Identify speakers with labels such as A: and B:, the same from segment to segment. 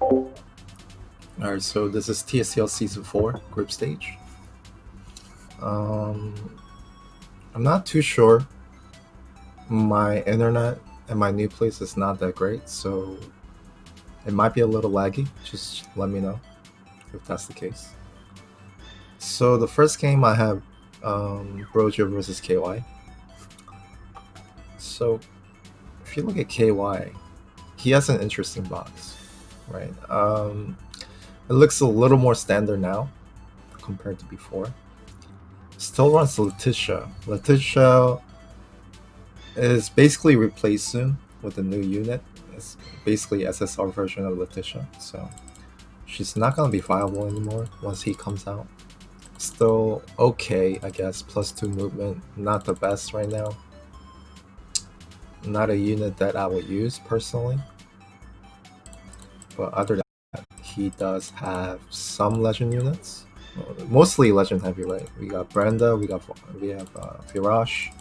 A: Alright, so this is TSdL Season 4, Group Stage. I'm not too sure. My internet and my new place is not that great, so it might be a little laggy. Just let me know if that's the case. So the first game I have Brojio versus KY. So if you look at KY, he has an interesting box, right? It looks a little more standard now compared to before. Still runs Letitia. Letitia is basically replaced soon with a new unit. It's basically SSR version of Letitia, so she's not gonna be viable anymore once he comes out. Still okay, I guess. +2 movement, not the best right now. Not a unit that I would use personally, but other than that, he does have some legend units. Mostly legend heavy, right? We got Brenda, we have Firash,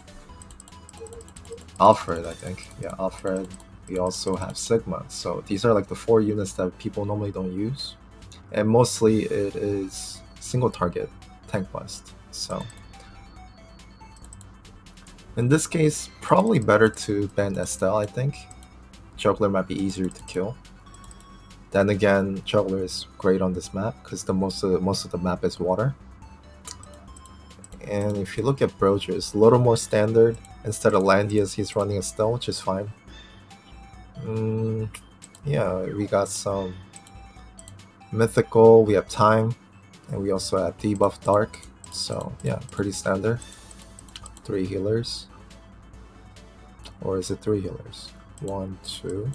A: Alfred, I think. Yeah, Alfred. We also have Sigma. So these are like the 4 units that people normally don't use. And mostly it is single target tank bust. So in this case, probably better to ban Estelle, I think. Juggler might be easier to kill. Then again, Juggler is great on this map because most of the map is water. And if you look at Broji, it's a little more standard. Instead of Landias, he's running Estelle, which is fine. Yeah, we got some mythical, we have time, and we also have debuff dark. So yeah, pretty standard. 3 healers. Or is it 3 healers? 1, 2.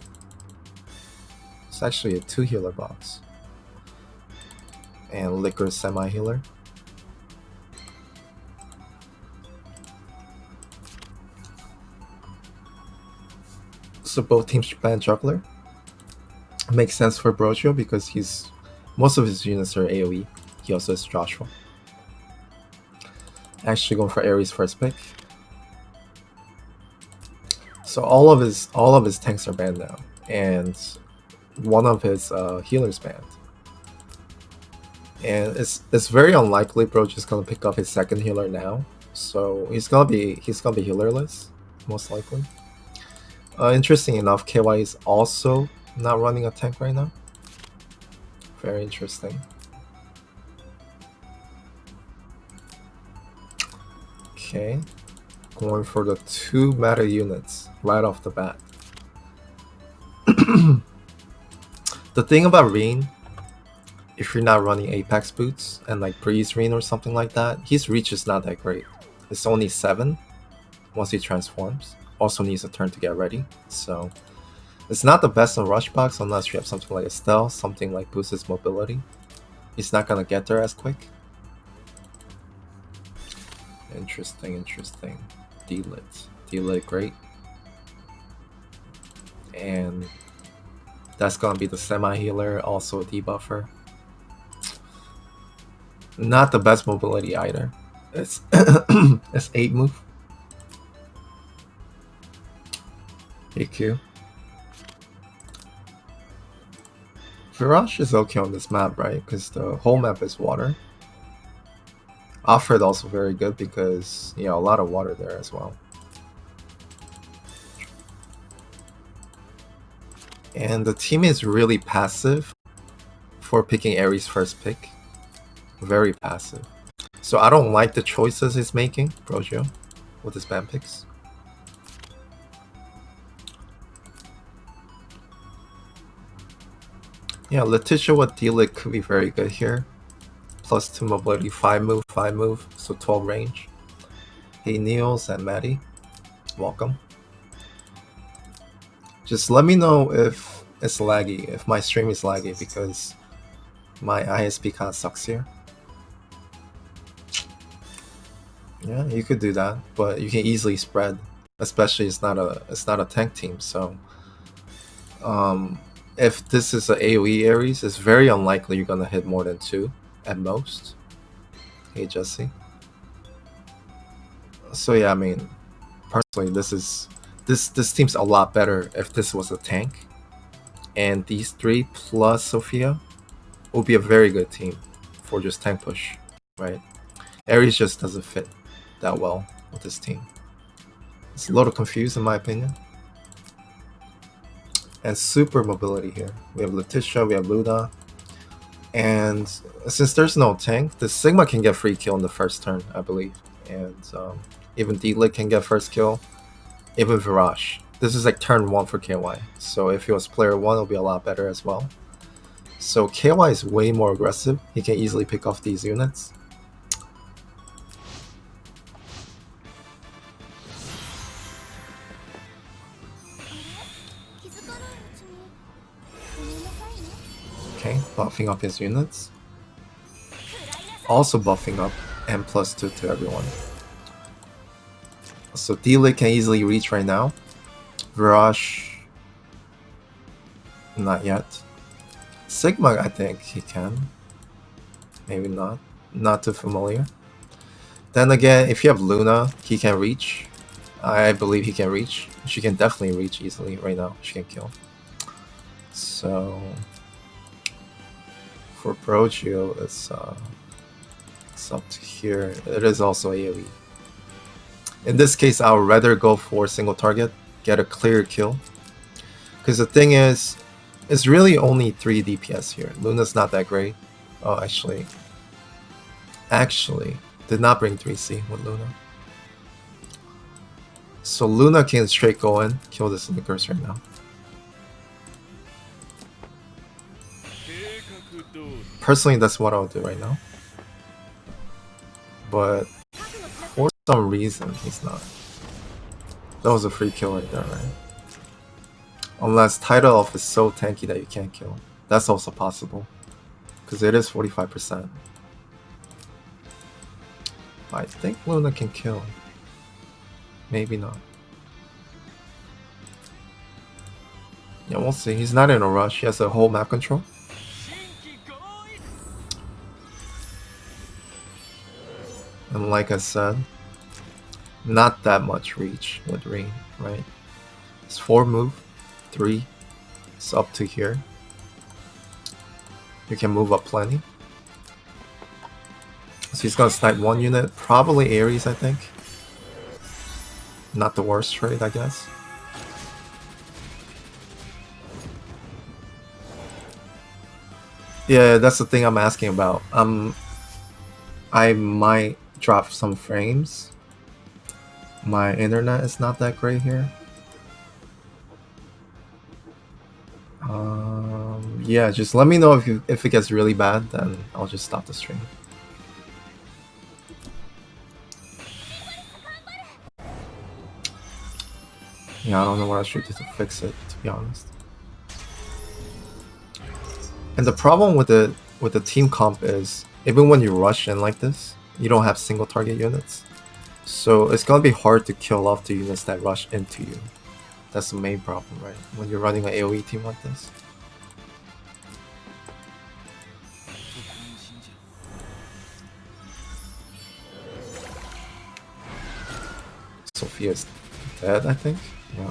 A: It's actually a 2 healer box. And Liquor semi-healer. So both teams ban Juggler. Makes sense for Brojio because most of his units are AoE. He also has Joshua. Actually going for Ares first pick. So all of his tanks are banned now, and one of his healers banned. And it's very unlikely Broji's gonna pick up his second healer now. So he's gonna be healerless, most likely. Interesting enough, KY is also not running a tank right now. Very interesting. Okay, going for the 2 meta units right off the bat. The thing about Reen, if you're not running Apex boots and like Breeze Reen or something like that, his reach is not that great. It's only 7 once he transforms. Also needs a turn to get ready, so it's not the best in rush box unless you have something like Estelle, something like boosts his mobility. He's not gonna get there as quick. Interesting. D-Lit, great. And that's gonna be the semi-healer, also a debuffer. Not the best mobility either. It's it's 8 move. AQ. Virage is okay on this map, right? Because the whole map is water. Alfred also very good because, a lot of water there as well. And the team is really passive for picking Ares first pick. Very passive. So I don't like the choices he's making, Brojio, with his ban picks. Yeah, Letitia with D-Lit could be very good here. +2 mobility, 5 move, so 12 range. Hey Niels and Maddie, welcome. Just let me know if it's laggy, if my stream is laggy, because my ISP kind of sucks here. Yeah, you could do that, but you can easily spread, especially it's not a tank team, so if this is an AoE Ares, it's very unlikely you're gonna hit more than 2 at most. Hey Jesse. So yeah, I mean, personally, this team's a lot better if this was a tank. and these three plus Sophia will be a very good team for just tank push, right? Ares just doesn't fit that well with this team. It's a little confused in my opinion. And super mobility here. We have Letitia, we have Luna. And since there's no tank, the Sigma can get free kill in the first turn, I believe. And even D-Lit can get first kill. Even Virage. This is like turn 1 for KY. So if he was player 1, it'll be a lot better as well. So KY is way more aggressive. He can easily pick off these units. Okay, buffing up his units. Also buffing up M+2 to everyone. So D-Lit can easily reach right now. Virage, not yet. Sigma, I think he can. Maybe not. Not too familiar. Then again, if you have Luna, he can reach. I believe he can reach. She can definitely reach easily right now. She can kill. So for Brojio, it's up to here. It is also AoE. In this case, I would rather go for single target, get a clear kill. Because the thing is, it's really only 3 DPS here. Luna's not that great. Oh, actually, did not bring 3C with Luna. So Luna can straight go in, kill the Snickers right now. Personally, that's what I'll do right now. But for some reason, he's not. That was a free kill right there, right? Unless Tidal Elf is so tanky that you can't kill. That's also possible. Because it is 45%. I think Luna can kill. Maybe not. Yeah, we'll see. He's not in a rush. He has a whole map control. And like I said, not that much reach with Rain, right? It's 4 move, 3. It's up to here. You can move up plenty. So he's gonna snipe 1 unit, probably Ares, I think. Not the worst trade, I guess. Yeah, that's the thing I'm asking about. I might drop some frames. My internet is not that great here. Yeah, just let me know if it gets really bad, then I'll just stop the stream. Yeah, I don't know what I should do to fix it, to be honest. And the problem with the team comp is, even when you rush in like this, you don't have single target units. So it's gonna be hard to kill off the units that rush into you. That's the main problem, right? When you're running an AoE team like this. Sophia's dead, I think. Yeah.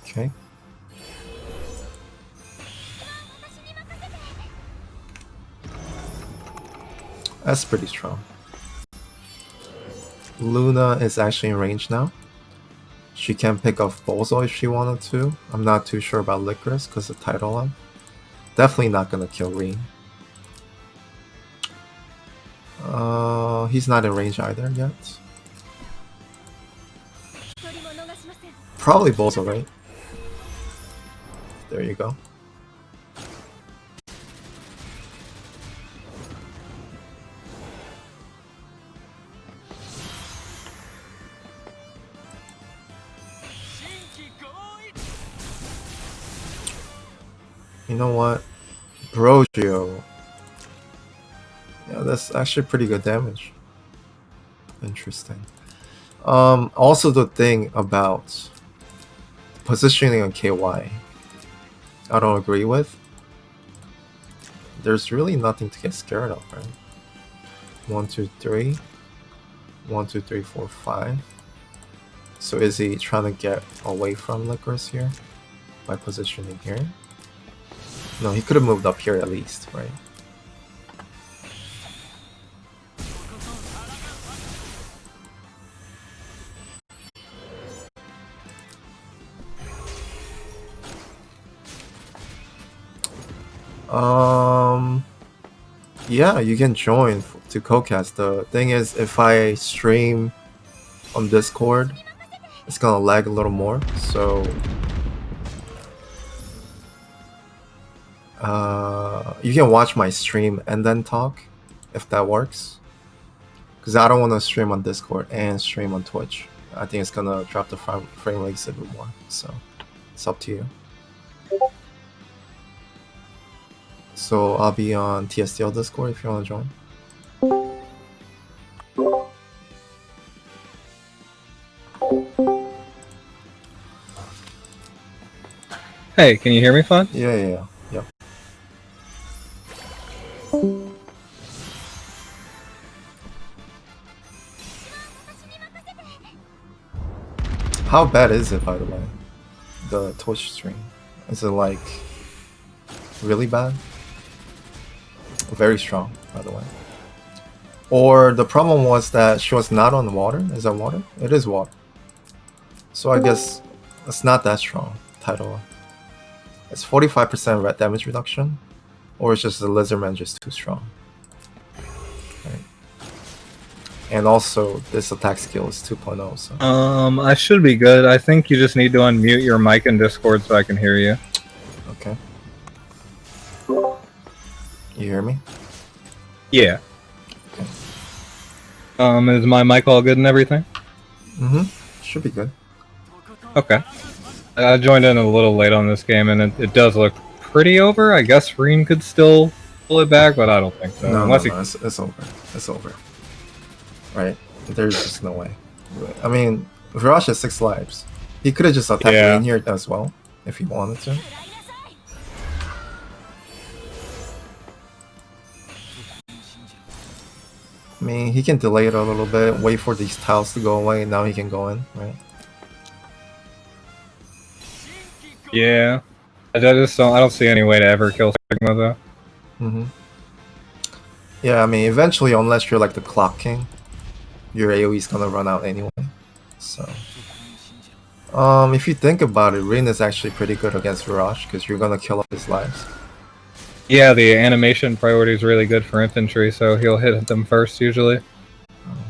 A: Okay. That's pretty strong. Luna is actually in range now. She can pick off Bozo if she wanted to. I'm not too sure about Licorice because of Tidal Elf. Definitely not gonna kill Reen. He's not in range either yet. Probably Bozo, right? There you go. You know what? Brojio. Yeah, that's actually pretty good damage. Interesting. Also the thing about positioning on KY. I don't agree with, there's really nothing to get scared of, right? 1, 2, 3. 1, 2, 3, 4, 5. So is he trying to get away from Licorice here by positioning here? No, he could have moved up here at least, right? Yeah, you can join to co-cast. The thing is, if I stream on Discord, it's gonna lag a little more, so you can watch my stream and then talk, if that works. Because I don't want to stream on Discord and stream on Twitch. I think it's gonna drop the frame rates a bit more, so it's up to you. So I'll be on TSdL Discord if you want to join.
B: Hey, can you hear me fine?
A: Yeah. How bad is it, by the way? The Twitch stream? Is it like really bad? Very strong, by the way. Or the problem was that she was not on the water? Is that water? It is water. So I guess it's not that strong, title. It's 45% red damage reduction, or it's just the Lizardman just too strong. Right. And also this attack skill is 2.0, so.
B: I should be good. I think you just need to unmute your mic in Discord so I can hear you.
A: Okay. You hear me?
B: Yeah.
A: Okay.
B: Is my mic all good and everything?
A: Should be good.
B: Okay. I joined in a little late on this game, and it does look pretty over. I guess Reen could still pull it back, but I don't think so.
A: No, it's over. It's over. Right? There's just no way. I mean, Viraj has 6 lives. He could have just attacked Reen here as well, if he wanted to. I mean, he can delay it a little bit, wait for these tiles to go away, and now he can go in, right?
B: Yeah. I don't see any way to ever kill Sigma though.
A: Yeah, I mean, eventually, unless you're like the Clock King, your AoE's gonna run out anyway. So, if you think about it, Reen is actually pretty good against Viraj because you're gonna kill off his lives.
B: Yeah, the animation priority is really good for infantry, so he'll hit them first usually.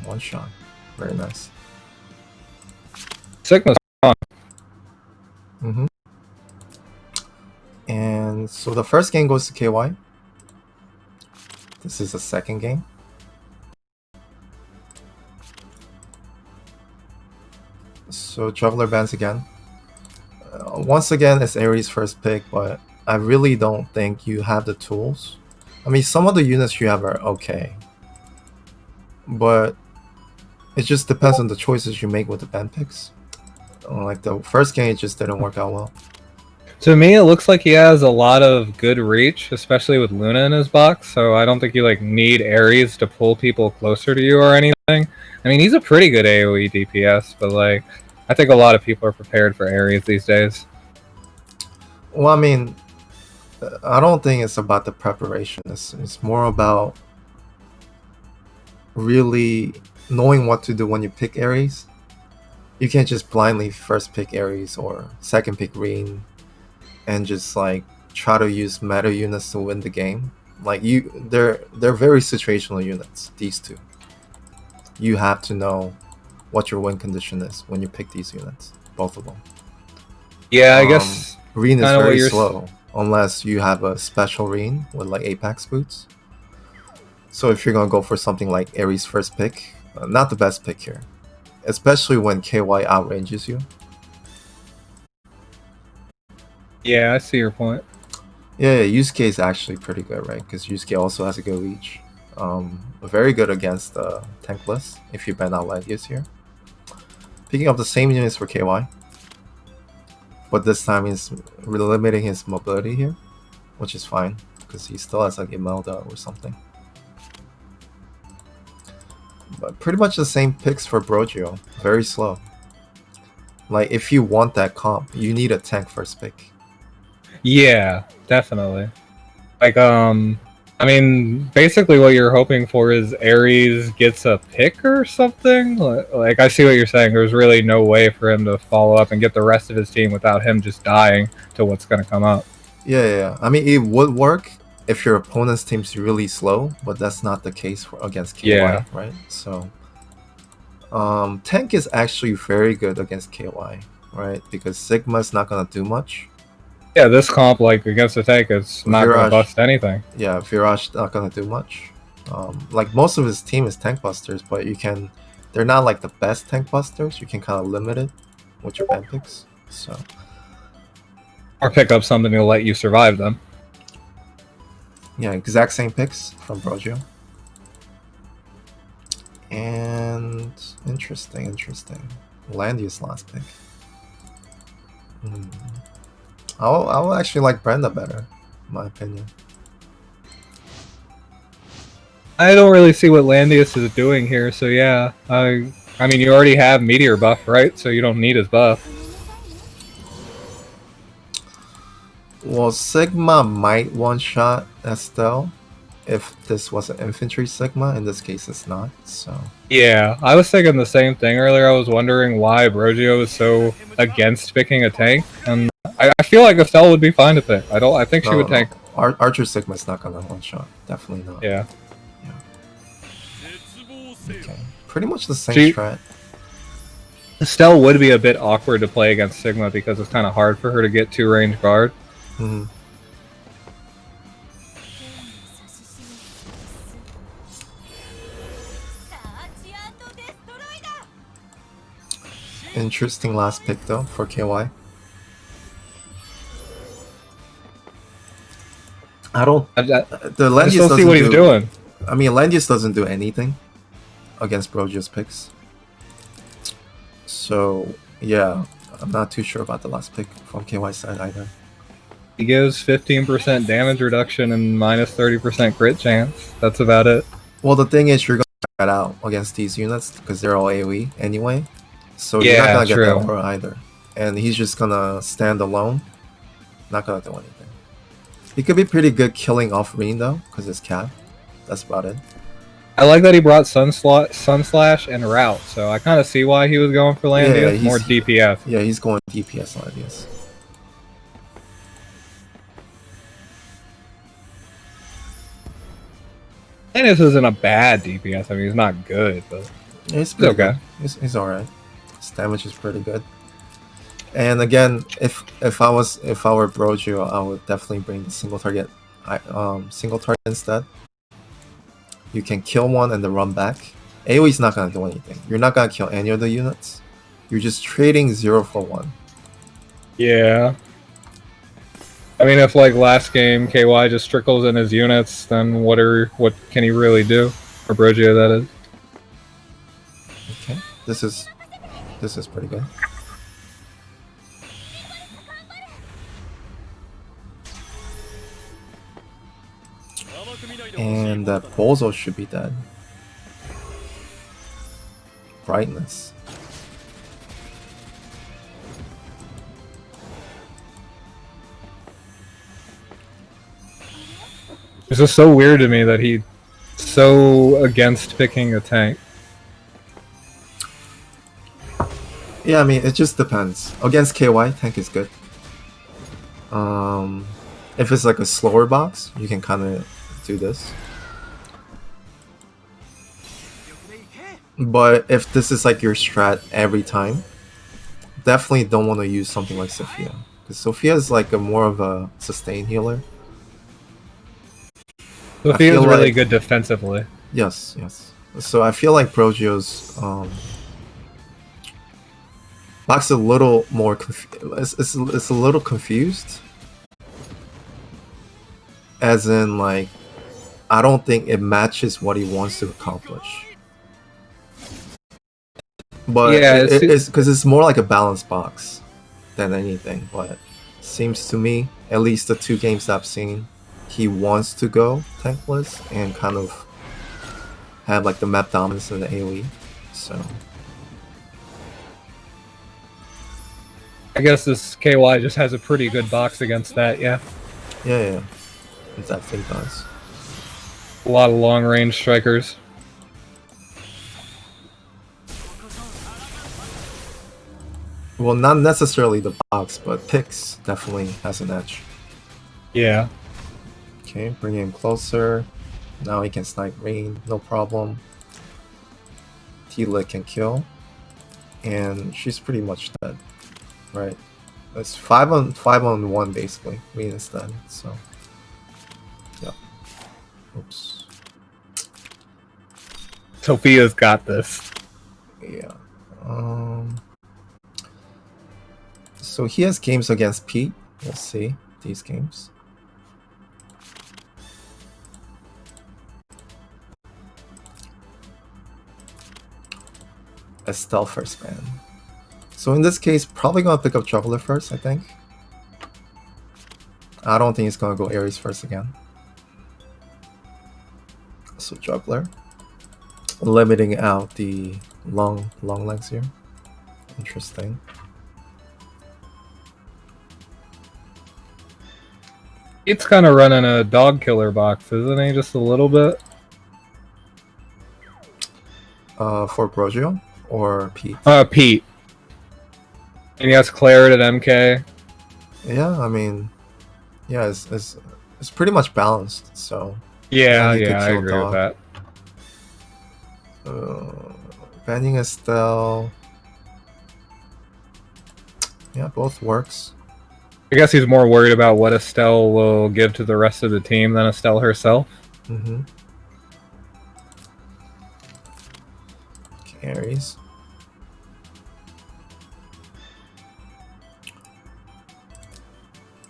A: One shot. Very nice.
B: Sigma's on.
A: And so the first game goes to KY. This is the second game. So Juggler bans again. Once again, it's Ares' first pick, but I really don't think you have the tools. I mean, some of the units you have are okay, but it just depends on the choices you make with the ban picks. Like the first game, it just didn't work out well.
B: To me, it looks like he has a lot of good reach, especially with Luna in his box, so I don't think you need Ares to pull people closer to you or anything. I mean, he's a pretty good AoE DPS, but I think a lot of people are prepared for Ares these days.
A: Well, I mean, I don't think it's about the preparation. It's more about really knowing what to do when you pick Ares. You can't just blindly first pick Ares or second pick Reen and just try to use meta units to win the game. They're very situational units, these two. You have to know what your win condition is when you pick these units, both of them.
B: Yeah, I guess
A: Reen is very slow unless you have a special Reen with Apex boots. So if you're gonna go for something like Ares first pick, not the best pick here, especially when KY outranges you.
B: Yeah, I see your point.
A: Yeah, Yusuke is actually pretty good, right? Because Yusuke also has a good reach. Very good against tankless if you ban out Legius here. Picking up the same units for KY. but this time he's limiting his mobility here, which is fine because he still has like Imelda or something. But pretty much the same picks for Brojio. Very slow. Like if you want that comp, you need a tank first pick.
B: Yeah, definitely. Like, I mean, basically what you're hoping for is Ares gets a pick or something. Like, I see what you're saying. There's really no way for him to follow up and get the rest of his team without him just dying to what's going to come up.
A: Yeah. I mean, it would work if your opponent's team's really slow, but that's not the case against KY, right? So, tank is actually very good against KY, right? Because Sigma's not gonna do much.
B: Yeah, this comp, like, against the tank, it's not going to bust anything.
A: Yeah, Viraj not going to do much. Like, most of his team is tank busters, but they're not, like, the best tank busters. You can kind of limit it with your band picks, so.
B: Or pick up something to let you survive them.
A: Yeah, exact same picks from Brojio. And interesting. Landius last pick. I will actually like Brenda better, in my opinion.
B: I don't really see what Landius is doing here, so yeah. I mean, you already have Meteor buff, right? So you don't need his buff.
A: Well, Sigma might one-shot SdL if this was an infantry Sigma. In this case, it's not, so...
B: Yeah, I was thinking the same thing earlier. I was wondering why Brojio is so against picking a tank, and I feel like Estelle would be fine to pick. I think she would tank.
A: Archer Sigma's not gonna one-shot. Definitely not.
B: Yeah.
A: Okay. Pretty much the same strat.
B: Estelle would be a bit awkward to play against Sigma because it's kind of hard for her to get 2-range guard.
A: Interesting last pick though for KY. I just don't
B: see what he's doing.
A: I mean, Landius doesn't do anything against Brojio's picks. So yeah, I'm not too sure about the last pick from KY's side either.
B: He gives 15% damage reduction and minus 30% crit chance. That's about it.
A: Well, the thing is, you're gonna get out against these units because they're all AoE anyway. So you're not gonna get that aura either. And he's just gonna stand alone. Not gonna do anything. He could be pretty good killing off Reen though, because it's cap. That's about it.
B: I like that he brought Sunslash and Route, so I kind of see why he was going for Landius.
A: Yeah,
B: more DPS.
A: Yeah, he's going DPS Landius.
B: Landius isn't a bad DPS. I mean, he's not good, but
A: he's okay. He's alright. His damage is pretty good. And again, if I were Brojio, I would definitely bring the single target instead. You can kill one and then run back. AoE's not gonna do anything. You're not gonna kill any of the units. You're just trading 0 for 1.
B: Yeah. I mean, if like last game KY just trickles in his units, then what can he really do? For Brojio, that is.
A: Okay, this is pretty good. And that Bozo should be dead. Brightness.
B: It's just so weird to me that he's so against picking a tank.
A: Yeah, I mean, it just depends. Against KY, tank is good. If it's like a slower box, you can kind of do this. But if this is like your strat every time, definitely don't want to use something like Sophia. Because Sophia is like more of a sustain healer.
B: Sophia is really good defensively.
A: Yes. So I feel like Brojio's box is a little more it's a little confused. As in, like, I don't think it matches what he wants to accomplish. But yeah, it's because it's more like a balanced box. than anything, but seems to me, at least the 2 games I've seen, he wants to go tankless and kind of have like the map dominance in the AoE. So
B: I guess this KY just has a pretty good box against that, yeah.
A: yeah, it definitely does.
B: A lot of long range strikers.
A: Well, not necessarily the box, but picks definitely has an edge.
B: Yeah.
A: Okay, bring him closer. Now he can snipe Rain, no problem. T-Lit can kill. And she's pretty much dead. Right. It's 5 on 1 basically. Rain is dead, so. Yep. Oops.
B: Sophia's got this.
A: Yeah. So he has games against Pete. We'll see these games. Estelle first ban. So in this case, probably gonna pick up Juggler first, I think. I don't think he's gonna go Ares first again. So Juggler. Limiting out the long legs here. Interesting.
B: It's kind of running a dog killer box, isn't he? Just a little bit.
A: For Brojio or Pete?
B: Pete. And he has Claret at MK.
A: Yeah, I mean, yeah, it's pretty much balanced. So
B: yeah,
A: I
B: agree
A: dog.
B: with that.
A: Banning Estelle. Yeah, both works.
B: I guess he's more worried about what Estelle will give to the rest of the team than Estelle herself.
A: Mm-hmm. Ares.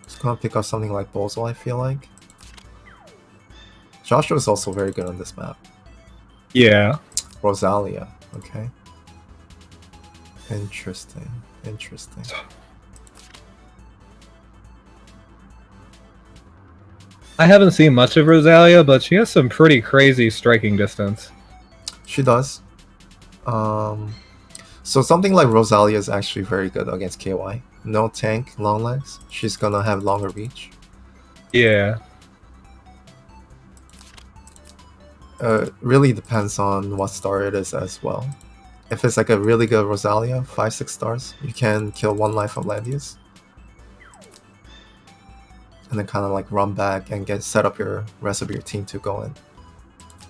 A: Just gonna pick up something like Bozo, I feel like. Joshua is also very good on this map.
B: Yeah.
A: Rosalia, okay. Interesting.
B: I haven't seen much of Rosalia, but she has some pretty crazy striking distance.
A: She does. So something like Rosalia is actually very good against KY. No tank, long legs. She's gonna have longer reach.
B: Yeah.
A: Really depends on what star it is as well. If it's like a really good Rosalia, 5-6 stars, you can kill 1 life of Landius. And then kind of like run back and set up your rest of your team to go in.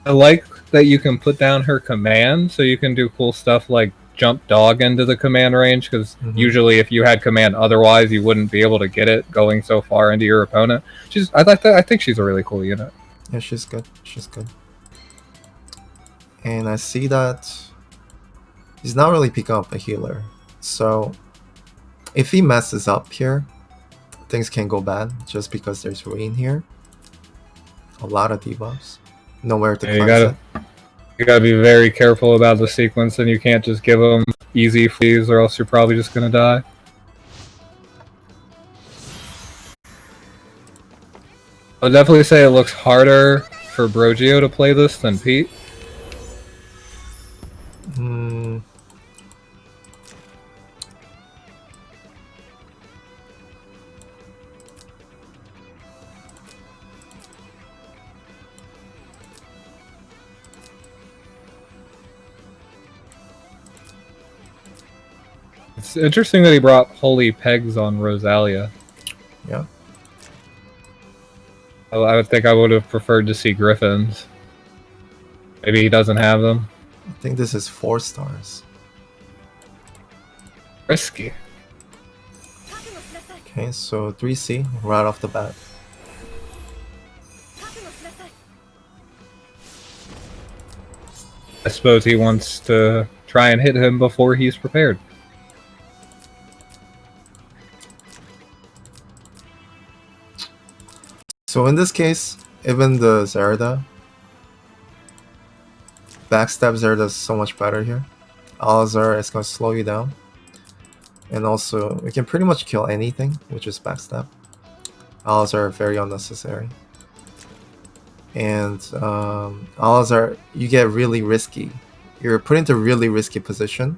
B: I like that you can put down her command, so you can do cool stuff like jump dog into the command range, because usually if you had command otherwise, you wouldn't be able to get it going so far into your opponent. I think she's a really cool unit.
A: Yeah, she's good. And I see that he's not really picking up a healer. So if he messes up here, things can go bad just because there's rain here. A lot of debuffs. Nowhere to cleanse it.
B: You gotta be very careful about the sequence, and you can't just give them easy fleas or else you're probably just gonna die. I'll definitely say it looks harder for Brojio to play this than Pete. It's interesting that he brought Holy Pegs on Rosalia.
A: Yeah.
B: I would think I would have preferred to see Griffins. Maybe he doesn't have them.
A: I think this is 4 stars.
B: Risky.
A: Okay, so 3C right off the bat.
B: I suppose he wants to try and hit him before he's prepared.
A: So in this case, even the Zerda, backstab Zerda is so much better here. Alkazar is going to slow you down. And also, we can pretty much kill anything, which is backstab. Alkazar are very unnecessary. And Alkazar, you get really risky. You're put into a really risky position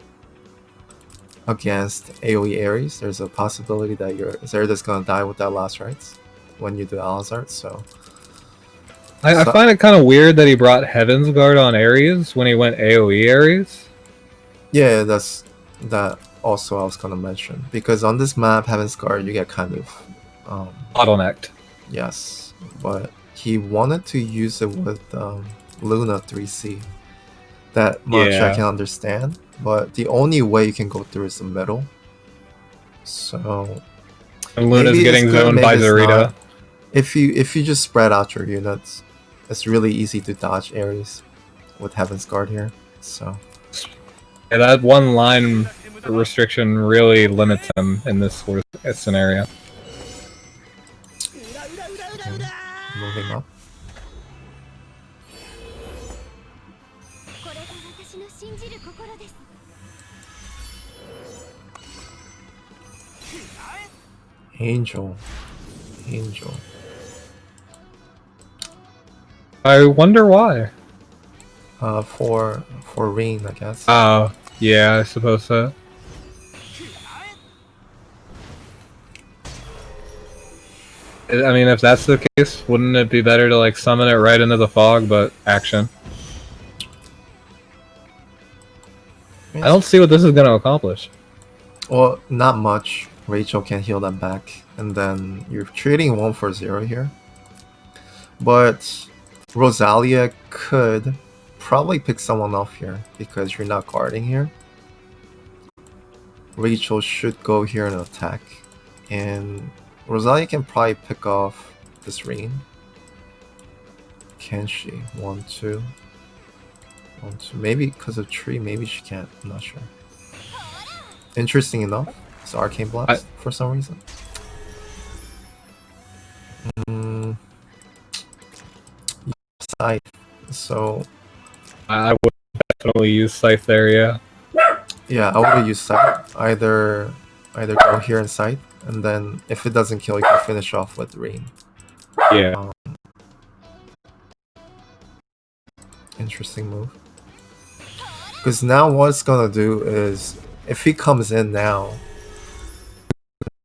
A: against AoE Ares. There's a possibility that your Zerda's gonna die with that last rites when you do Alkazar, so...
B: I find it kind of weird that he brought Heaven's Guard on Ares when he went AoE Ares.
A: Yeah, that's that also I was gonna mention. Because on this map, Heaven's Guard, you get kind of...
B: bottlenecked.
A: Yes, but he wanted to use it with Luna 3C. That much I can understand, but the only way you can go through is the middle. So...
B: And Luna's getting zoned by Zarita.
A: If you just spread out your units, it's really easy to dodge Ares with Heaven's Guard here. So
B: yeah, that one line restriction really limits him in this sort of scenario.
A: Okay. Moving up. Angel.
B: I wonder why.
A: For Reen, I guess.
B: Oh, yeah, I suppose so. I mean, if that's the case, wouldn't it be better to like summon it right into the fog, but action? I don't see what this is going to accomplish.
A: Well, not much. Rachel can heal them back, and then you're trading 1 for 0 here. But Rosalia could probably pick someone off here because you're not guarding here. Rachel should go here and attack, and Rosalia can probably pick off this Reen. Can she? 1, 2. 1, 2. Maybe because of tree, maybe she can't. I'm not sure. Interesting enough, it's Arcane Blast for some reason. Scythe. So
B: I would definitely use Scythe there, yeah.
A: Yeah, I would have used Scythe. Either go here and Scythe, and then if it doesn't kill, you can finish off with Reen.
B: Yeah.
A: Interesting move. Because now what it's gonna do is, if he comes in now,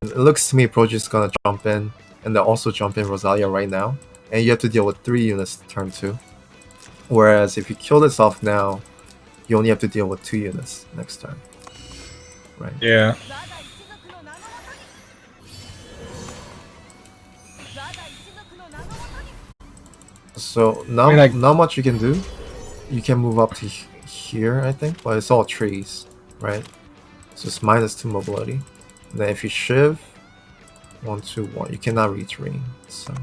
A: it looks to me Broji's gonna jump in, and then also jump in Rosalia right now, and you have to deal with 3 units turn 2. Whereas if you kill this off now, you only have to deal with 2 units next turn. Right?
B: Yeah.
A: So now, not much you can do. You can move up to here, I think, but it's all trees, right? So it's -2 mobility. And then if you shiv, 1, 2, 1, you cannot reach Reen. So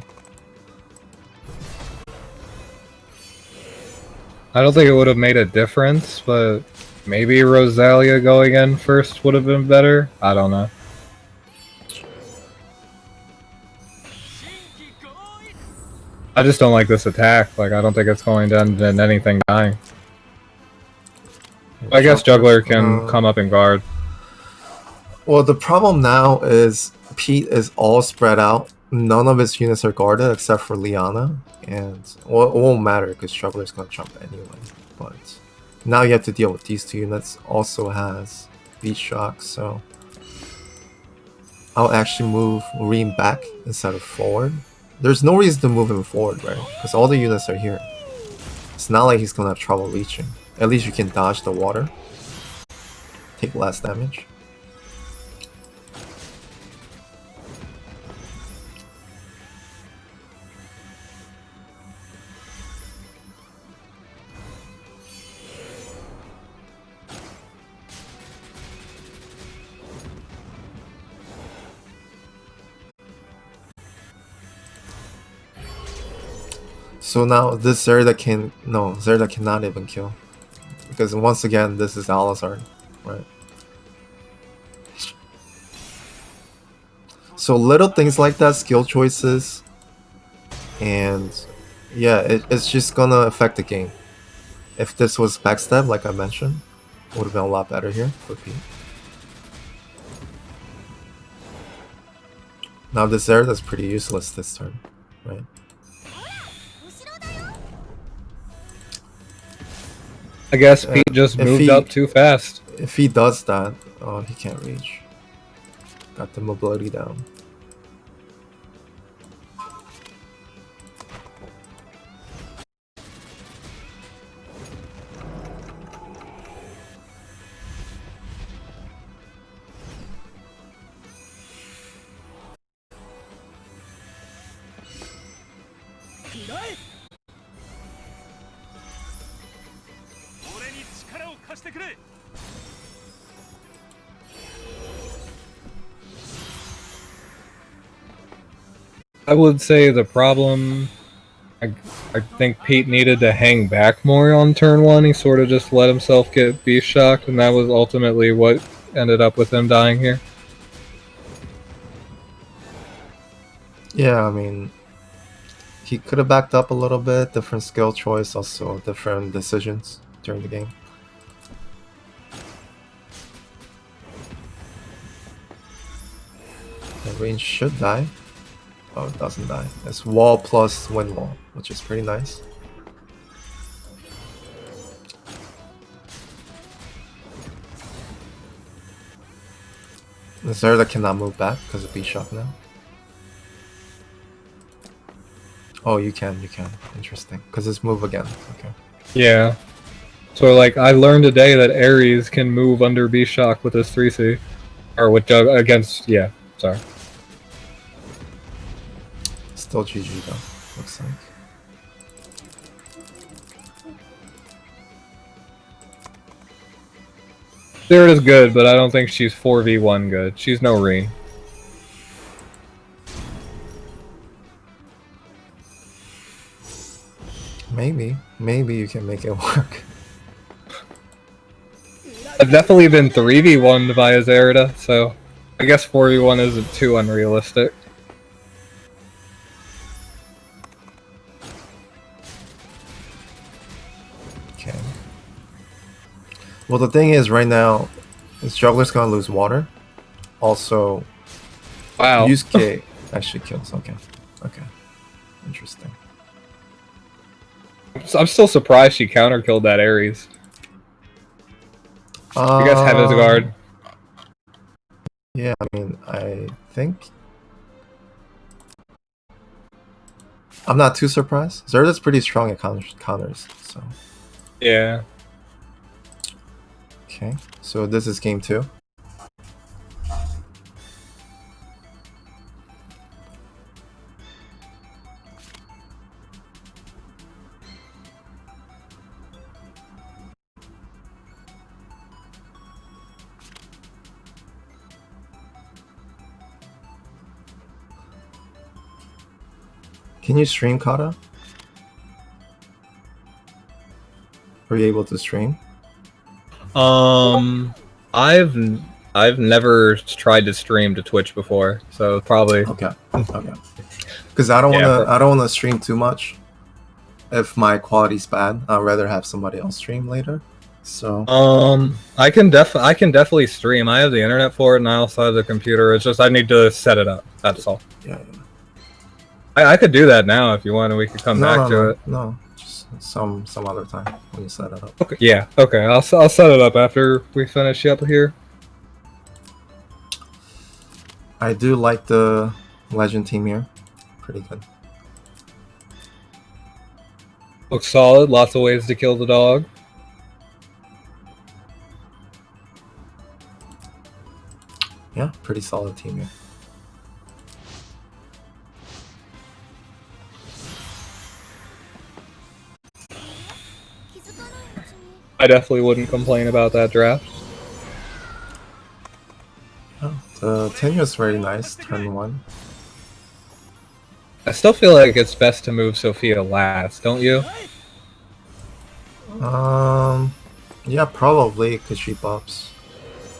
B: I don't think it would have made a difference, but maybe Rosalia going in first would have been better. I don't know. I just don't like this attack. Like, I don't think it's going to end in anything dying. I guess Juggler can come up and guard.
A: Well, the problem now is Pete is all spread out. None of his units are guarded except for Liana. And well, it won't matter because Juggler's going to jump anyway. But now you have to deal with these 2 units. Also has Beat Shock, so I'll actually move Reen back instead of forward. There's no reason to move him forward, right? Because all the units are here. It's not like he's going to have trouble reaching. At least you can dodge the water. Take less damage. So now this Zerda can... No, Zerda cannot even kill. Because once again, this is Alkazar, right? So little things like that, skill choices, and yeah, it's just gonna affect the game. If this was backstab, like I mentioned, it would have been a lot better here for Pete. Now this Zera's pretty useless this turn, right?
B: I guess Pete just moved up too fast.
A: If he does that, oh, he can't reach. Got the mobility down.
B: I would say the problem, I think Pete needed to hang back more on turn 1. He sort of just let himself get beast shocked, and that was ultimately what ended up with him dying here.
A: Yeah, I mean, he could have backed up a little bit, different skill choice, also different decisions during the game. The range should die. Oh, it doesn't die. It's wall plus wind wall, which is pretty nice. Zerda cannot move back because of beast shock now. Oh, you can. Interesting. Because it's move again. Okay.
B: Yeah. So, like, I learned today that Ares can move under beast shock with his 3C. Or with against, yeah, sorry.
A: Still GG though, looks like.
B: Spirit is good, but I don't think she's 4v1 good. She's no Reen.
A: Maybe you can make it work.
B: I've definitely been 3v1'd via Zerida, so I guess 4v1 isn't too unrealistic.
A: Okay. Well, the thing is, right now, this juggler's gonna lose water. Also,
B: wow.
A: Yusuke actually kills. Okay. Interesting.
B: I'm still surprised she counter-killed that Ares. I guess Heaven's Guard.
A: Yeah, I mean, I think... I'm not too surprised. Zerda's pretty strong at counters, so...
B: Yeah.
A: Okay, so this is game 2. Can you stream Kata? Are you able to stream?
B: I've never tried to stream to Twitch before, so probably.
A: Okay. Because I don't wanna stream too much. If my quality's bad, I'd rather have somebody else stream later. So
B: I can definitely stream. I have the internet for it, and I also have the computer. It's just I need to set it up. That's all.
A: Yeah.
B: I could do that now if you want, and we could come back to it.
A: No, just some other time when you set it up.
B: Okay. Yeah. Okay. I'll set it up after we finish up here.
A: I do like the legend team here. Pretty good.
B: Looks solid. Lots of ways to kill the dog.
A: Yeah, pretty solid team here.
B: I definitely wouldn't complain about that draft.
A: Oh, the tenure is very nice, turn 1.
B: I still feel like it's best to move Sophia last, don't you?
A: Yeah, probably, because she buffs.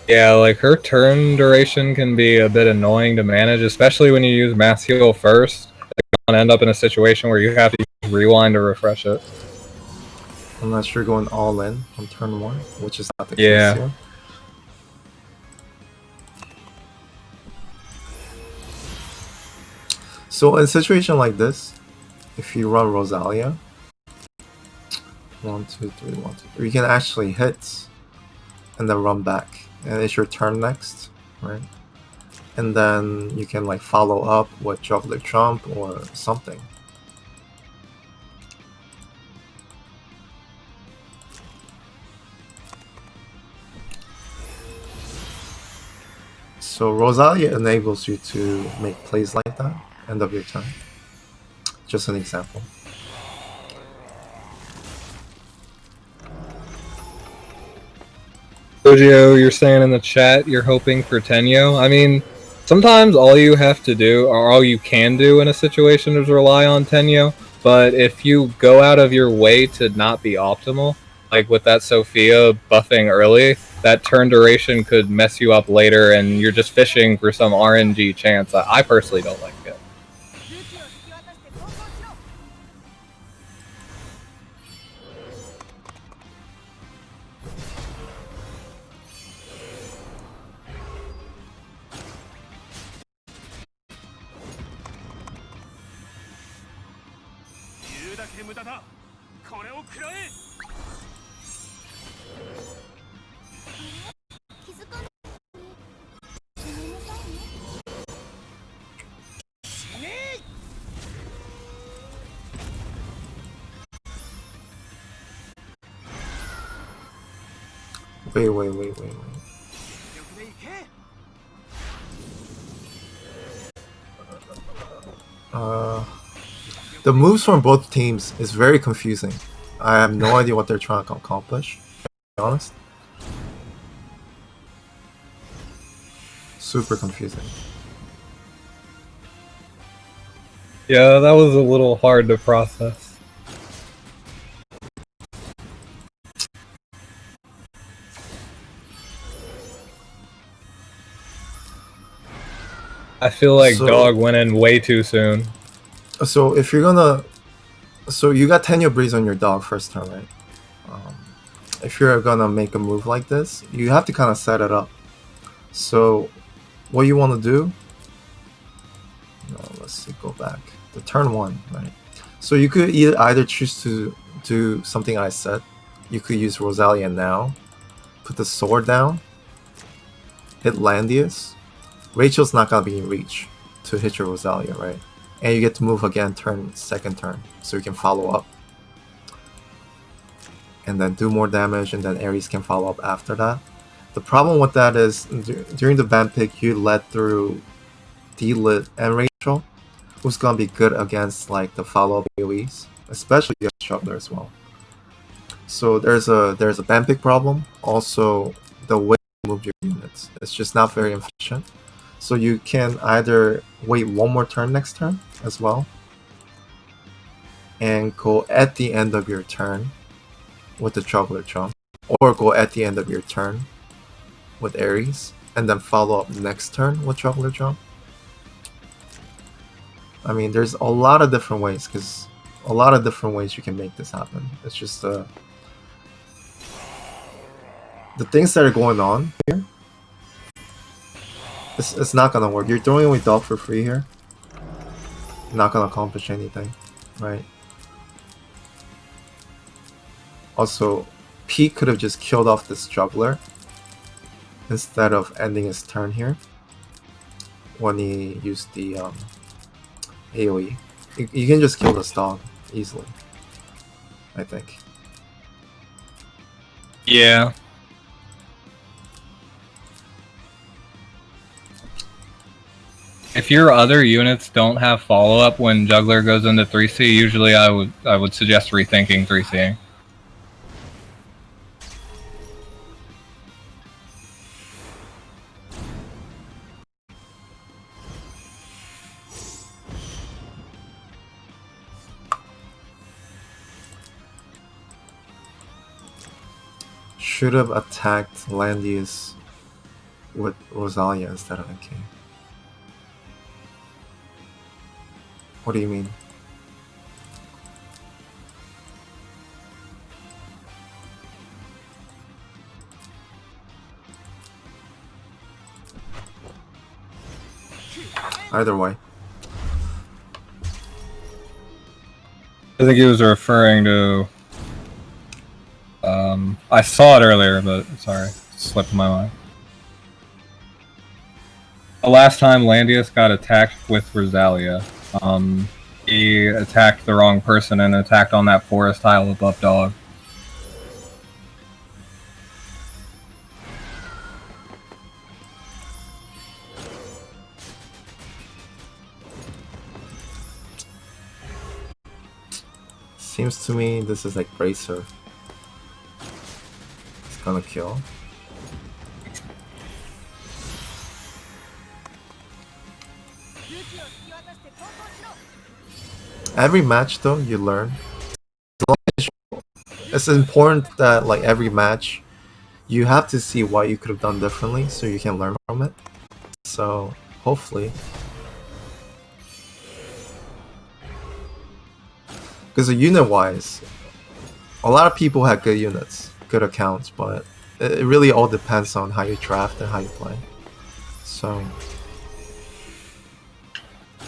B: Yeah, like her turn duration can be a bit annoying to manage, especially when you use mass heal first. You want to end up in a situation where you have to rewind to refresh it.
A: Unless you're going all in on turn 1, which is not the case here. So in a situation like this, if you run Rosalia, 1, 2, 3, 1, 2, 3, you can actually hit and then run back, and it's your turn next, right? And then you can like follow up with Juggler Jump or something. So Rosalia enables you to make plays like that, end of your turn. Just an example.
B: Brojio, you're saying in the chat you're hoping for Tenyo. I mean, sometimes all you have to do, or all you can do in a situation is rely on Tenyo, but if you go out of your way to not be optimal, like with that Sophia buffing early, that turn duration could mess you up later and you're just fishing for some RNG chance. I personally don't like it.
A: Wait. The moves from both teams is very confusing. I have no idea what they're trying to accomplish, to be honest. Super confusing.
B: Yeah, that was a little hard to process. I feel like Dog went in way too soon.
A: So if you're gonna... So you got Tenyo Breeze on your Dog first turn, right? If you're gonna make a move like this, you have to kind of set it up. So what you want to do... No, let's see, go back. The turn 1, right? So you could either choose to do something I said. You could use Rosalia now, put the sword down, hit Landius. Rachel's not gonna be in reach to hit your Rosalia, right? And you get to move again second turn, so you can follow up. And then do more damage, and then Ares can follow up after that. The problem with that is, during the ban pick, you led through D-Lit and Rachel, who's gonna be good against like the follow-up AoEs, especially against Juggler as well. So there's a ban pick problem. Also, the way you move your units, it's just not very efficient. So you can either wait one more turn next turn as well, and go at the end of your turn with the Juggler Jump, or go at the end of your turn with Ares, and then follow up next turn with Juggler Jump. I mean, there's a lot of different ways, because a lot of different ways you can make this happen. It's just the things that are going on here. It's not gonna work. You're throwing away Dog for free here. Not gonna accomplish anything, right? Also, Pete could have just killed off this Juggler instead of ending his turn here when he used the AoE. You can just kill this dog easily, I think.
B: Yeah. If your other units don't have follow-up when Juggler goes into 3C, usually I would suggest rethinking 3C'ing.
A: Should have attacked Landius with Rosalia instead of NK. What do you mean? Either way.
B: I think he was referring to. I saw it earlier, but sorry, it slipped my mind. The last time Landius got attacked with Rosalia, he attacked the wrong person and attacked on that forest tile above dog.
A: Seems to me this is like Bracer. It's gonna kill. Every match though, you learn. It's important that like every match, you have to see what you could have done differently so you can learn from it. So hopefully. Because unit-wise, a lot of people have good units, good accounts, but it really all depends on how you draft and how you play. So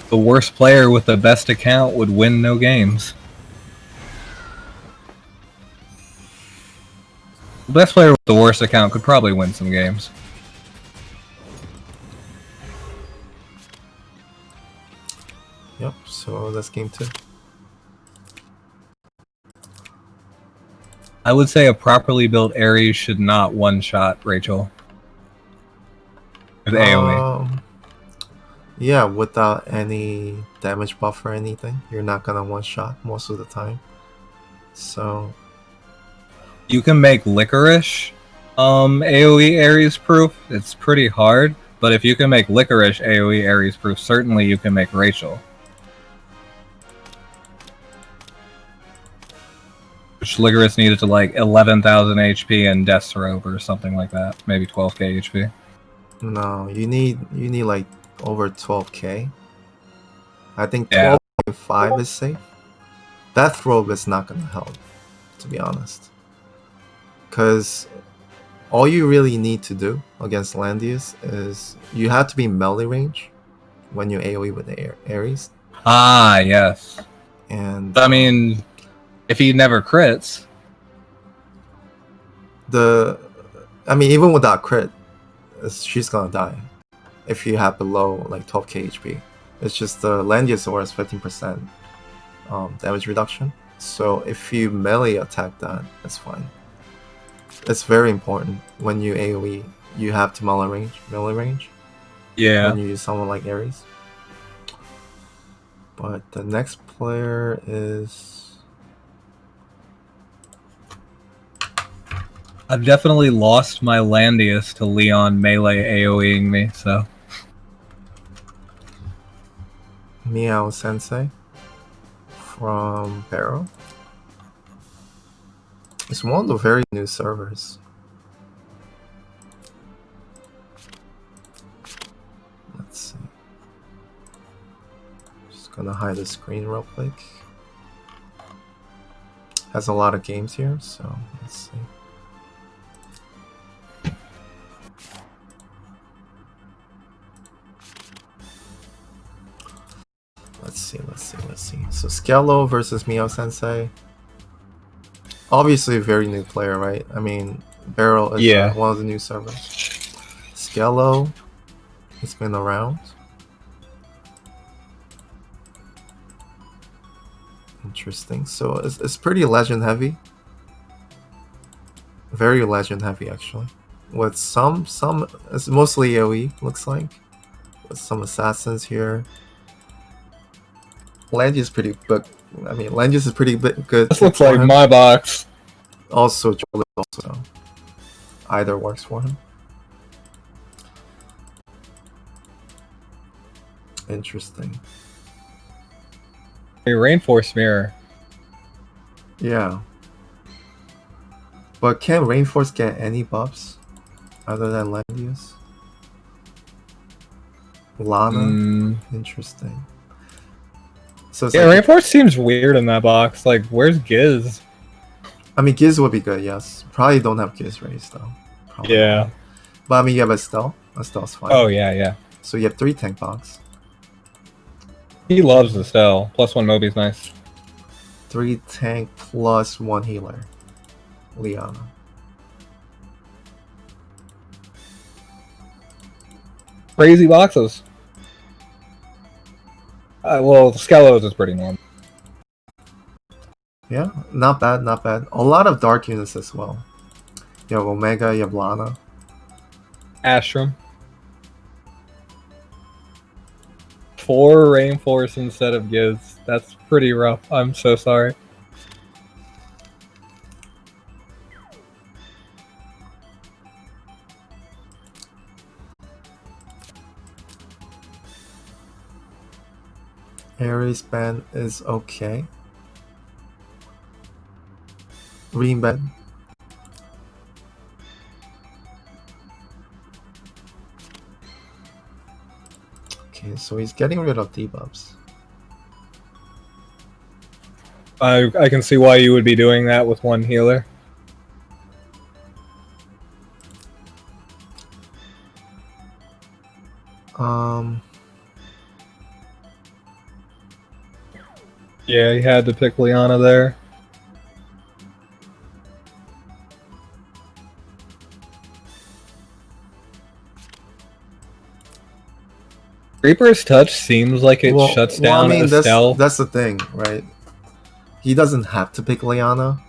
B: the worst player with the best account would win no games. The best player with the worst account could probably win some games.
A: Yep, so that's game 2.
B: I would say a properly built Ares should not one-shot Rachel with AoE.
A: Yeah, without any damage buff or anything, you're not gonna one-shot most of the time. So
B: you can make Licorice AoE Ares proof. It's pretty hard, but if you can make Licorice AoE Ares proof, certainly you can make Rachel. Which Licorice needed to like 11,000 HP and Death's Robe or something like that. Maybe 12k HP.
A: No, you need like over 12k. I think 12.5 is safe. Death Robe is not gonna help, to be honest. Because all you really need to do against Landius is you have to be melee range when you AoE with the Ares.
B: Ah, yes.
A: And
B: I mean, if he never crits,
A: even without crit, she's gonna die if you have below like 12k HP. It's just the Landius aura is 15% damage reduction. So if you melee attack that, that's fine. It's very important when you AoE, you have to melee range.
B: Yeah.
A: When you use someone like Ares. But the next player is.
B: I've definitely lost my Landius to Leon melee AoEing me, so.
A: MeowSensei from Barrow. It's one of the very new servers. Let's see. Just gonna hide the screen real quick. Has a lot of games here, so let's see. Let's see. So Skellow versus MeowSensei. Obviously a very new player, right? I mean, Barrel is one of the new servers. Skellow, it's been around. Interesting. So it's pretty legend heavy. Very legend heavy, actually. With some it's mostly AoE, looks like. With some assassins here. Landius is pretty, but I mean, Landius is pretty good.
B: This looks like my box.
A: Also, either works for him. Interesting.
B: A Rainforest Mirror.
A: Yeah. But can Rainforest get any buffs other than Landius? Lana? Interesting. So
B: yeah, like Rainforest seems weird in that box. Like, where's Giz?
A: I mean, Giz would be good, yes. Probably don't have Giz raised, though. Probably
B: yeah.
A: Not. But I mean, you have Estelle. Estelle's fine.
B: Oh, yeah.
A: So you have 3 tank box.
B: He loves Estelle. +1 Moby's nice.
A: 3 tank plus 1 healer. Liana.
B: Crazy boxes. Well, Skellows is pretty normal.
A: Yeah, not bad, not bad. A lot of dark units as well. You have Omega, you have Lana.
B: Astrum. 4 Rainforce instead of Giz. That's pretty rough. I'm so sorry.
A: Ares band is okay. Green band. Okay, so he's getting rid of debuffs.
B: I can see why you would be doing that with 1 healer. Yeah, he had to pick Liana there. Reaper's Touch seems like it shuts down Estelle.
A: That's the thing, right? He doesn't have to pick Liana,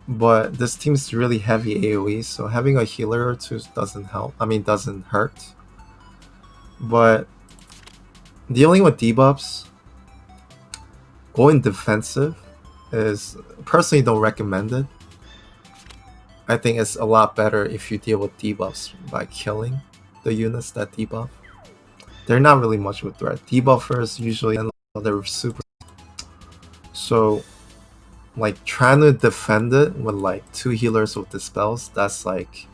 A: but this team's really heavy AoE, so having a healer or two doesn't help. I mean, doesn't hurt. But dealing with debuffs, going defensive is, personally don't recommend it. I think it's a lot better if you deal with debuffs by killing the units that debuff. They're not really much of a threat. Debuffers usually, they're super. So, like, trying to defend it with like 2 healers with dispels, that's like,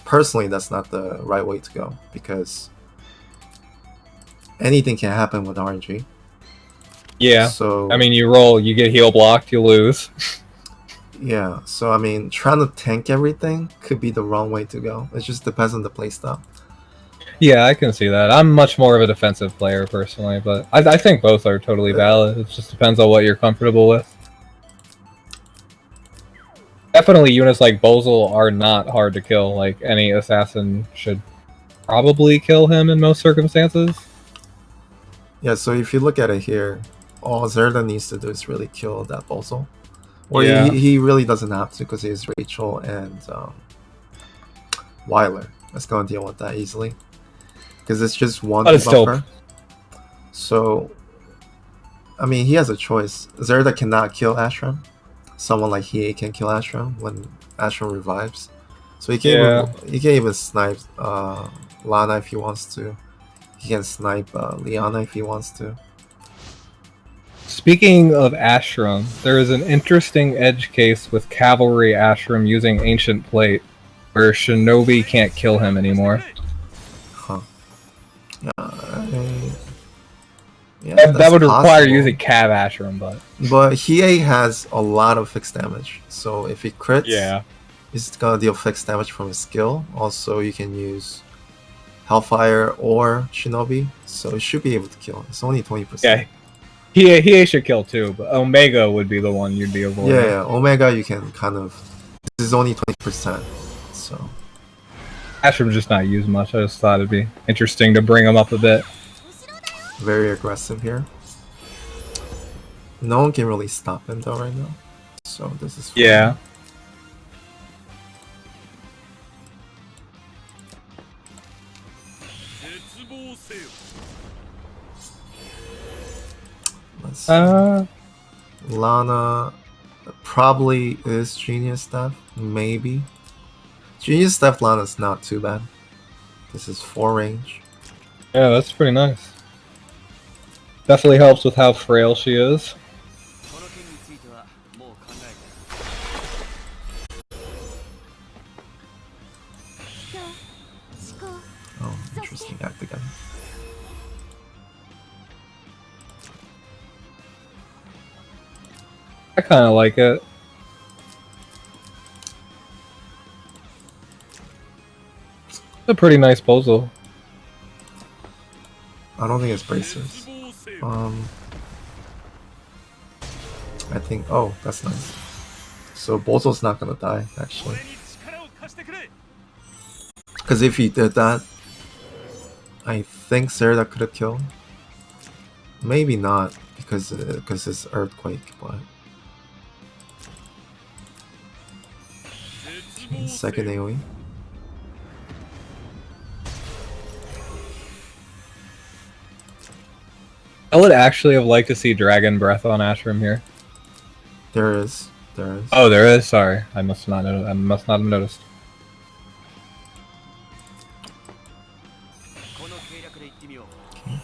A: personally, that's not the right way to go, because anything can happen with RNG.
B: Yeah. So I mean, you roll, you get heal blocked, you lose.
A: Yeah. So I mean, trying to tank everything could be the wrong way to go. It just depends on the playstyle.
B: Yeah, I can see that. I'm much more of a defensive player personally, but I think both are totally valid. It just depends on what you're comfortable with. Definitely, units like Bozel are not hard to kill. Like, any assassin should probably kill him in most circumstances.
A: Yeah, so if you look at it here, all Zerda needs to do is really kill that Bozel. Or
B: yeah.
A: he really doesn't have to, because he has Rachel and Weiler. That's going to deal with that easily. Because it's just one buffer. So, I mean, he has a choice. Zerda cannot kill Ashram. Someone like he can kill Ashram when Ashram revives. So he can even snipe Lana if he wants to. He can snipe Liana if he wants to.
B: Speaking of Ashram, there is an interesting edge case with Cavalry Ashram using Ancient Plate, where Shinobi can't kill him anymore.
A: Huh. Yeah,
B: that would require using Cav Ashram, but
A: Hiei has a lot of fixed damage, so if he crits, he's gonna deal fixed damage from his skill. Also, you can use Hellfire or Shinobi, so you should be able to kill. It's only 20%.
B: Yeah, Hiei should kill too, but Omega would be the one you'd be avoiding.
A: Yeah, Omega you can kind of. This is only 20%, so.
B: Ashram just not used much. I just thought it'd be interesting to bring him up a bit.
A: Very aggressive here. No one can really stop him though right now, so this is fun.
B: Yeah.
A: Let's see. Lana probably is Genius Theft, maybe. Genius Theft Lana's not too bad. This is 4 range.
B: Yeah, that's pretty nice. Definitely helps with how frail she is.
A: Oh, interesting act again.
B: I kind of like it. It's a pretty nice puzzle.
A: I don't think it's braces. I think. Oh, that's nice. So Bozo's not gonna die actually. Because if he did that, I think Serta could have killed. Maybe not because it's earthquake, but okay, second AoE.
B: I would actually have liked to see Dragon Breath on Ashram here.
A: There is. There is.
B: Oh, there is. Sorry, I must not have noticed.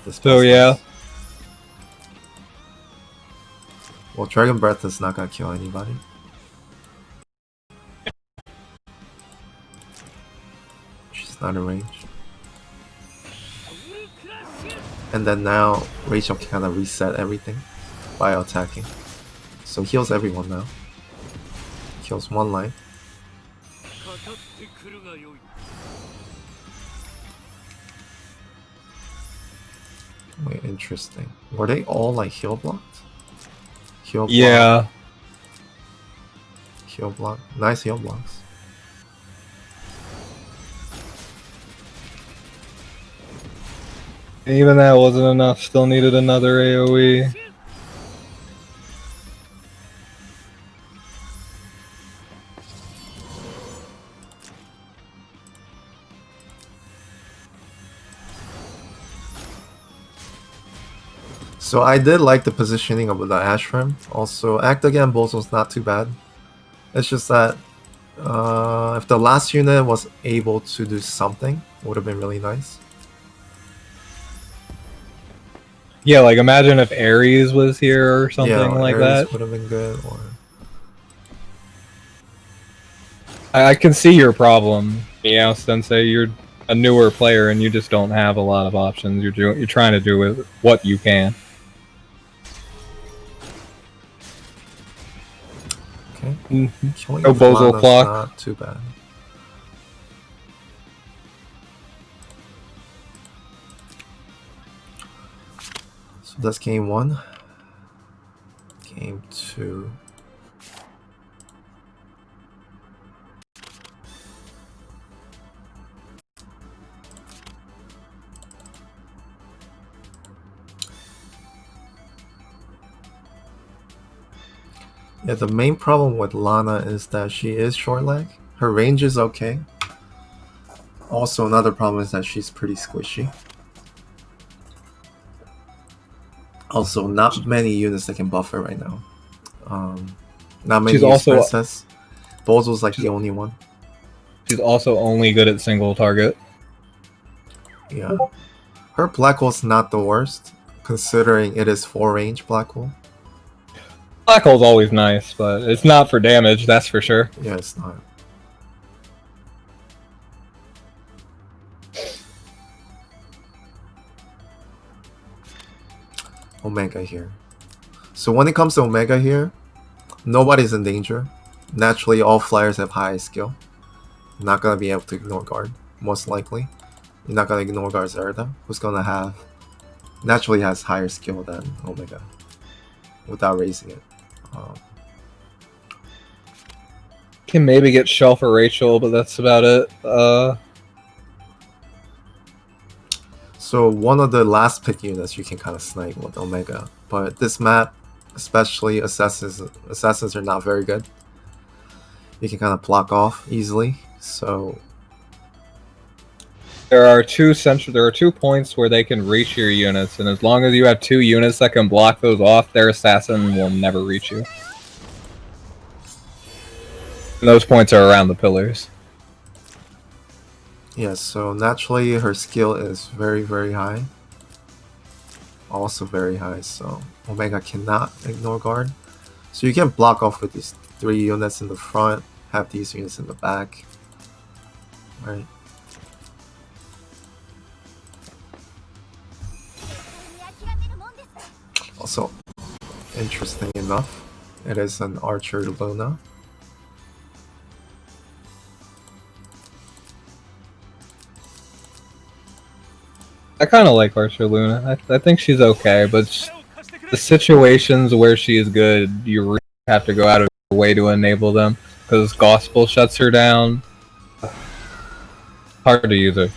A: Okay,
B: so yeah.
A: Well, Dragon Breath is not gonna kill anybody. She's not in range. And then now Rachel can kind of reset everything by attacking. So heals everyone now. Kills one life. Wait, interesting. Were they all like heal blocked? Heal block.
B: Yeah.
A: Heal block. Nice heal blocks.
B: Even that wasn't enough. Still needed another AoE.
A: So I did like the positioning of the Ashram. Also, Act Again Bozo's not too bad. It's just that if the last unit was able to do something, it would have been really nice.
B: Yeah, like imagine if Ares was here or something like
A: Ares
B: that.
A: Would have been good. Or
B: I can see your problem, MeowSensei. You're a newer player and you just don't have a lot of options. You're trying to do with what you can.
A: okay, killing
B: No Bozo
A: Lana's
B: clock.
A: not too bad. So that's game 1. Game 2. Yeah, the main problem with Lana is that she is short leg. Her range is okay. Also, another problem is that she's pretty squishy. Also, not many units that can buff her right now. Not many use Princess. Bozo's like the only one.
B: She's also only good at single target.
A: Yeah. Her Black Hole's not the worst, considering it is 4 range Black Hole.
B: Black Hole's always nice, but it's not for damage, that's for sure.
A: Yeah, it's not. Omega here. So when it comes to Omega here, nobody's in danger. Naturally, all flyers have high skill. Not gonna be able to ignore guard, most likely. You're not gonna ignore guard Zerda, who's gonna have naturally has higher skill than Omega without raising it.
B: Can maybe get Shell for Rachel, but that's about it.
A: So one of the last pick units you can kind of snipe with Omega, but this map, especially assassins are not very good. You can kind of block off easily. So
B: there are two points where they can reach your units, and as long as you have 2 units that can block those off, their assassin will never reach you. And those points are around the pillars.
A: yeah, so naturally her skill is very, very high. Also very high, so Omega cannot ignore guard. So you can block off with these 3 units in the front, have these units in the back. Right. Also, interesting enough, it is an Archer Luna.
B: I kind of like Archer Luna. I think she's okay, but the situations where she is good, you really have to go out of your way to enable them, because Gospel shuts her down. Hard to use her.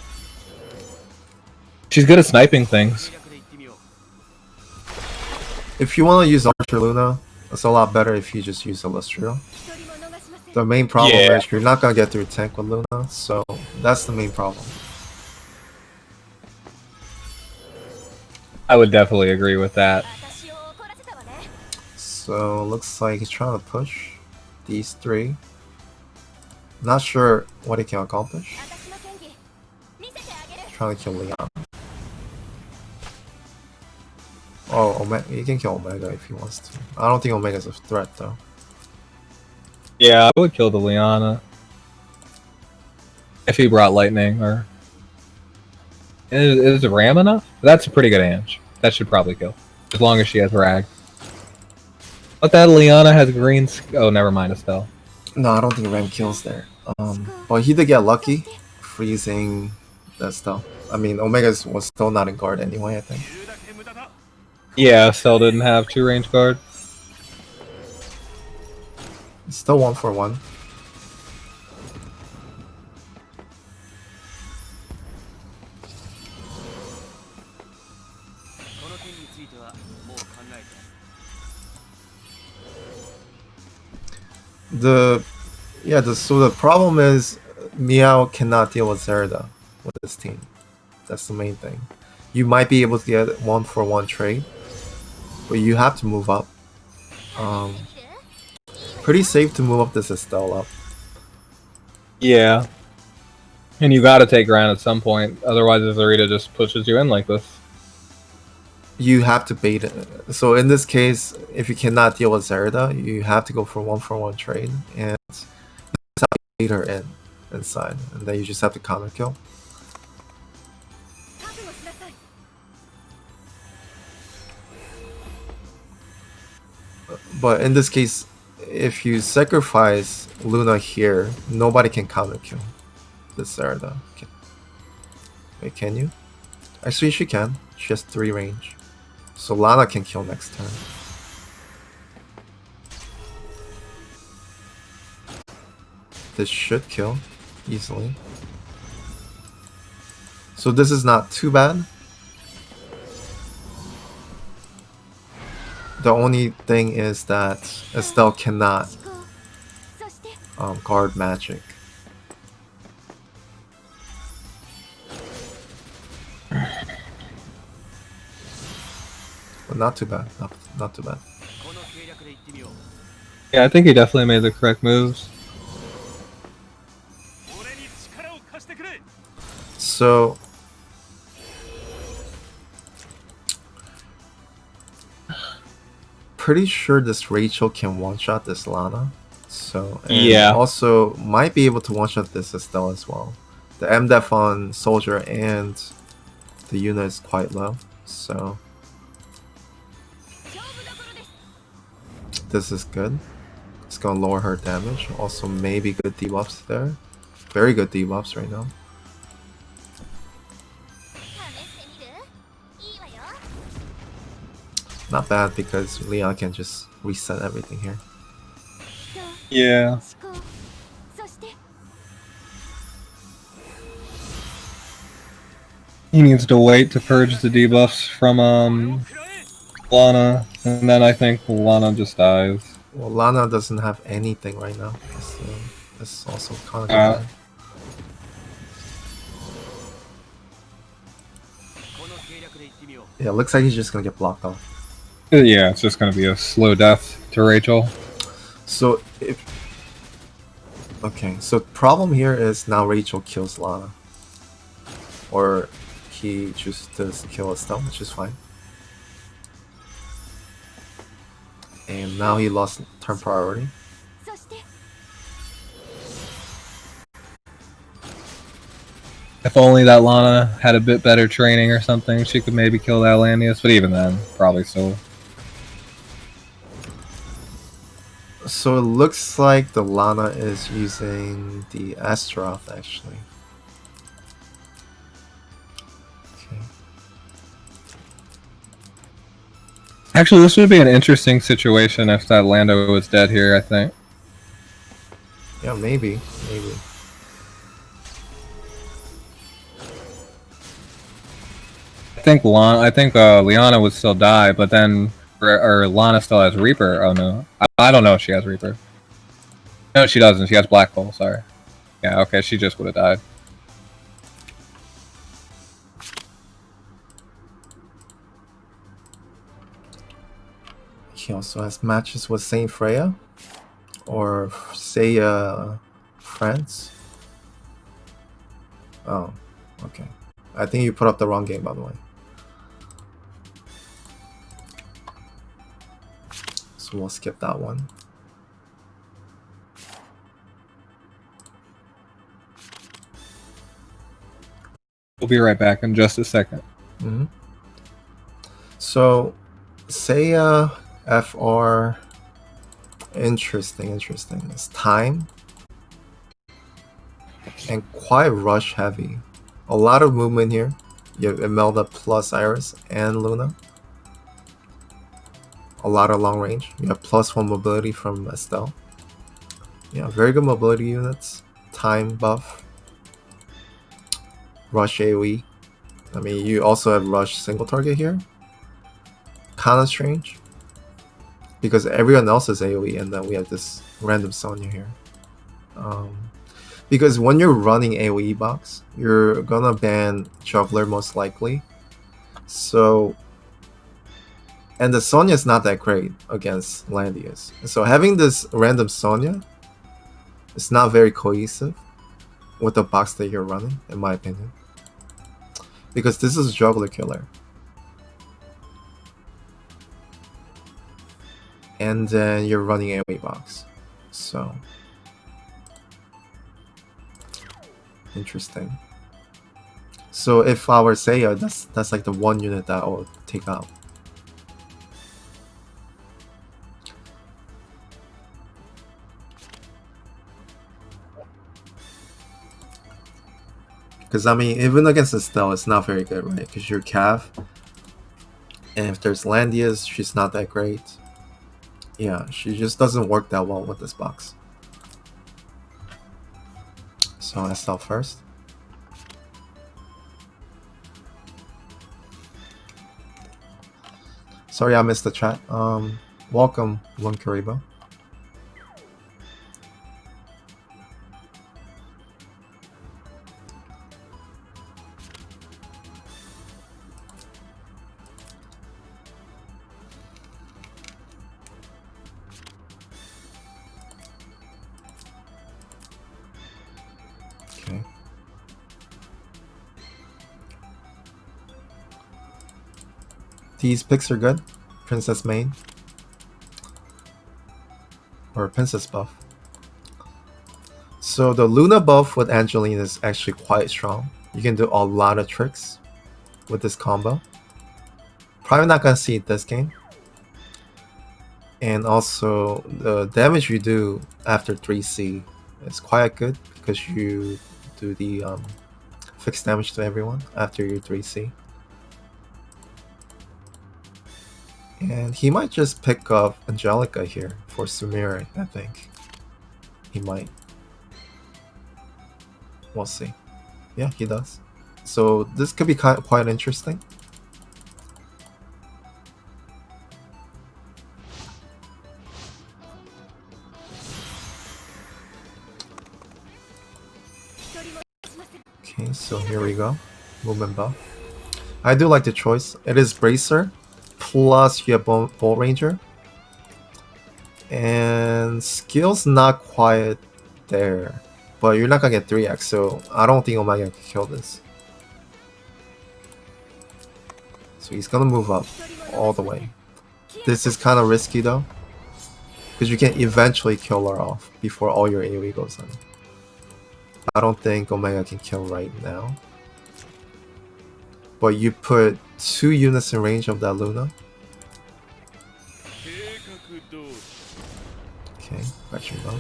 B: She's good at sniping things.
A: If you want to use Archer Luna, it's a lot better if you just use Illustrio. The main problem is you're not gonna get through tank with Luna, so that's the main problem.
B: I would definitely agree with that.
A: So looks like he's trying to push these three. Not sure what he can accomplish. Trying to kill Leon. Oh, Omega, he can kill Omega if he wants to. I don't think Omega's a threat though.
B: Yeah, I would kill the Liana. If he brought lightning, or... Is Ram enough? That's a pretty good Ange. That should probably kill. As long as she has Rag. But that Liana has green... Oh, never mind, Estelle.
A: No, I don't think Ram kills there. But he did get lucky, freezing that stuff. I mean, Omega was still not in guard anyway, I think.
B: Yeah, Estelle didn't have 2 range guard.
A: Still 1-for-1. So the problem is Meow cannot deal with Zerda with this team. That's the main thing. You might be able to get 1-for-1 trade, but you have to move up. Pretty safe to move up this Estelle up.
B: Yeah. And you gotta take ground at some point, otherwise Zarita just pushes you in like this.
A: You have to bait it. So in this case, if you cannot deal with Zerda, you have to go for 1-for-1 trade, and that's how you bait her in inside, and then you just have to counter kill. But in this case, if you sacrifice Luna here, nobody can counter kill this Zerda. Wait, can you? Actually, she can. She has 3 range. So Lana can kill next turn. This should kill easily. So this is not too bad. The only thing is that Estelle cannot guard magic. But not too bad. Not too bad.
B: Yeah, I think he definitely made the correct moves.
A: So pretty sure this Rachel can one-shot this Lana. So and also might be able to one-shot this Estelle as well. The MDef on Soldier and the unit is quite low, so this is good. It's gonna lower her damage. Also maybe good debuffs there. Very good debuffs right now. Not bad because Leon can just reset everything here.
B: Yeah. He needs to wait to purge the debuffs from Lana, and then I think Lana just dies.
A: Well, Lana doesn't have anything right now. That's also kind of bad. Yeah, looks like he's just gonna get blocked off.
B: Yeah, it's just gonna be a slow death to Rachel.
A: So okay, so problem here is now Rachel kills Lana. Or he chooses to kill Estelle, which is fine. And now he lost turn priority.
B: If only that Lana had a bit better training or something, she could maybe kill that Landius, but even then, probably still.
A: So it looks like the Lana is using the Astaroth actually. Okay.
B: Actually, this would be an interesting situation if that Lando was dead here, I think.
A: Yeah, maybe.
B: I think Liana would still die, but then or Lana still has Reaper. Oh no, I don't know if she has Reaper. No, she doesn't. She has Black Hole. Sorry. Yeah, okay, she just would have died.
A: He also has matches with Saint Freya or Seiya France. Oh, okay. I think you put up the wrong game, by the way. So we'll skip that one.
B: We'll be right back in just a second.
A: Mm-hmm. So, SeiyaFR, interesting. It's time and quite rush heavy. A lot of movement here. You have Imelda plus Iris and Luna. A lot of long range. You have +1 mobility from Estelle. Yeah, very good mobility units. Time buff. Rush AoE. I mean, you also have rush single target here. Kinda strange. Because everyone else is AoE and then we have this random Sonya here. Because when you're running AoE box, you're gonna ban Juggler most likely. So, and the Sonya is not that great against Landius. So having this random Sonya is not very cohesive with the box that you're running, in my opinion. Because this is a Juggler killer. And then you're running AoE box. So, interesting. So if I were Seiya, that's like the one unit that I would take out. Because I mean, even against Estelle, it's not very good, right? Because you're Cav. And if there's Landias, she's not that great. Yeah, she just doesn't work that well with this box. So Estelle first. Sorry I missed the chat. Welcome, One Karibo. Okay. These picks are good. Princess main. Or Princess buff. So the Luna buff with Angeline is actually quite strong. You can do a lot of tricks with this combo. Probably not gonna see it this game. And also the damage you do after 3C is quite good because you do the fixed damage to everyone after your 3C. And he might just pick up Angelica here for Sumire, I think. He might. We'll see. Yeah, he does. So this could be quite interesting. Okay, so here we go. Movement buff. I do like the choice. It is Bracer, plus you have Bolt Ranger. And skill's not quite there. But you're not gonna get 3x, so I don't think Omega can kill this. So he's gonna move up all the way. This is kind of risky though, because you can eventually kill her off before all your AoE goes on. I don't think Omega can kill right now. But you put 2 units in range of that Luna. Okay, fetching up.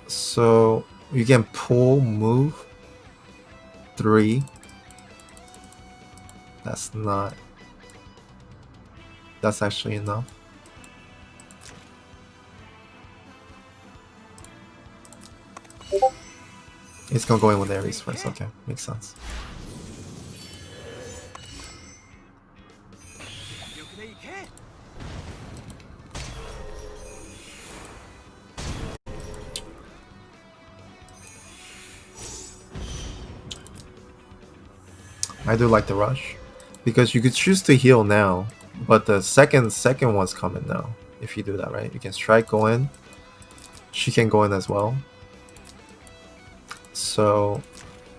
A: So you can pull, move 3 That's not. That's actually enough. He's gonna go in with Ares first. Okay, makes sense. I do like the rush because you could choose to heal now, but the second one's coming now. If you do that, right? You can strike, go in. She can go in as well. So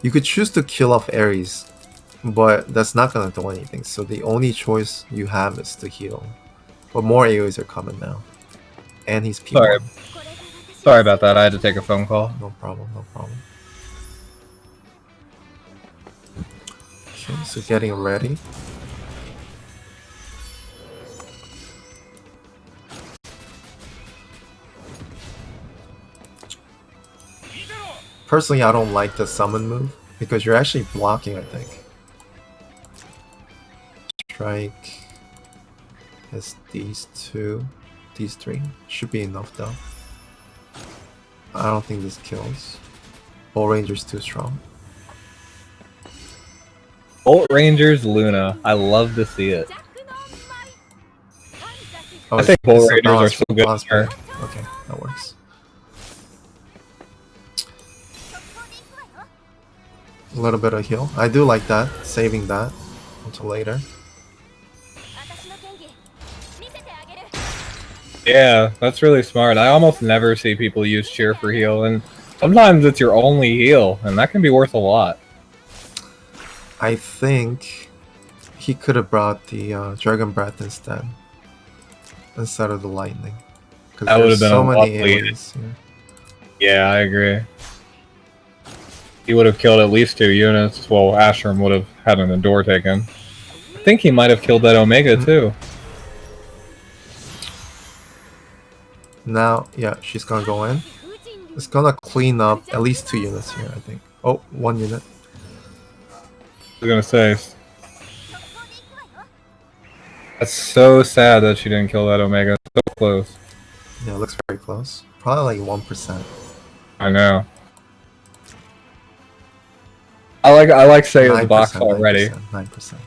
A: you could choose to kill off Ares, but that's not gonna do anything. So the only choice you have is to heal. But more AoEs are coming now, and he's P1.
B: Sorry about that. I had to take a phone call.
A: No problem. No problem. Okay, so getting ready. Personally, I don't like the summon move because you're actually blocking, I think. Strike has these two, these three. Should be enough though. I don't think this kills. Bull Ranger's too strong.
B: Bolt Rangers Luna. I love to see it.
A: Oh,
B: I think Bolt Rangers are so good.
A: Okay, that works. A little bit of heal. I do like that. Saving that until later.
B: Yeah, that's really smart. I almost never see people use cheer for heal, and sometimes it's your only heal, and that can be worth a lot.
A: I think he could have brought the Dragon Breath instead of the lightning. Because
B: That would have
A: there's
B: been
A: so
B: a
A: many
B: lovely.
A: AoEs here.
B: Yeah, I agree. He would have killed at least 2 units. Well, Ashram would have had an Endure taken. I think he might have killed that Omega too.
A: Now, yeah, she's gonna go in. It's gonna clean up at least 2 units here, I think. Oh, 1 unit.
B: I was gonna say. That's so sad that she didn't kill that Omega. So close.
A: Yeah, it looks very close. Probably like 1%.
B: I know. I like Seiya's box already.
A: 9%.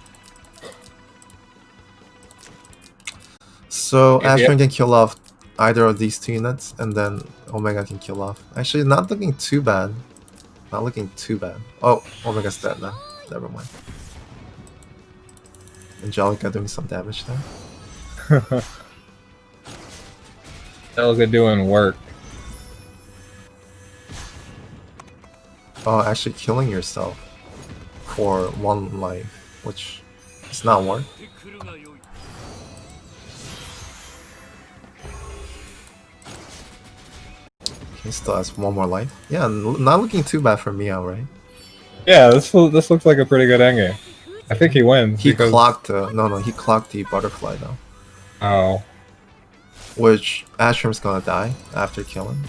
A: So Ashram can kill off either of these 2 units, and then Omega can kill off. Actually, not looking too bad. Not looking too bad. Oh, Omega's dead now. Never mind. Angelica doing some damage there.
B: Angelica doing work.
A: Oh, actually killing yourself for 1 life, which is not worth. He still has 1 more life. Yeah, not looking too bad for Meow, right?
B: Yeah, this looks like a pretty good endgame. I think he wins.
A: He clocked he clocked the butterfly though.
B: Oh.
A: Which Ashram's gonna die after killing.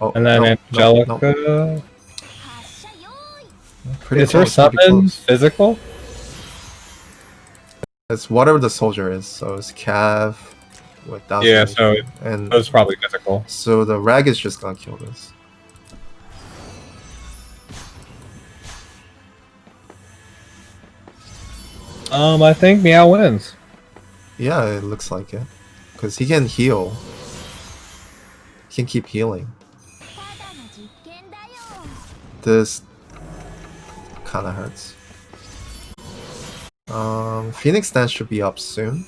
A: Oh,
B: and then Angelica.
A: No.
B: Is her summon physical?
A: It's whatever the soldier is, so it's Cav with
B: yeah, so it's probably physical.
A: So the rag is just gonna kill this.
B: I think Meow wins.
A: Yeah, it looks like it. Because he can heal. He can keep healing. This kinda hurts. Phoenix Dance should be up soon.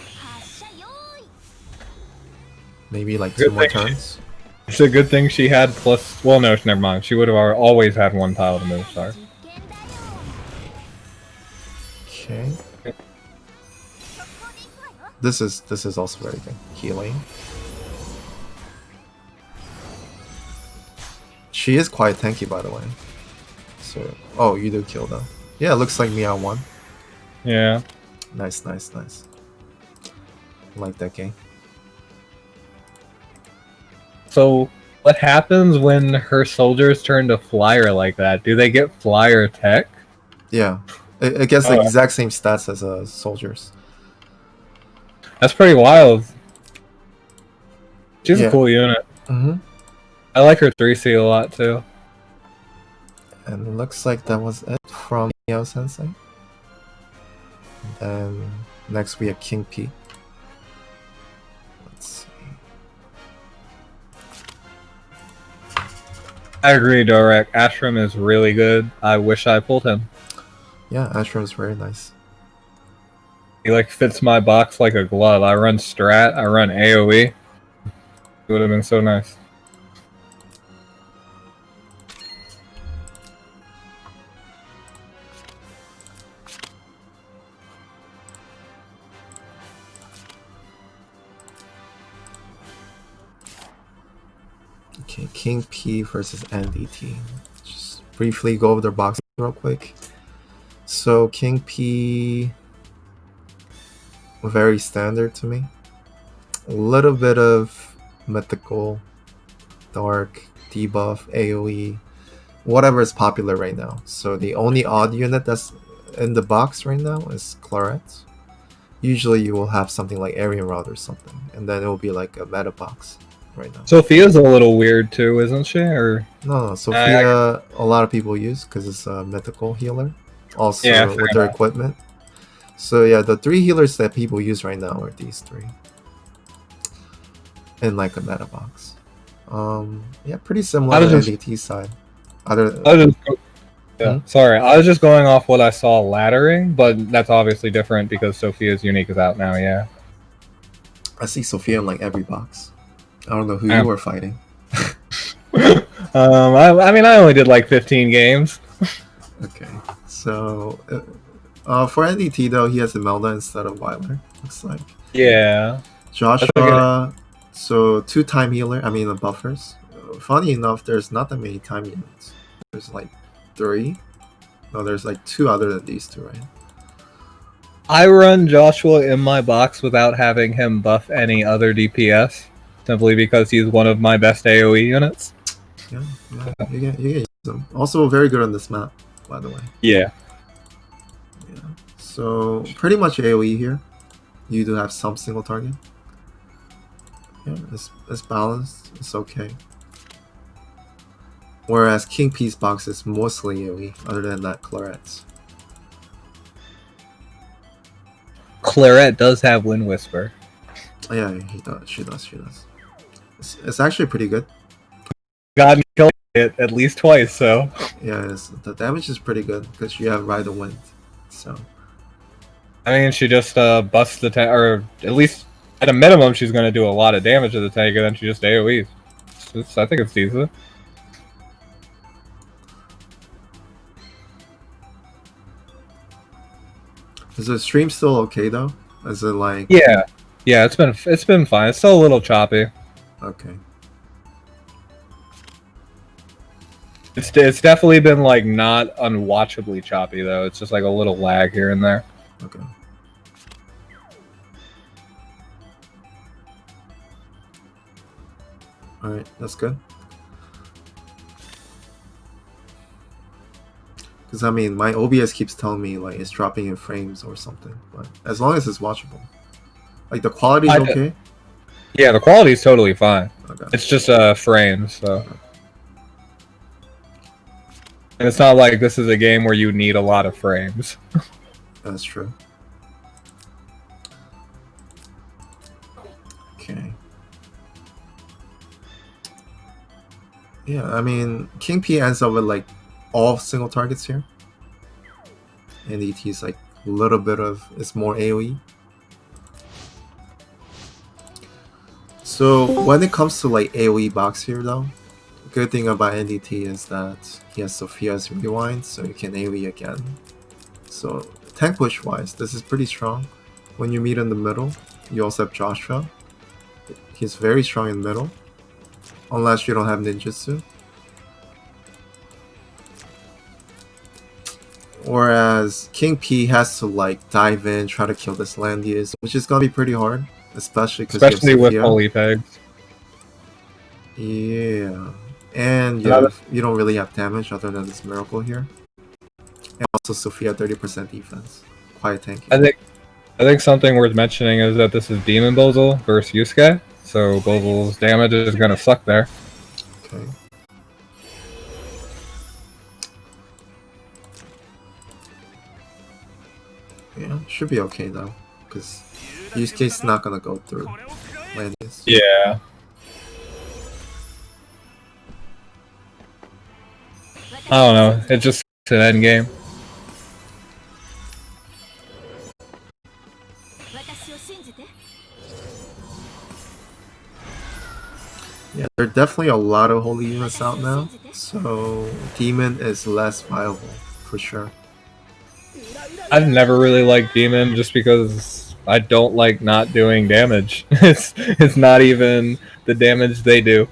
A: Maybe like 2 more turns.
B: It's a good thing she had plus. Well, no, never mind. She would have always had 1 tile to move. Sorry.
A: Okay. This is also very good. Healing. She is quite tanky, by the way. So, oh, you do kill though. Yeah, it looks like Meow won.
B: Yeah.
A: Nice. Like that game.
B: So, what happens when her soldiers turn to flyer like that? Do they get flyer tech?
A: Yeah. It gets the exact same stats as soldiers.
B: That's pretty wild. She's a cool unit. I like her 3C a lot too.
A: And it looks like that was it from MeowSensei. And next we have KingP. Let's see.
B: I agree, Dorek. Ashram is really good. I wish I pulled him.
A: Yeah, Ashram is very nice.
B: He like fits my box like a glove. I run strat, I run AoE. It would have been so nice.
A: Okay, KingP versus AndyT. Just briefly go over their boxes real quick. So KingP, very standard to me. A little bit of mythical, dark, debuff, AoE, whatever is popular right now. So the only odd unit that's in the box right now is Claret. Usually you will have something like Aryan Rod or something, and then it will be like a meta box right now.
B: Sophia's a little weird too, isn't she? Or
A: no, Sophia a lot of people use because it's a mythical healer. Also with their equipment. So yeah, the 3 healers that people use right now are these 3. In like a meta box. Yeah, pretty similar to AndyT's side.
B: Sorry, I was just going off what I saw laddering, but that's obviously different because Sophia's Unique is out now, yeah.
A: I see Sophia in like every box. I don't know who you were fighting.
B: I mean, I only did like 15 games.
A: Okay, so for AndyT though, he has Imelda instead of Wyler, looks like.
B: Yeah.
A: Joshua, so 2 time healer, I mean the buffers. Funny enough, there's not that many time units. There's like 3. No, there's like 2 other than these 2, right?
B: I run Joshua in my box without having him buff any other DPS, simply because he's one of my best AoE units.
A: Yeah, you get use him. Also very good on this map, by the way.
B: Yeah.
A: Yeah. So pretty much AoE here. You do have some single target. Yeah, it's balanced. It's okay. Whereas KingP's box is mostly AoE, other than that Claret.
B: Claret does have Wind Whisper.
A: Oh, yeah, he does. She does. It's actually pretty good.
B: God killed it at least twice, so.
A: Yeah, the damage is pretty good because you have Ride the Wind. So.
B: I mean, she just busts the tank, or at least at a minimum, she's going to do a lot of damage to the tank, and then she just AoEs. I think it's decent.
A: Is the stream still okay though? Is it like?
B: Yeah, it's been fine. It's still a little choppy.
A: Okay.
B: It's definitely been like not unwatchably choppy though. It's just like a little lag here and there.
A: Okay. All right, that's good. Because I mean, my OBS keeps telling me like it's dropping in frames or something, but as long as it's watchable, like the quality is okay.
B: Yeah, the quality is totally fine.
A: Okay.
B: It's just frames, so. And it's not like this is a game where you need a lot of frames.
A: That's true. Okay. Yeah, I mean, KingP ends up with like all single targets here. And ET's like a little bit of, it's more AoE. So when it comes to like AoE box here though, good thing about AndyT is that he has Sophia's Rewind, so you can AoE again. So tank push wise, this is pretty strong. When you meet in the middle, you also have Joshua. He's very strong in the middle, unless you don't have ninjutsu. Whereas KingP has to like dive in, try to kill this Landius, which is gonna be pretty hard, especially
B: with holy pegs.
A: Yeah, and you don't really have damage other than this miracle here. And also Sophia 30% defense. Quiet tanking.
B: I think something worth mentioning is that this is Demon Bozel versus Yusuke, so Bozel's damage is gonna suck there.
A: Okay. Yeah, should be okay though, because Yusuke's not gonna go through Landius.
B: Yeah. I don't know. It's just an end game.
A: Yeah, there are definitely a lot of holy units out now, so Demon is less viable for sure.
B: I've never really liked Demon just because I don't like not doing damage. It's not even the damage they do.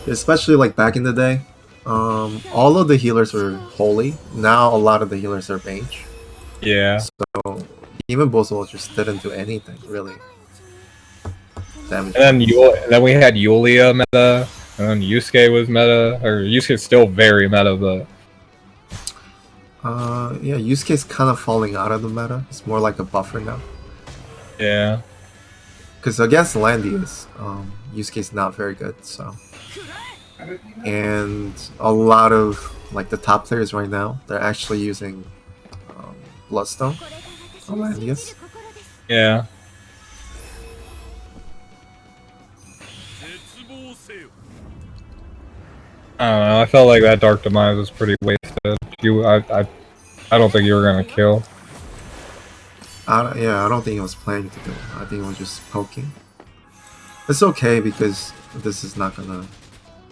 A: Especially like back in the day, all of the healers were holy. Now a lot of the healers are mage.
B: Yeah.
A: So Demon Bozo just didn't do anything really. Damage.
B: And then we had Yulia meta, and then Yusuke was meta, or Yusuke's still very meta, but
A: yeah, Yusuke's kind of falling out of the meta. It's more like a buffer now.
B: yeah.
A: Because against Landius, Yusuke's not very good, so. And a lot of like the top players right now, they're actually using Bloodstone on Landius.
B: Yeah. I don't know. I felt like that Dark Demise was pretty wasted. I don't think you were gonna kill.
A: Yeah, I don't think he was planning to do it. I think he was just poking. It's okay because this is not gonna.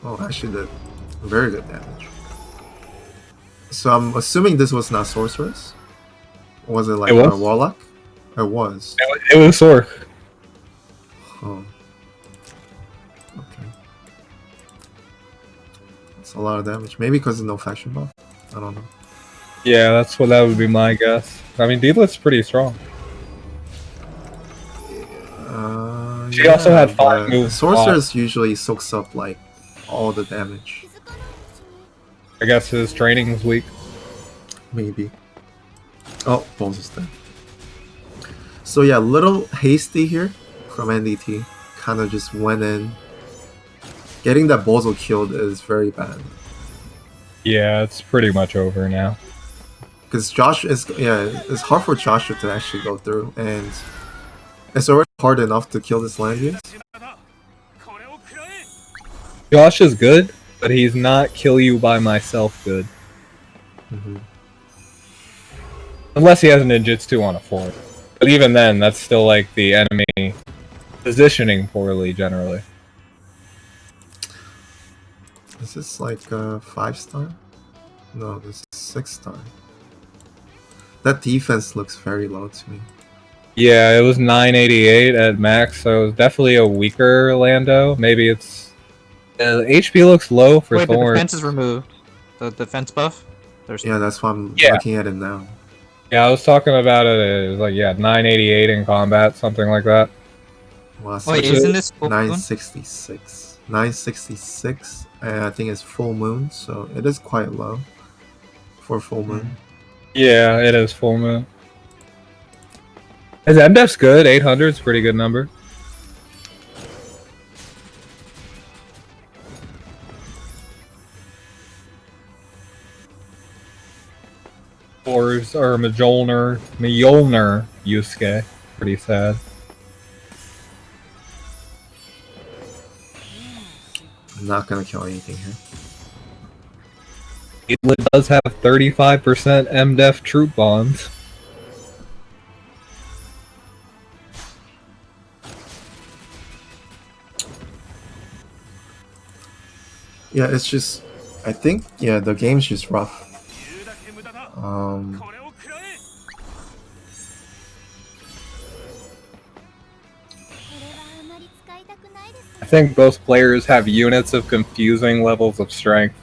A: Oh, actually, did very good damage. So I'm assuming this was not sorceress. Was it like a warlock? It was.
B: It was Sork.
A: Oh. Okay. It's a lot of damage. Maybe because of no faction buff. I don't know.
B: Yeah, that would be my guess. I mean, Deedlet's pretty strong. She also had 5 moves.
A: Sorceress usually soaks up like all the damage.
B: I guess his training's weak.
A: Maybe. Oh, Bones is dead. So yeah, little hasty here from AndyT. Kind of just went in. Getting that Bozo killed is very bad.
B: Yeah, it's pretty much over now.
A: Because it's hard for Joshua to actually go through, and it's already hard enough to kill this Landius.
B: Josh is good, but he's not kill you by myself good. Unless he has a ninjutsu on a 4. But even then, that's still like the enemy positioning poorly generally.
A: Is this like a 5-star? No, this is 6-star. That defense looks very low to me.
B: Yeah, it was 988 at max, so it was definitely a weaker Lando. Maybe it's... HP looks low for
C: Wait,
B: Thorn.
C: the defense is removed. The defense buff?
A: Yeah, that's why I'm looking at it now.
B: Yeah, I was talking about it. It was like, 988 in combat, something like that.
A: Well,
C: wait, isn't this full
A: 966? 966, and I think it's full moon, so it is quite low for full moon.
B: Yeah, it is full moon. His MDef's good. 800 is a pretty good number. Or Mjolnir Yusuke. Pretty sad.
A: I'm not gonna kill anything here.
B: It does have 35% MDef troop bonds.
A: Yeah, it's just... I think, the game's just rough.
B: I think both players have units of confusing levels of strength.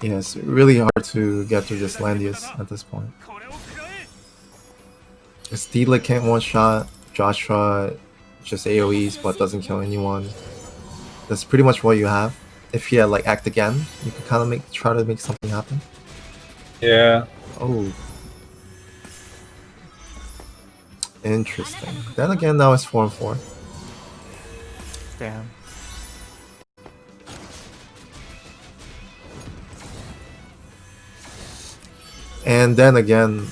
A: Yeah, it's really hard to get through this Landius at this point. Steedler can't one-shot, Joshua just AoEs but doesn't kill anyone. That's pretty much what you have. If he had like act again, you could kind of try to make something happen.
B: Yeah.
A: Oh. Interesting. Then again, now it's 4-4.
C: Damn.
A: And then again,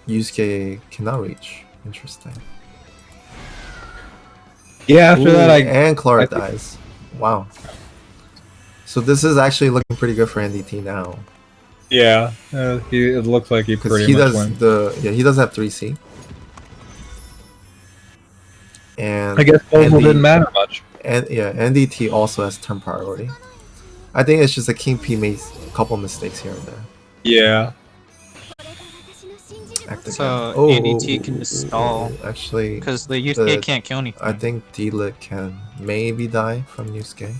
A: Yusuke cannot reach. Interesting.
B: Yeah, after that,
A: and Clara dies. Wow. So this is actually looking pretty good for AndyT now.
B: Yeah, it looks like he pretty much wins.
A: He does have 3C. And
B: I guess both didn't matter much.
A: And yeah, AndyT also has turn priority. I think it's just that KingP made a couple mistakes here and there.
B: Yeah.
C: So AndyT can just stall.
A: Actually,
C: because the Yusuke can't kill anything.
A: I think D-Lit can maybe die from Yusuke.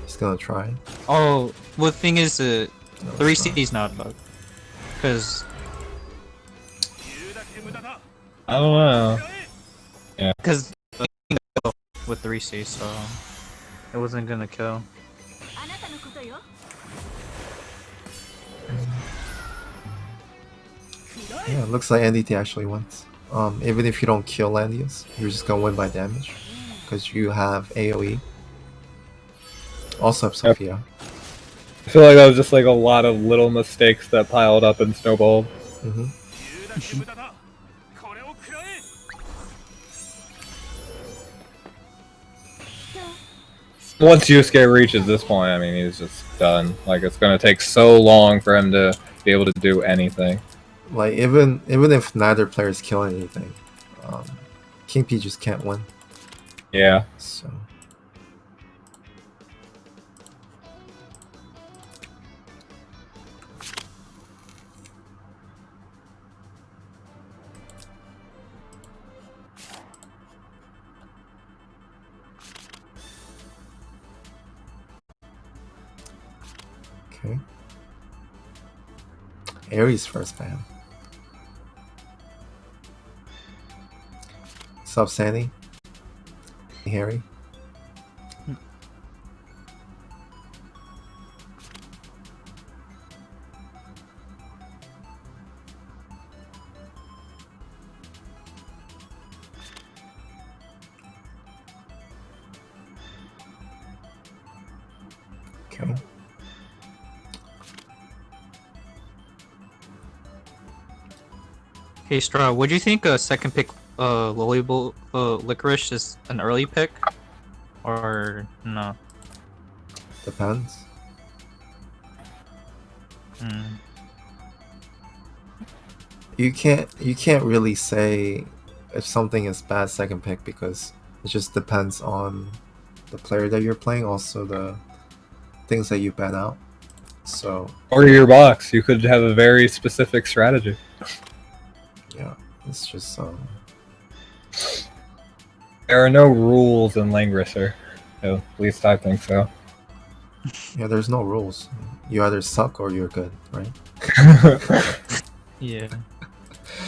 A: He's gonna try.
C: Oh, well, the thing is, 3C is not a bug. Because
B: I don't know. Yeah.
C: Because with 3C, so it wasn't gonna kill.
A: Yeah, it looks like AndyT actually wins. Even if you don't kill Landius, you're just gonna win by damage. Because you have AoE. Also have Sophia.
B: I feel like that was just like a lot of little mistakes that piled up and snowballed. Once Yusuke reaches this point, I mean, he's just done. Like, it's gonna take so long for him to be able to do anything.
A: Like, even if neither player is killing anything, KingP just can't win.
B: Yeah.
A: So. Okay. Ares first ban. Sup, Sandy? Hey, Harry? Okay.
C: Hey Straw, would you think a second pick Lollybolt Licorice is an early pick? Or no?
A: Depends. You can't really say if something is bad second pick because it just depends on the player that you're playing, also the things that you ban out. So
B: or your box, you could have a very specific strategy.
A: Yeah, it's just
B: there are no rules in Langrisser. At least I think so.
A: Yeah, there's no rules. You either suck or you're good, right?
C: Yeah.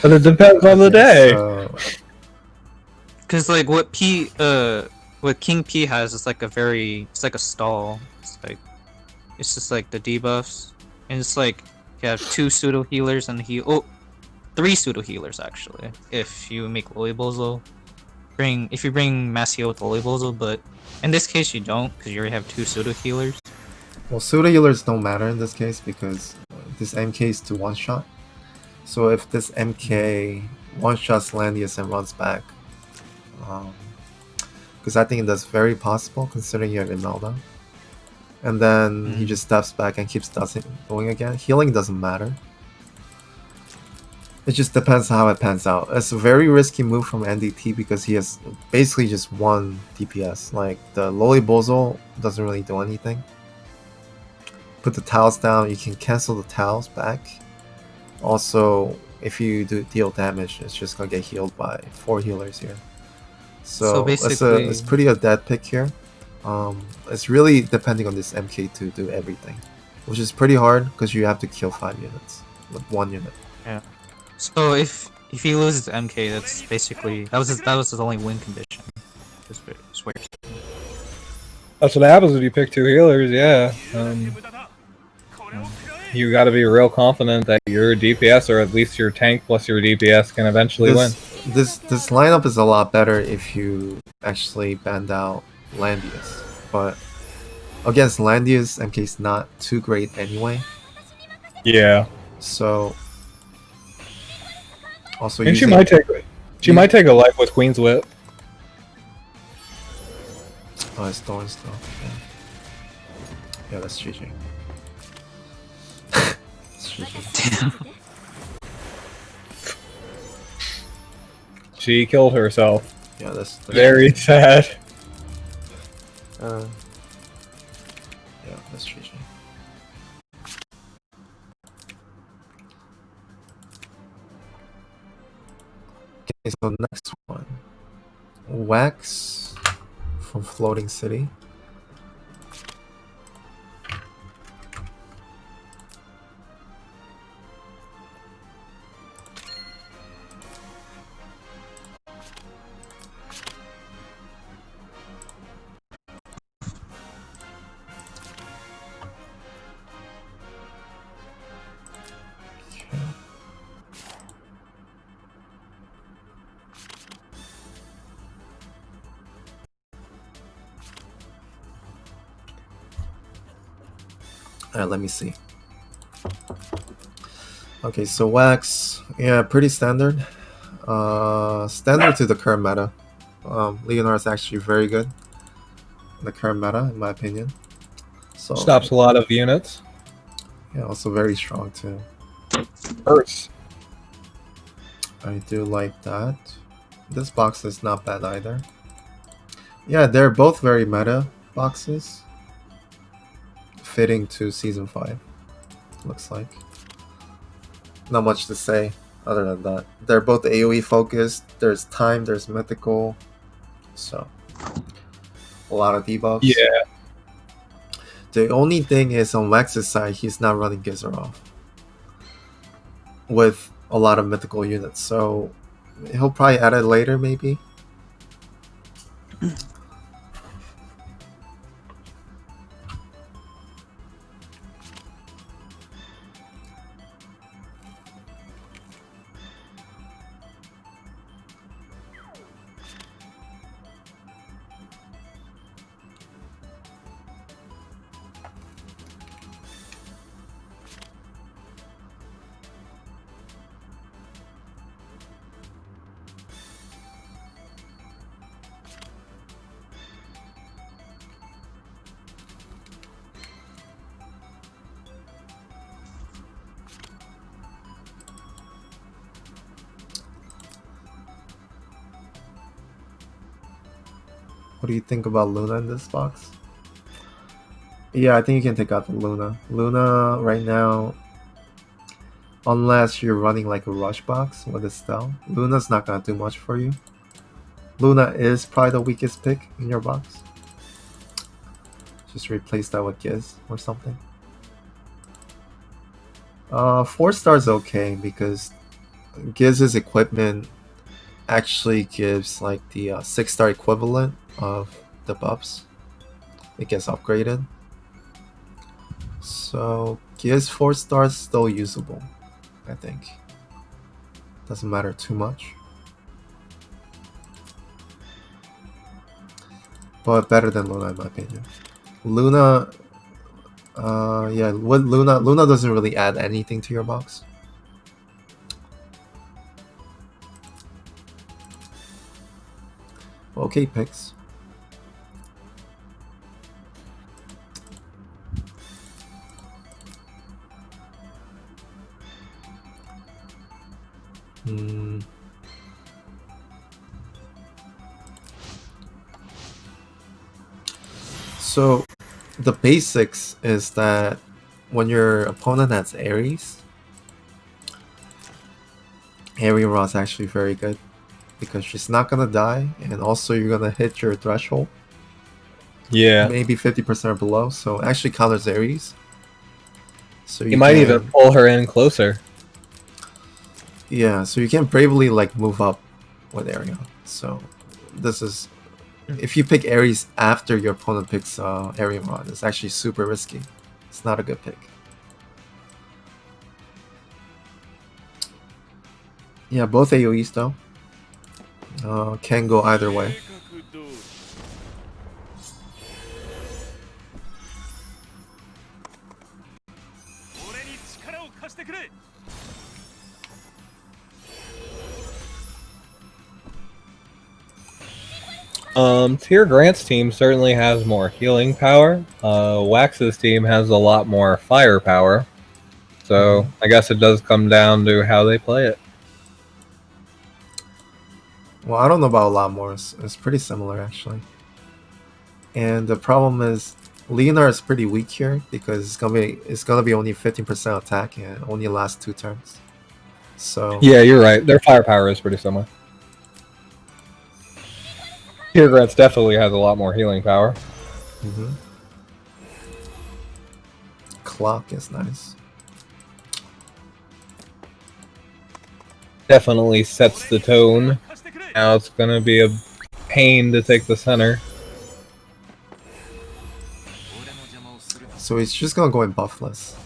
B: But it depends on the day.
C: Cause like what KingP has is like it's like a stall. It's just like the debuffs, and it's like you have 2 pseudo healers and 3 pseudo healers actually. If you make Lollybozo, if you bring Masio with Lollybozo, but in this case you don't because you already have 2 pseudo healers.
A: Well, pseudo healers don't matter in this case because this MK is to one shot. So if this MK one shots Landius and runs back, because I think that's very possible considering you have Imelda, and then he just steps back and keeps going again. Healing doesn't matter. It just depends how it pans out. It's a very risky move from AndyT because he has basically just one DPS. Like, the Lollybozo doesn't really do anything. Put the towels down, you can cancel the towels back. Also, if you deal damage, it's just gonna get healed by 4 healers here. So basically, it's pretty a dead pick here. It's really depending on this MK to do everything, which is pretty hard because you have to kill 5 units with 1 unit.
C: Yeah. So if he loses MK, that's basically that was his only win condition. It's swear.
B: That's what happens when you pick 2 healers, yeah. You gotta be real confident that your DPS, or at least your tank plus your DPS, can eventually win.
A: This lineup is a lot better if you actually banned out Landius, but against Landius, MK's not too great anyway.
B: Yeah.
A: So also,
B: and she might take a life with Queen's Whip.
A: Oh, it's Thorn still. Yeah, that's GG.
C: Damn.
B: She killed herself.
A: Yeah, that's
B: Very sad.
A: Yeah, that's GG. Okay, so next one. Wax from Floating City. Let me see. Okay, so Wax, yeah, pretty standard. Standard to the current meta. Leonard is actually very good in the current meta, in my opinion. So
B: Stops a lot of units.
A: Yeah, also very strong too.
B: Hurts.
A: I do like that. This box is not bad either. Yeah, they're both very meta boxes. Fitting to Season 5, looks like. Not much to say other than that. They're both AoE focused. There's time, there's mythical. So, a lot of debuffs.
B: Yeah.
A: The only thing is on Wax's side, he's not running Gizarov with a lot of mythical units. So, he'll probably add it later, maybe. What do you think about Luna in this box? Yeah, I think you can take out the Luna. Luna right now, unless you're running like a rush box with Estelle, Luna's not gonna do much for you. Luna is probably the weakest pick in your box. Just replace that with Giz or something. 4-star's okay because Giz's equipment actually gives like the 6-star equivalent of the buffs. It gets upgraded. So Giz 4-star's still usable, I think. Doesn't matter too much. But better than Luna in my opinion. Luna, yeah, with Luna doesn't really add anything to your box. Okay, picks. So the basics is that when your opponent has Ares, Aerie Raw is actually very good because she's not gonna die, and also you're gonna hit your threshold.
B: Yeah.
A: Maybe 50% or below, so it actually counters Ares. So
B: you might even pull her in closer.
A: Yeah, so you can bravely like move up with Ariel. So this is if you pick Ares after your opponent picks Arian Rod, it's actually super risky. It's not a good pick. Yeah, both AoEs though. Can go either way.
B: Teargrants' team certainly has more healing power. Wax's team has a lot more firepower. So I guess it does come down to how they play it.
A: Well, I don't know about a lot more. It's pretty similar actually. And the problem is Leonard is pretty weak here because it's gonna be only 15% attack and only last 2 turns. So
B: yeah, you're right. Their firepower is pretty similar. Teargrants definitely has a lot more healing power.
A: Clock is nice.
B: Definitely sets the tone. Now it's gonna be a pain to take the center.
A: So he's just gonna go in buffless.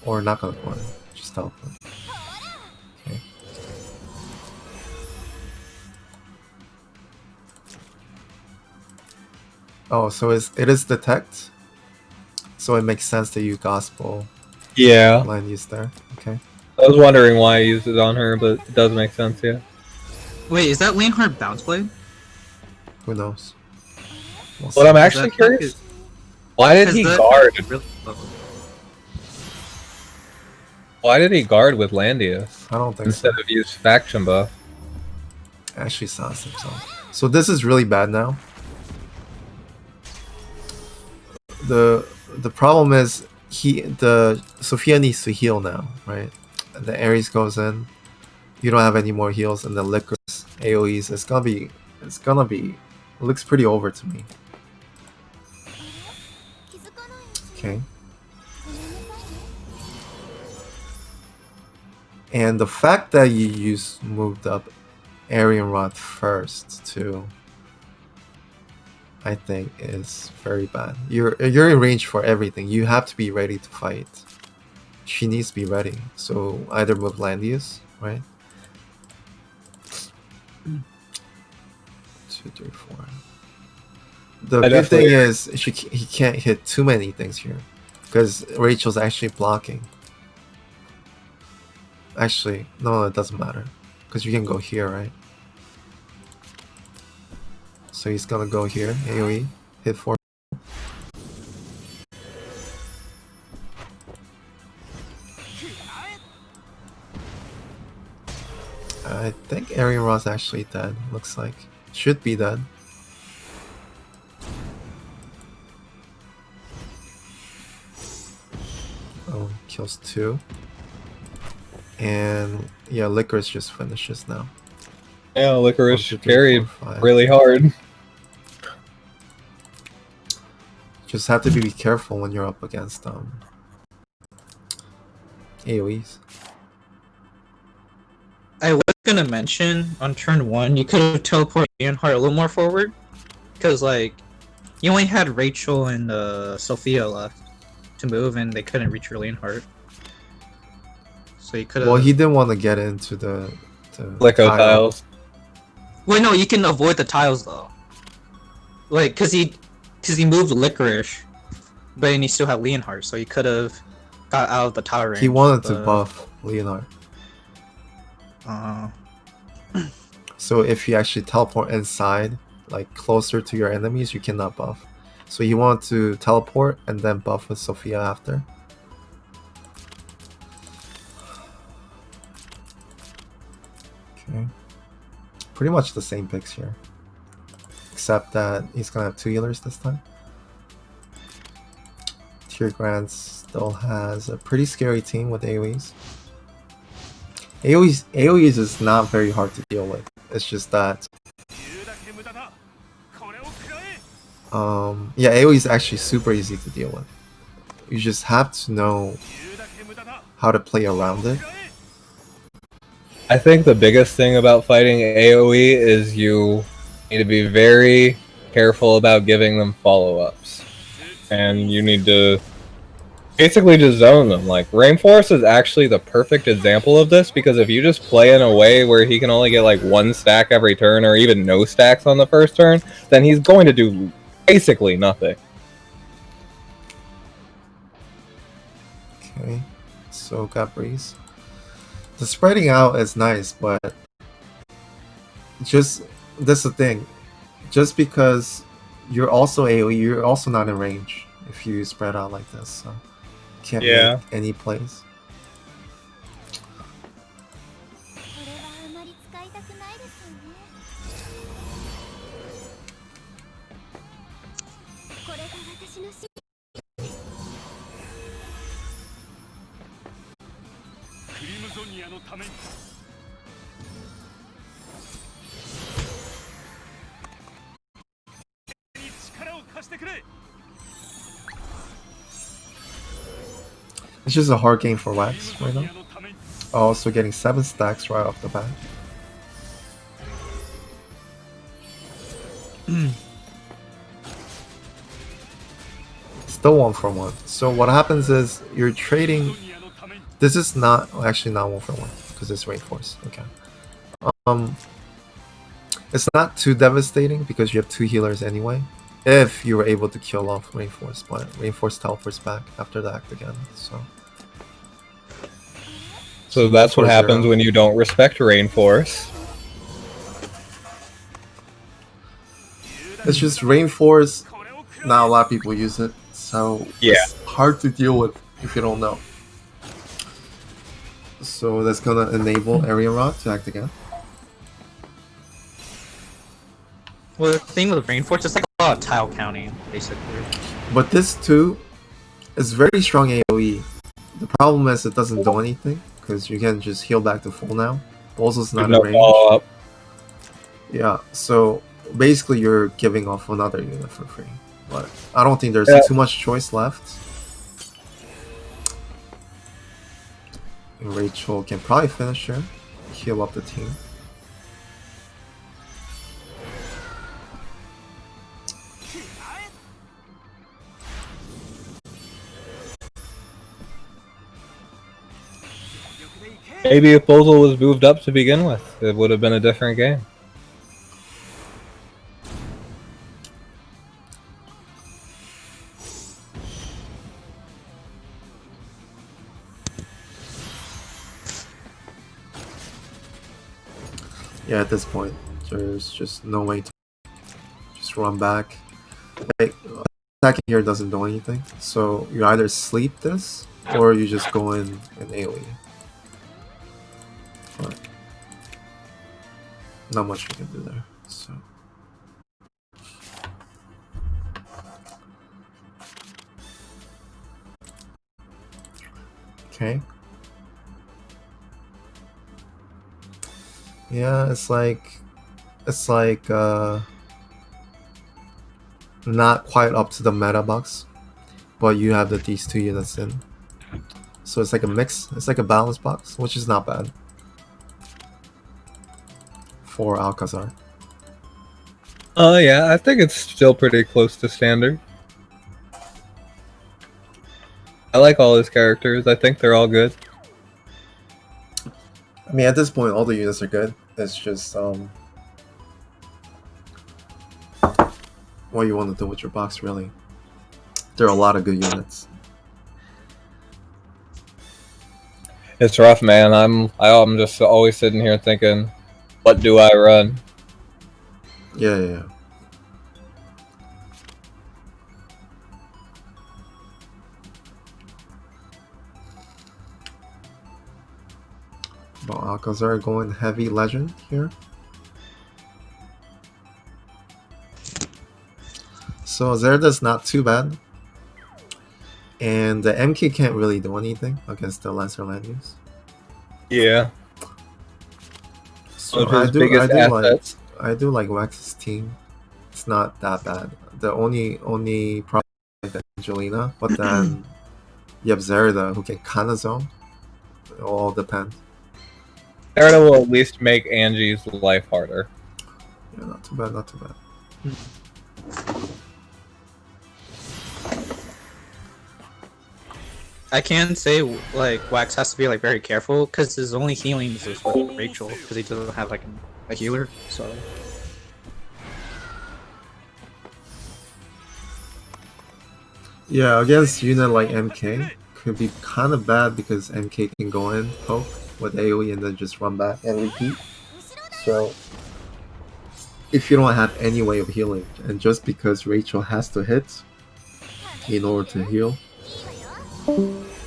A: Or not gonna go in, just teleport. Okay. Oh, so it is detect? So it makes sense that you gospel land use there. Okay.
B: I was wondering why I used it on her, but it does make sense, yeah.
C: Wait, is that Leonhard bounce blade?
A: Who knows? We'll
B: But I'm actually curious. Why did he guard? Why did he guard with Landius?
A: I don't think
B: instead of use faction buff?
A: Actually sauce himself. So this is really bad now. The problem is Sophia needs to heal now, right? And the Ares goes in. You don't have any more heals, and the Licorice AoEs. It's gonna be. It looks pretty over to me. Okay. And the fact that you moved up Arian Rod first too, I think is very bad. You're in range for everything. You have to be ready to fight. She needs to be ready. So either move Landius, right? 2, 3, 4. The good thing is he can't hit too many things here, because Rachel's actually blocking. Actually, no, it doesn't matter, because you can go here, right? So he's gonna go here, AoE, hit 4. I think Arian Rod's actually dead, looks like. Should be dead. Oh, kills 2. And yeah, Licorice just finishes now.
B: Yeah, Licorice carried really hard.
A: Just have to be careful when you're up against AoEs.
C: I was gonna mention on turn 1 you could have teleported Leonhard a little more forward, because like you only had Rachel and Sophia left to move, and they couldn't reach your Leonhard. So you could have.
A: Well, he didn't want to get into the
B: Leco tiles.
C: Wait, no, you can avoid the tiles though. Like, cause he moved Licorice, but then he still had Leonhard, so he could have got out of the tower range.
A: He wanted to buff Leonhard. So if you actually teleport inside, like closer to your enemies, you cannot buff. So you want to teleport and then buff with Sophia after. Okay. Pretty much the same picks here. Except that he's gonna have 2 healers this time. Teargrants still has a pretty scary team with AoEs. AoEs is not very hard to deal with. It's just that yeah, AoE is actually super easy to deal with. You just have to know how to play around it.
B: I think the biggest thing about fighting AoE is you You need to be very careful about giving them follow-ups. And you need to basically just zone them. Like, Rainforest is actually the perfect example of this, because if you just play in a way where he can only get like 1 stack every turn, or even no stacks on the first turn, then he's going to do basically nothing.
A: Okay, so got Breeze. The spreading out is nice, but just that's the thing. Just because you're also AoE, you're also not in range if you spread out like this, so can't
B: Yeah.
A: make any plays. It's just a hard game for Wax right now. Also getting 7 stacks right off the bat. Still 1-for-1. So what happens is you're trading. This is not actually not 1-for-1 because it's Rainforest. Okay. It's not too devastating because you have 2 healers anyway. If you were able to kill off Rainforest, but Rainforest teleports back after the act again.
B: So that's what happens when you don't respect Rainforest.
A: It's just Rainforest. Not a lot of people use it, so
B: yeah,
A: it's hard to deal with if you don't know. So that's gonna enable Area Rod to act again.
C: Well, the thing with Rainforest is like a lot of tile counting, basically.
A: But this too is very strong AoE. The problem is it doesn't do anything because you can just heal back to full now. Also, it's not in range.
B: Follow-up.
A: Yeah, so basically you're giving off another unit for free. But I don't think there's too much choice left. And Rachel can probably finish her, heal up the team.
B: Maybe if Bozel was moved up to begin with, it would have been a different game.
A: Yeah, at this point, there's just no way to just run back. Like, attacking here doesn't do anything, so you either sleep this or you just go in and AoE. But not much you can do there. So okay. Yeah, it's like not quite up to the meta box, but you have these 2 units in. So it's like a mix. It's like a balance box, which is not bad for Alkazar.
B: Yeah, I think it's still pretty close to standard. I like all his characters. I think they're all good.
A: I mean, at this point, all the units are good. It's just what you want to do with your box, really. There are a lot of good units.
B: It's rough, man. I'm just always sitting here thinking, what do I run?
A: Yeah. But Alkazar going heavy legend here. So Zerda's not too bad. And the MK can't really do anything against the lesser land use.
B: Yeah.
A: So I do like Wax's team. It's not that bad. The only problem is Angelina, but then you have Zerda who can kinda zone. It all depends.
B: Zerda will at least make Angie's life harder.
A: Yeah, not too bad, not too bad.
C: I can say like Wax has to be like very careful because his only healings is with Rachel because he doesn't have like a healer. So
A: Yeah, against unit like MK could be kind of bad because MK can go in, poke with AoE, and then just run back and repeat. So if you don't have any way of healing, and just because Rachel has to hit in order to heal,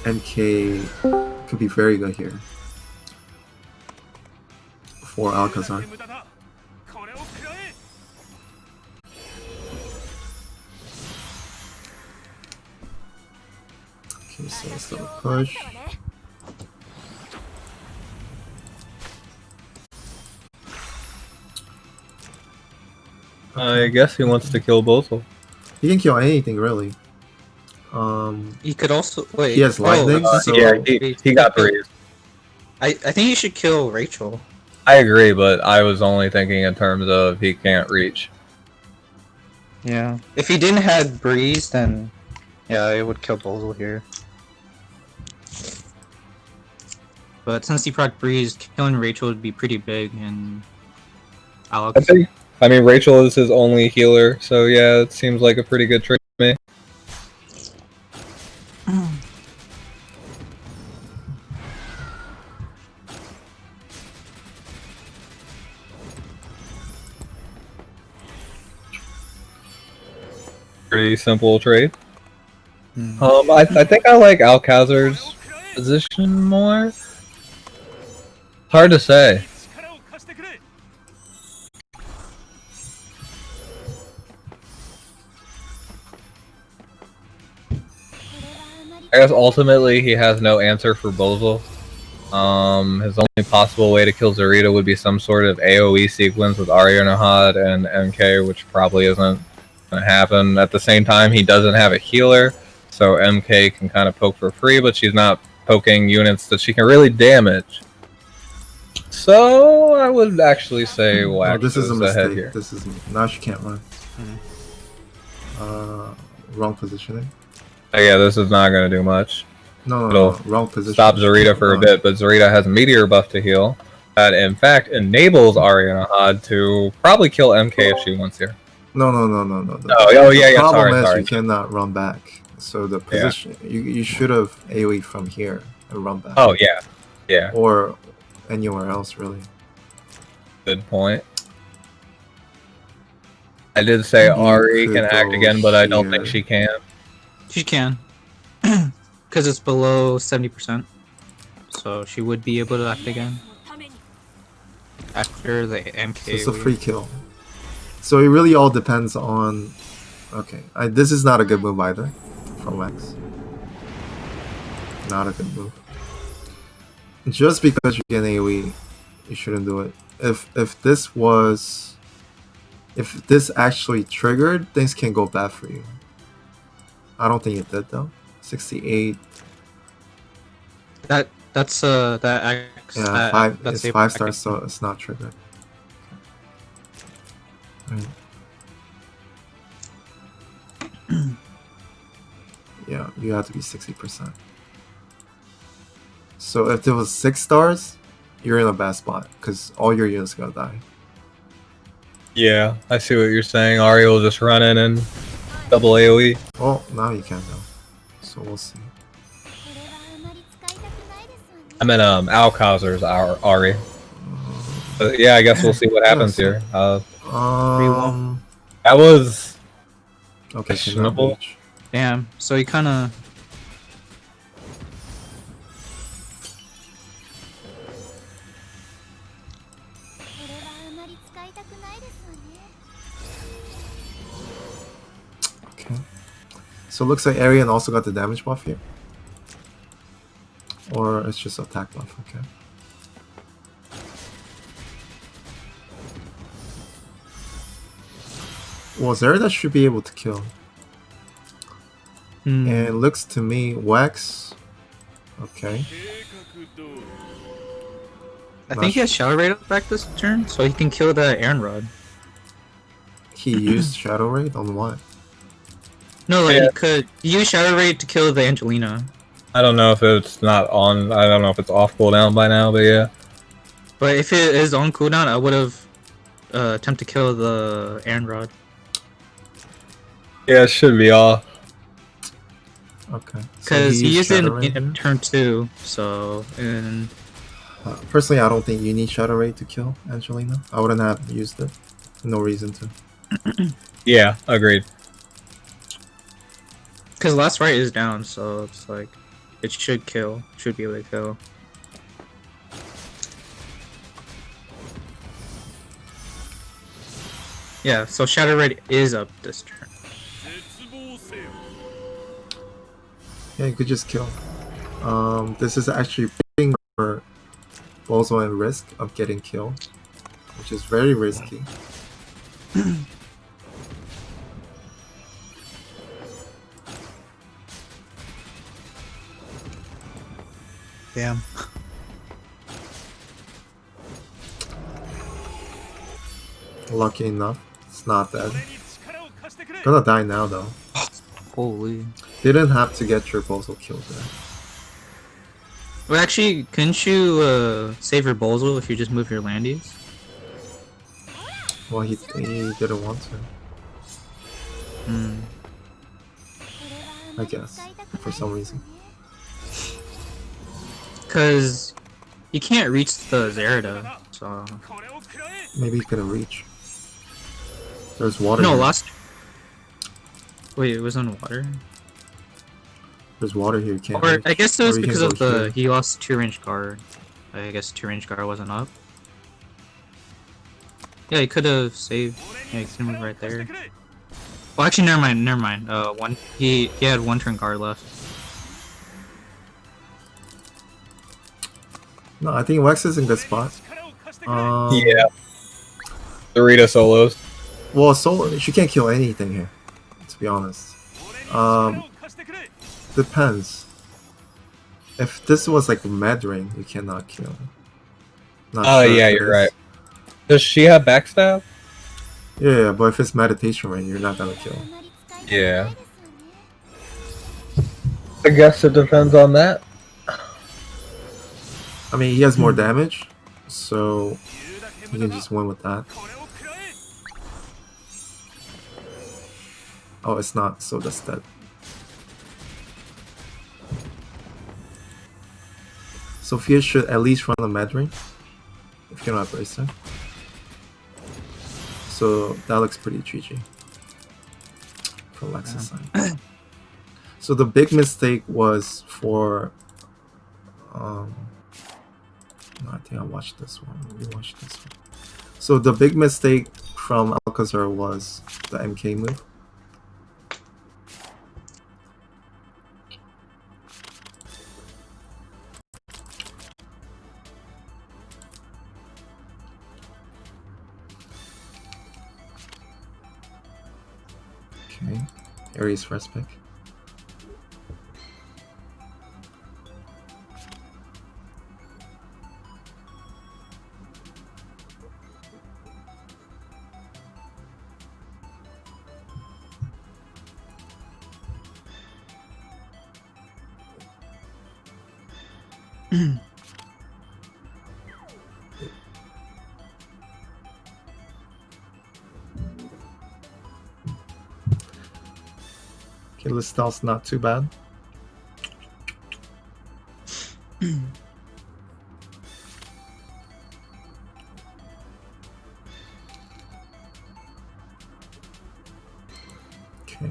A: MK could be very good here for Alkazar. Okay, so let's go push.
B: I guess he wants to kill Bozo.
A: He can kill anything really.
C: he could also wait.
A: He has lightning, so
B: Yeah, he got breezed.
C: I think you should kill Rachel.
B: I agree, but I was only thinking in terms of he can't reach.
C: Yeah. If he didn't have breeze, then yeah, it would kill Bozo here. But since he proc breeze, killing Rachel would be pretty big, and Alex.
B: I mean, Rachel is his only healer, so yeah, it seems like a pretty good trade to me. Pretty simple trade. I think I like Alkazar's position more. Hard to say. I guess ultimately he has no answer for Bozo. His only possible way to kill Zarita would be some sort of AoE sequence with Arya Nahad and MK, which probably isn't going to happen. At the same time, he doesn't have a healer, so MK can kind of poke for free, but she's not poking units that she can really damage. So I would actually say Wax
A: this is a
B: ahead
A: mistake.
B: here.
A: This is now she can't run. Wrong positioning.
B: Oh, yeah, this is not going to do much.
A: No, wrong position.
B: Stop Zarita for a bit, but Zarita has a meteor buff to heal. That in fact enables Arya Nahad to probably kill MK if she wants here.
A: No.
B: The problem
A: is
B: sorry.
A: you cannot run back. So the position you should have AoE from here and run back.
B: Oh yeah.
A: Or anywhere else really.
B: Good point. I did say Ari can act again, but I don't think she can.
C: She can. Because it's below 70%. So she would be able to act again. After the MK.
A: So it's a free kill. So it really all depends on... Okay, this is not a good move either from Wax. Not a good move. Just because you get AoE, you shouldn't do it. If this actually triggered, things can go bad for you. I don't think it did though. 68.
C: That's that X.
A: Yeah,
C: that's
A: it's 5 stars, so it's not triggered. Right. Yeah, you have to be 60%. So if there was 6 stars, you're in a bad spot because all your units gotta die.
B: Yeah, I see what you're saying. Ari will just run in and double AoE.
A: Oh, now you can though. So we'll see.
B: I meant Alkazar's Ari. Yeah, I guess we'll see what happens here. That was
A: okay.
B: questionable.
C: Damn. So he kind of.
A: Okay. So it looks like Arian also got the damage buff here. Or it's just attack buff, okay. Well, Zarita should be able to kill. And it looks to me, Wax. Okay.
C: I think he has Shadow Raid back this turn, so he can kill the Iron Rod.
A: He used Shadow Raid on what?
C: No, like
B: Yeah.
C: he could use Shadow Raid to kill the Angelina.
B: I don't know if it's not on. I don't know if it's off cooldown by now, but yeah.
C: But if it is on cooldown, I would have attempted to kill the Rod.
B: Yeah, it should be off.
A: Okay. So
C: Because he used it
A: Shadow Raid
C: in
A: here?
C: turn 2, so and
A: Personally, I don't think you need Shadow Raid to kill Angelina. I wouldn't have used it. No reason to.
B: Yeah, agreed.
C: because last right is down, so it's like it should kill, should be able to kill. Yeah, so Shadow Raid is up this turn.
A: Yeah, you could just kill. This is actually putting her also at risk of getting killed, which is very risky.
C: Damn.
A: Lucky enough, it's not dead. Gonna die now though.
C: Holy.
A: Didn't have to get your Bozo killed there.
C: Well, actually, couldn't you save your Bozo if you just move your Landies?
A: Well, he didn't want to,
C: Hmm.
A: I guess, for some reason.
C: Because you can't reach the Zerida, so...
A: Maybe he couldn't reach. There's water.
C: No,
A: here.
C: last... Wait, it was on water?
A: There's water here. You can't.
C: Or
A: reach.
C: I guess it was
A: Or you can
C: because
A: go
C: of the...
A: here.
C: He lost 2-range guard. I guess 2-range guard wasn't up. Yeah, he could have saved... Yeah, he could move right there. Well, actually, never mind. He had 1 turn guard left.
A: No, I think Wex is in good spot.
B: Yeah. Dorita solos.
A: Well, solo. She can't kill anything here. To be honest. Depends. If this was like Mad Ring, you cannot kill. Not
B: Oh,
A: sure
B: yeah,
A: if it
B: you're
A: is.
B: right. Does she have backstab?
A: Yeah, but if it's Meditation Ring, you're not gonna kill.
B: Yeah. I guess it depends on that.
A: I mean, he has more damage, so you can just win with that. Oh, it's not, so that's dead. Sophia should at least run a Mad Ring if you're not Bracer. So that looks pretty GG from Lex's side. So the big mistake was for no, I think I watched this one. We watched this one. So the big mistake from Alkazar was the MK move. Okay, Ares first pick. Okay, Listel's not too bad. Okay.
B: I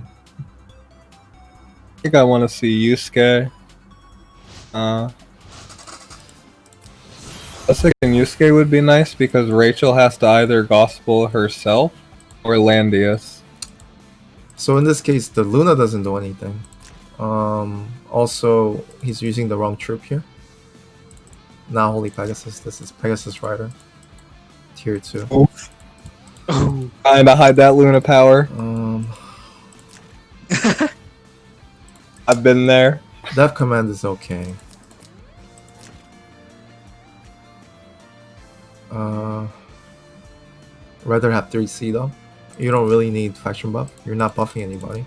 B: think I want to see Yusuke. I was thinking Yusuke would be nice because Rachel has to either gospel herself or Landius.
A: So in this case, the Luna doesn't do anything. Also, he's using the wrong troop here. Not Holy Pegasus. This is Pegasus Rider, tier 2.
B: Oh. Kinda hide that Luna power. I've been there.
A: Dev Command is okay. Rather have 3C though. You don't really need faction buff. You're not buffing anybody.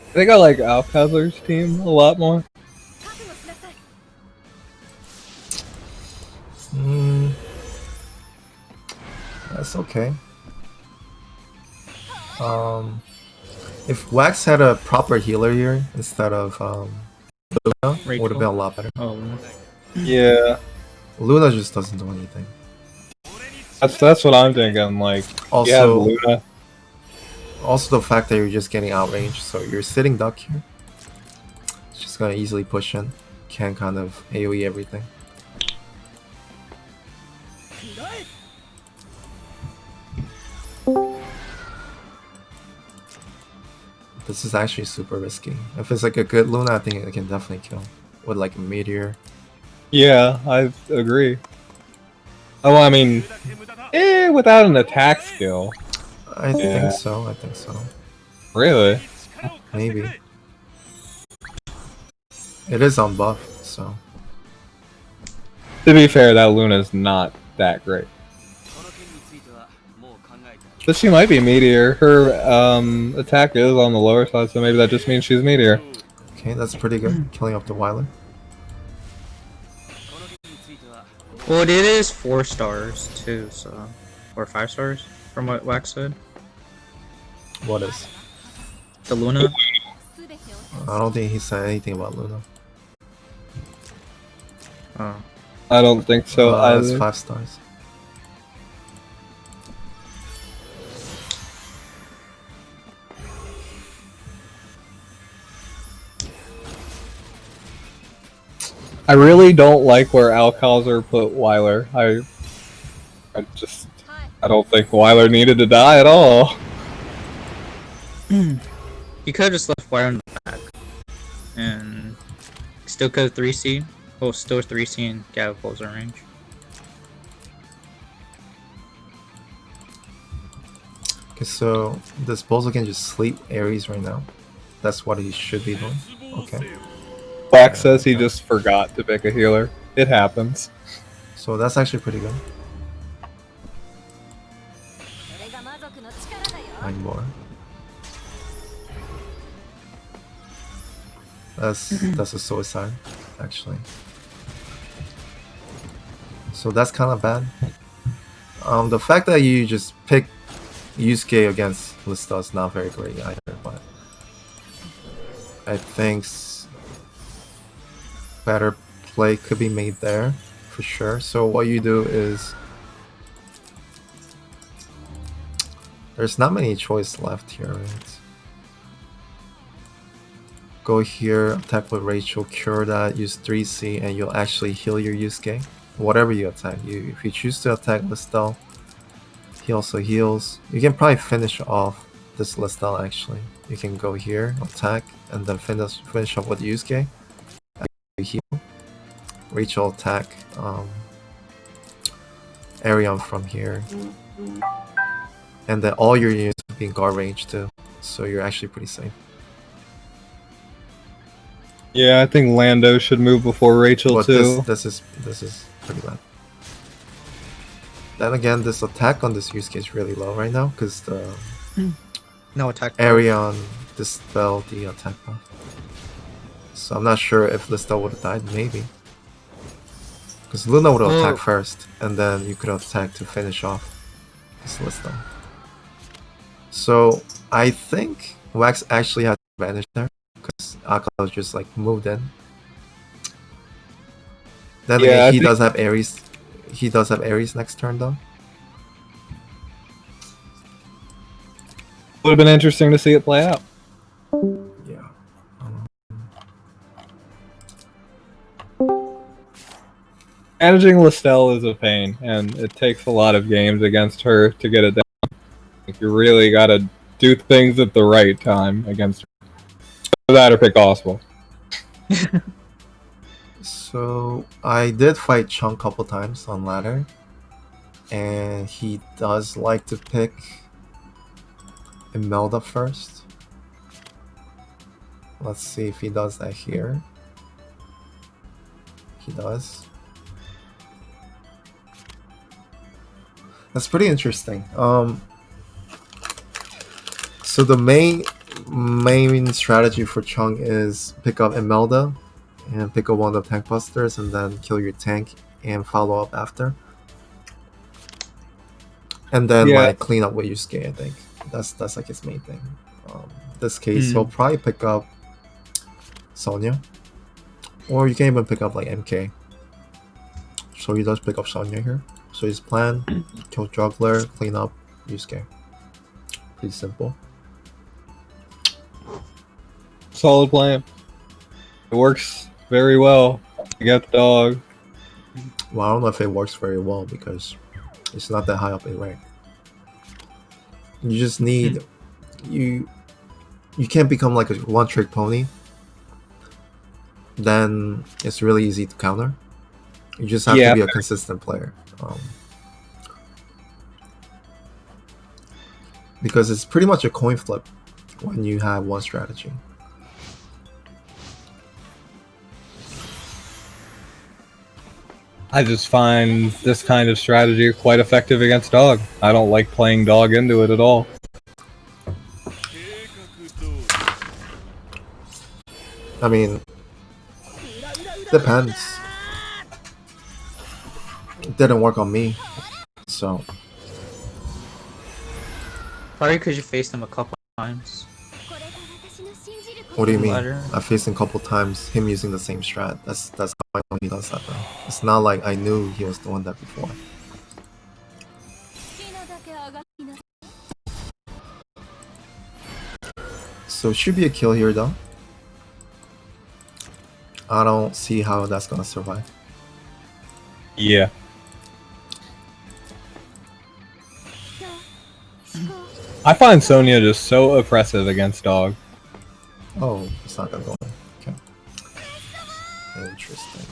B: I think I like Alkazar's team a lot more.
A: That's okay. If Wax had a proper healer here instead of Luna, it would have been a lot better.
C: Oh,
B: Yeah,
A: Luna just doesn't do anything.
B: that's what I'm thinking. Like,
A: Also,
B: yeah, Luna.
A: Also the fact that you're just getting outranged, so you're sitting duck here. It's just gonna easily push in. Can kind of AoE everything. This is actually super risky. If it's like a good Luna, I think it can definitely kill. With like a meteor.
B: Yeah, I agree. Oh, I mean, without an attack skill.
A: I think so, I think so.
B: Really?
A: Maybe. It is on buff, so.
B: To be fair, that Luna's not that great. But she might be Meteor. Her attack is on the lower side, so maybe that just means she's Meteor.
A: Okay, that's pretty good. Killing off the Wyler.
C: well, it is 4 stars too, so or 5 stars from what Wax said.
A: What is?
C: The Luna.
A: I don't think he said anything about Luna.
C: Oh.
B: I don't think so
A: It's
B: either.
A: 5 stars.
B: I really don't like where Alkazar put Wyler. I don't think Wyler needed to die at all.
C: You could have just left Wire in the back. And still could have 3C. Well, still 3C and catapults in range.
A: Okay, so this Bozo can just sleep Ares right now. That's what he should be doing. Okay.
B: Wax says he just forgot to pick a healer. It happens.
A: So that's actually pretty good. 9 more. That's a suicide, actually. So that's kind of bad. The fact that you just pick Yusuke against Lista is not very great either, but I think better play could be made there for sure. So what you do is there's not many choice left here, right? Go here, attack with Rachel, cure that, use 3C, and you'll actually heal your Yusuke. Whatever you attack. If you choose to attack Listel, he also heals. You can probably finish off this Listel actually. You can go here, attack, and then finish off with Yusuke. Heal. Rachel attack Arion from here. And then all your units will be in guard range too. So you're actually pretty safe.
B: Yeah, I think Lando should move before Rachel
A: But
B: too.
A: this is pretty bad. Then again, this attack on this Yusuke is really low right now because the
C: No attack.
A: Arion dispelled the attack buff. So I'm not sure if Listel would have died, maybe. Because Luna would have attacked first, and then you could have attacked to finish off this Listel. So I think Wax actually had advantage there, because Alkazar just like moved in. Then
B: Yeah,
A: again, he does have Ares. He does have Ares next turn though.
B: Would have been interesting to see it play out.
A: Yeah.
B: Managing Lestelle is a pain, and it takes a lot of games against her to get it down. Like, you really gotta do things at the right time against her. That or pick Oswald.
A: So I did fight Chung a couple times on ladder, and he does like to pick Imelda first. Let's see if he does that here. He does. That's pretty interesting. So the main strategy for Chung is pick up Imelda and pick up one of the tank busters and then kill your tank and follow up after. And then like clean up with Yusuke, I think. That's like his main thing. This case he'll probably pick up Sonya. Or you can even pick up like MK. So he does pick up Sonya here. So his plan, kill Juggler, clean up Yusuke. Pretty simple.
B: Solid plan. It works very well. You got the dog.
A: Well, I don't know if it works very well because it's not that high up in rank. You just need you can't become like a one-trick pony. Then it's really easy to counter. You just have to be a consistent player. Because it's pretty much a coin flip when you have one strategy.
B: I just find this kind of strategy quite effective against dog. I don't like playing dog into it at all.
A: I mean, depends. It didn't work on me, so.
C: Probably because you faced him a couple times.
A: What do you mean? I faced him a couple times, him using the same strat. That's how I know he does that though. It's not like I knew he was doing that before. So it should be a kill here though. I don't see how that's gonna survive.
B: Yeah. I find Sonya just so oppressive against dog.
A: Oh, it's not gonna go. Okay. Interesting.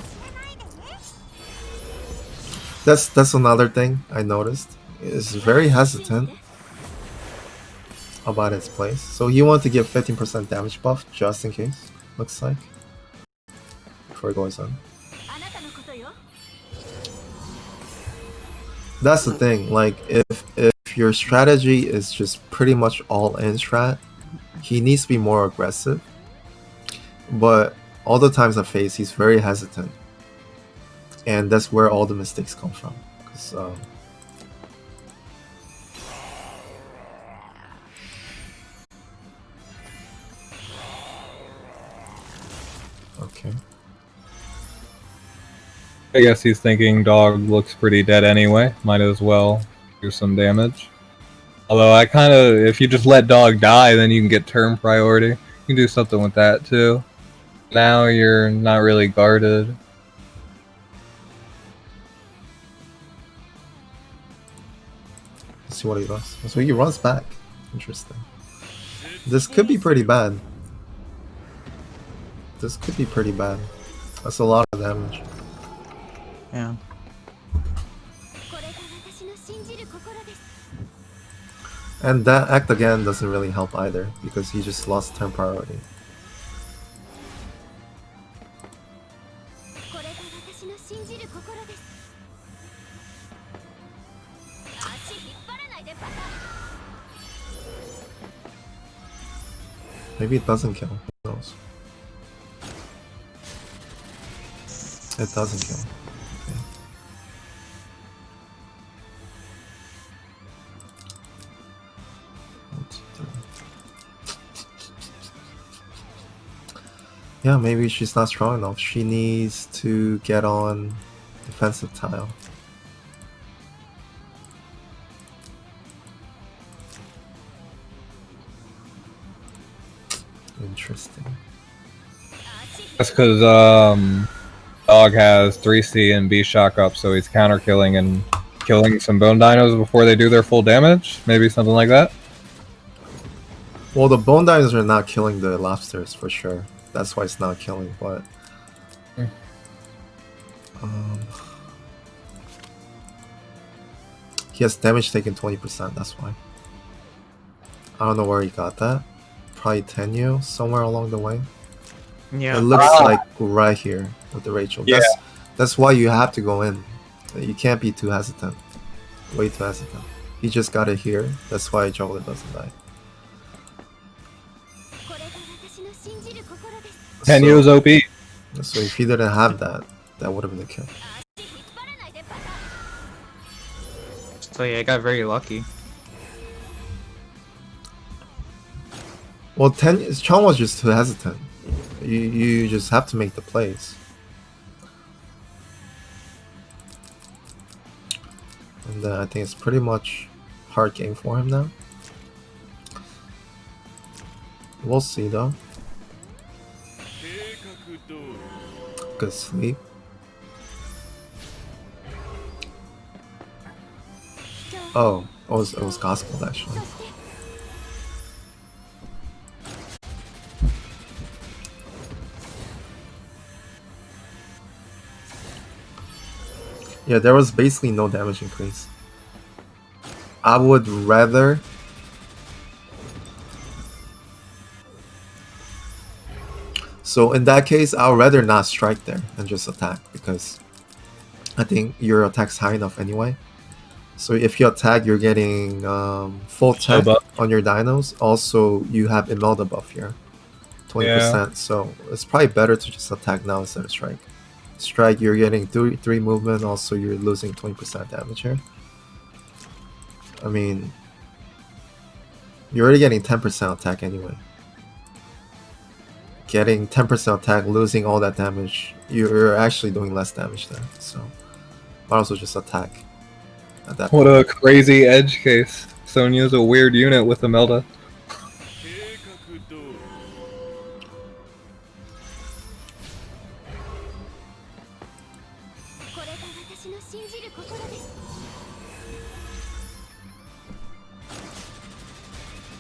A: That's another thing I noticed. It's very hesitant about its place. So he wanted to give 15% damage buff just in case, looks like. Before it goes on. That's the thing, like if your strategy is just pretty much all in strat, he needs to be more aggressive. But all the times I face, he's very hesitant. And that's where all the mistakes come from. 'Cause, okay.
B: I guess he's thinking dog looks pretty dead anyway. Might as well do some damage. Although I kind of, if you just let dog die, then you can get turn priority. You can do something with that too. Now you're not really guarded.
A: Let's see what he does. So he runs back. Interesting. This could be pretty bad. This could be pretty bad. That's a lot of damage.
C: Yeah.
A: And that act again doesn't really help either because he just lost turn priority. Maybe it doesn't kill. Who knows? It doesn't kill. Okay. Yeah, maybe she's not strong enough. She needs to get on defensive tile. Interesting.
B: That's because dog has 3C and B shock up, so he's counter killing and killing some bone dinos before they do their full damage. Maybe something like that.
A: Well, the bone dinos are not killing the lobsters for sure. That's why it's not killing, but he has damage taken 20%, that's why. I don't know where he got that. Probably Tenyu, somewhere along the way.
C: Yeah.
A: It looks like right here with the Rachel.
B: Yeah.
A: That's why you have to go in. You can't be too hesitant. Way too hesitant. He just got it here. That's why Joel doesn't die.
B: Tenyu's OP.
A: So if he didn't have that, that would have been a kill.
C: So yeah, I got very lucky.
A: Well, Chung was just too hesitant. You just have to make the plays. And I think it's pretty much hard game for him now. We'll see though. Good sleep. Oh, it was gospel actually. Yeah, there was basically no damage increase. I would rather so in that case, I would rather not strike there and just attack because I think your attack's high enough anyway. So if you attack, you're getting full tech on your dinos. Also, you have Imelda buff here, 20%. Yeah. So it's probably better to just attack now instead of strike. Strike, you're getting 3 movement. Also, you're losing 20% damage here. I mean, you're already getting 10% attack anyway. Getting 10% attack, losing all that damage, you're actually doing less damage there. So, might also just attack. At that
B: what point. A crazy edge case. Sonya's a weird unit with Imelda.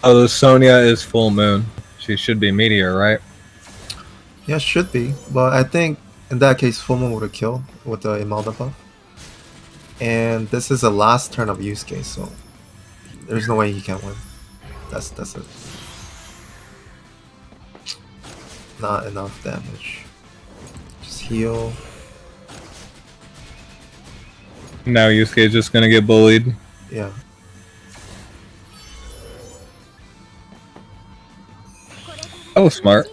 B: Oh, the Sonya is full moon. She should be meteor, right?
A: Yeah, should be. But I think in that case, full moon would have killed with the Imelda buff. And this is the last turn of use case, so there's no way he can win. That's it. Not enough damage. Just heal.
B: Now Yusuke is just gonna get bullied.
A: Yeah.
B: Oh, smart.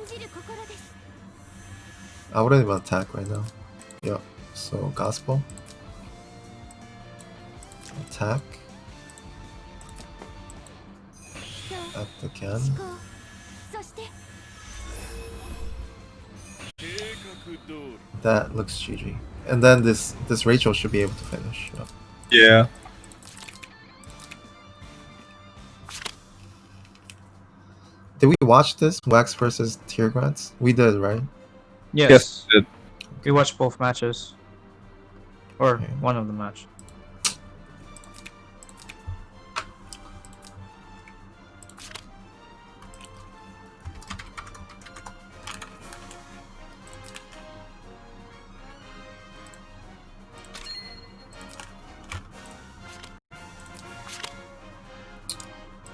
A: I wouldn't even attack right now. Yep. So gospel. Attack. Act again. That looks GG. And then this Rachel should be able to finish. Yep.
B: Yeah.
A: Did we watch this Wax versus Teargrants? We did, right?
C: Yes. Yes, we watched both matches. Or okay. One of the match.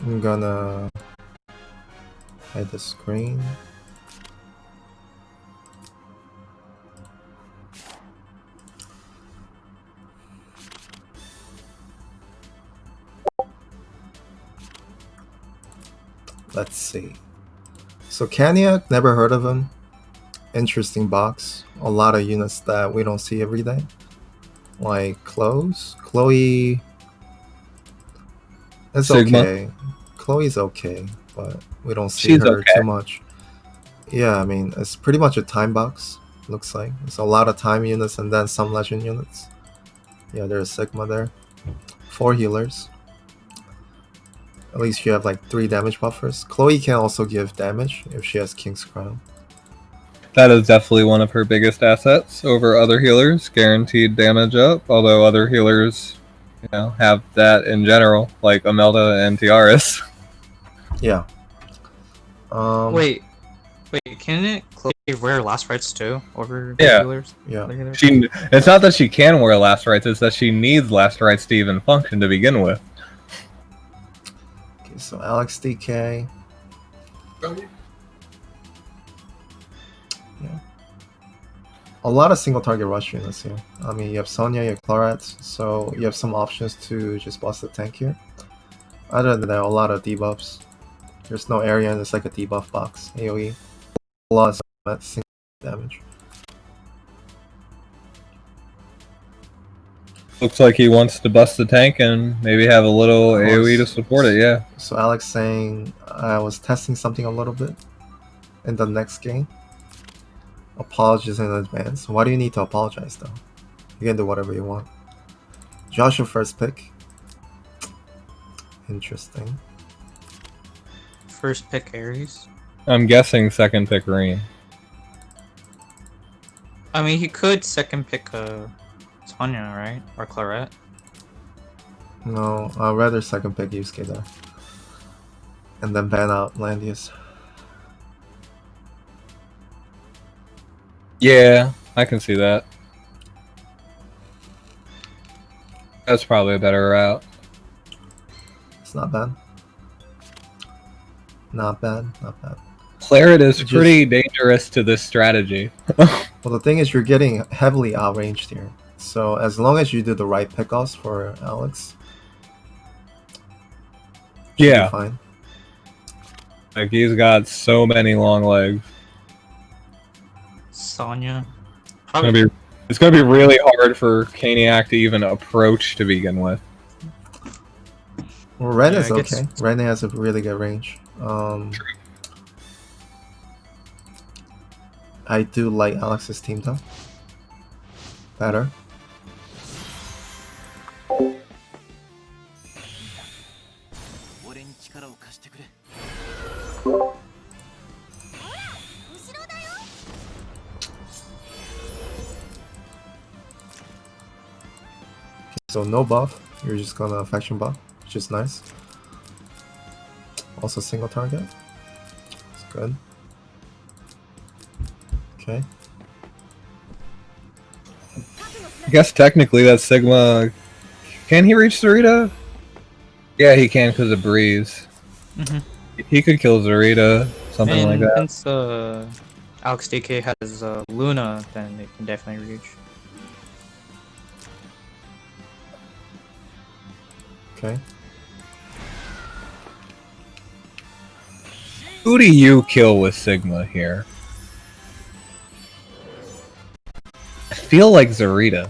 A: I'm gonna hide the screen. Let's see. So Caniac, never heard of him. Interesting box. A lot of units that we don't see every day. Like Chloe. It's
B: Sigma.
A: Okay. Chloe's okay, but we don't see her too much. Yeah, I mean, it's pretty much a time box, looks like. It's a lot of time units and then some legend units. Yeah, there's Sigma there. 4 healers. At least you have like 3 damage buffers. Chloe can also give damage if she has King's Crown.
B: That is definitely one of her biggest assets over other healers. Guaranteed damage up, although other healers, have that in general, like Imelda and Tiaris.
A: Yeah.
C: Wait, can it wear last rights too over
B: Yeah.
C: healers?
A: Yeah.
C: Other healers?
B: It's not that she can wear last rights, it's that she needs last rights to even function to begin with.
A: Okay, so AlexDK. Yeah. A lot of single target rush units here. I mean, you have Sonya, you have Clarets, so you have some options to just bust the tank here. Other than that, a lot of debuffs. There's no area, and it's like a debuff box. AoE. A lot of single damage.
B: Looks like he wants to bust the tank and maybe have a little AoE to support it, yeah.
A: So Alex saying, I was testing something a little bit in the next game. Apologies in advance. Why do you need to apologize though? You can do whatever you want. Joshua first pick. Interesting.
C: First pick Ares.
B: I'm guessing second pick Reen.
C: I mean, he could second pick Sonya, right? Or Claret.
A: No, I'd rather second pick Yusuke there. And then ban out Landius.
B: Yeah, I can see that. That's probably a better route.
A: It's not bad. Not bad, not bad.
B: Claret is pretty dangerous to this strategy.
A: Well, the thing is, you're getting heavily outranged here. So as long as you do the right pickoffs for Alex,
B: yeah,
A: fine.
B: Like he's got so many long legs.
C: Sonya.
B: It's gonna be really hard for Caniac to even approach to begin with.
A: Well, Ren is okay. Ren has a really good range. I do like Alex's team though. Better. So no buff, you're just gonna affection buff, which is nice. Also single target. It's good. Okay.
B: I guess technically that's Sigma. Can he reach Zarita? Yeah, he can because of Breeze. He could kill Zarita, something like that.
C: Since AlexDK has Luna, then it can definitely reach.
A: Okay.
B: Who do you kill with Sigma here? I feel like Zarita.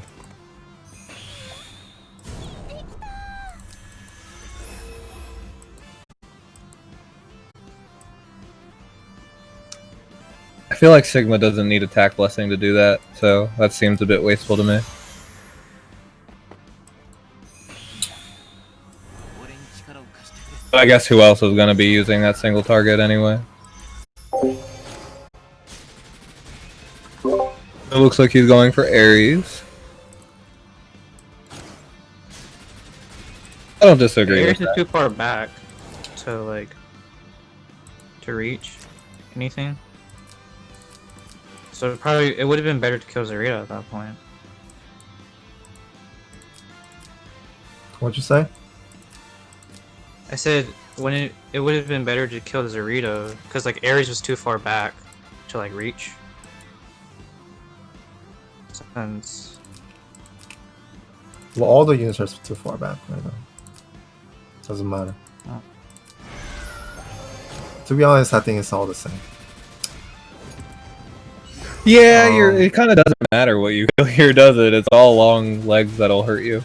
B: I feel like Sigma doesn't need attack blessing to do that, so that seems a bit wasteful to me. But I guess who else is going to be using that single target anyway? It looks like he's going for Ares. I don't disagree with
C: Ares is
B: that.
C: too far back to reach anything. So it would have been better to kill Zarita at that point.
A: What'd you say?
C: I said when it would have been better to kill Zarita because Ares was too far back to reach. Since
A: Well, all the units are too far back right now. Doesn't matter.
C: Oh.
A: To be honest, I think it's all the same.
B: Yeah, it kind of doesn't matter what you kill here, does it? It's all long legs that'll hurt you.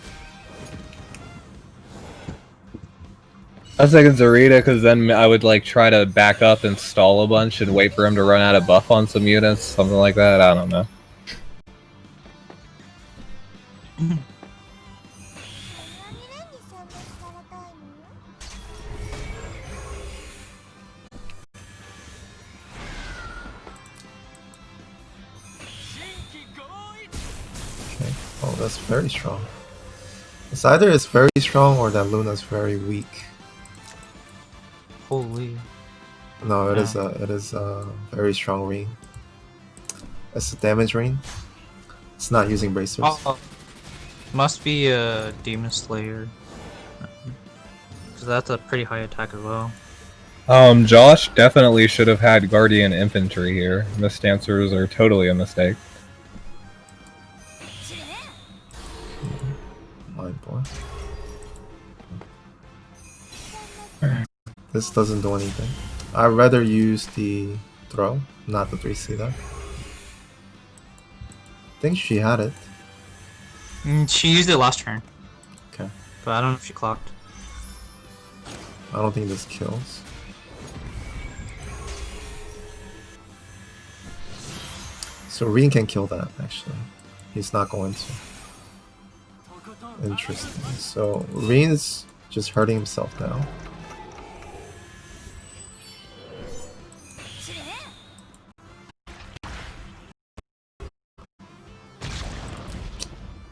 B: I was thinking Zarita because then I would try to back up and stall a bunch and wait for him to run out of buff on some units, something like that. I don't know.
A: that's very strong. It's either it's very strong or that Luna's very weak.
C: Holy.
A: No, it is a very strong ring. It's a damage ring. It's not using bracers.
C: Oh, must be a Demon Slayer. Cause that's a pretty high attack as well.
B: Josh definitely should have had Guardian Infantry here. Missed answers are totally a mistake.
A: My boy. This doesn't do anything. I'd rather use the throw, not the 3C there. I think she had it.
C: She used it last turn.
A: Okay.
C: But I don't know if she clocked.
A: I don't think this kills. So Reen can kill that, actually. He's not going to. Interesting. So Reen's just hurting himself now.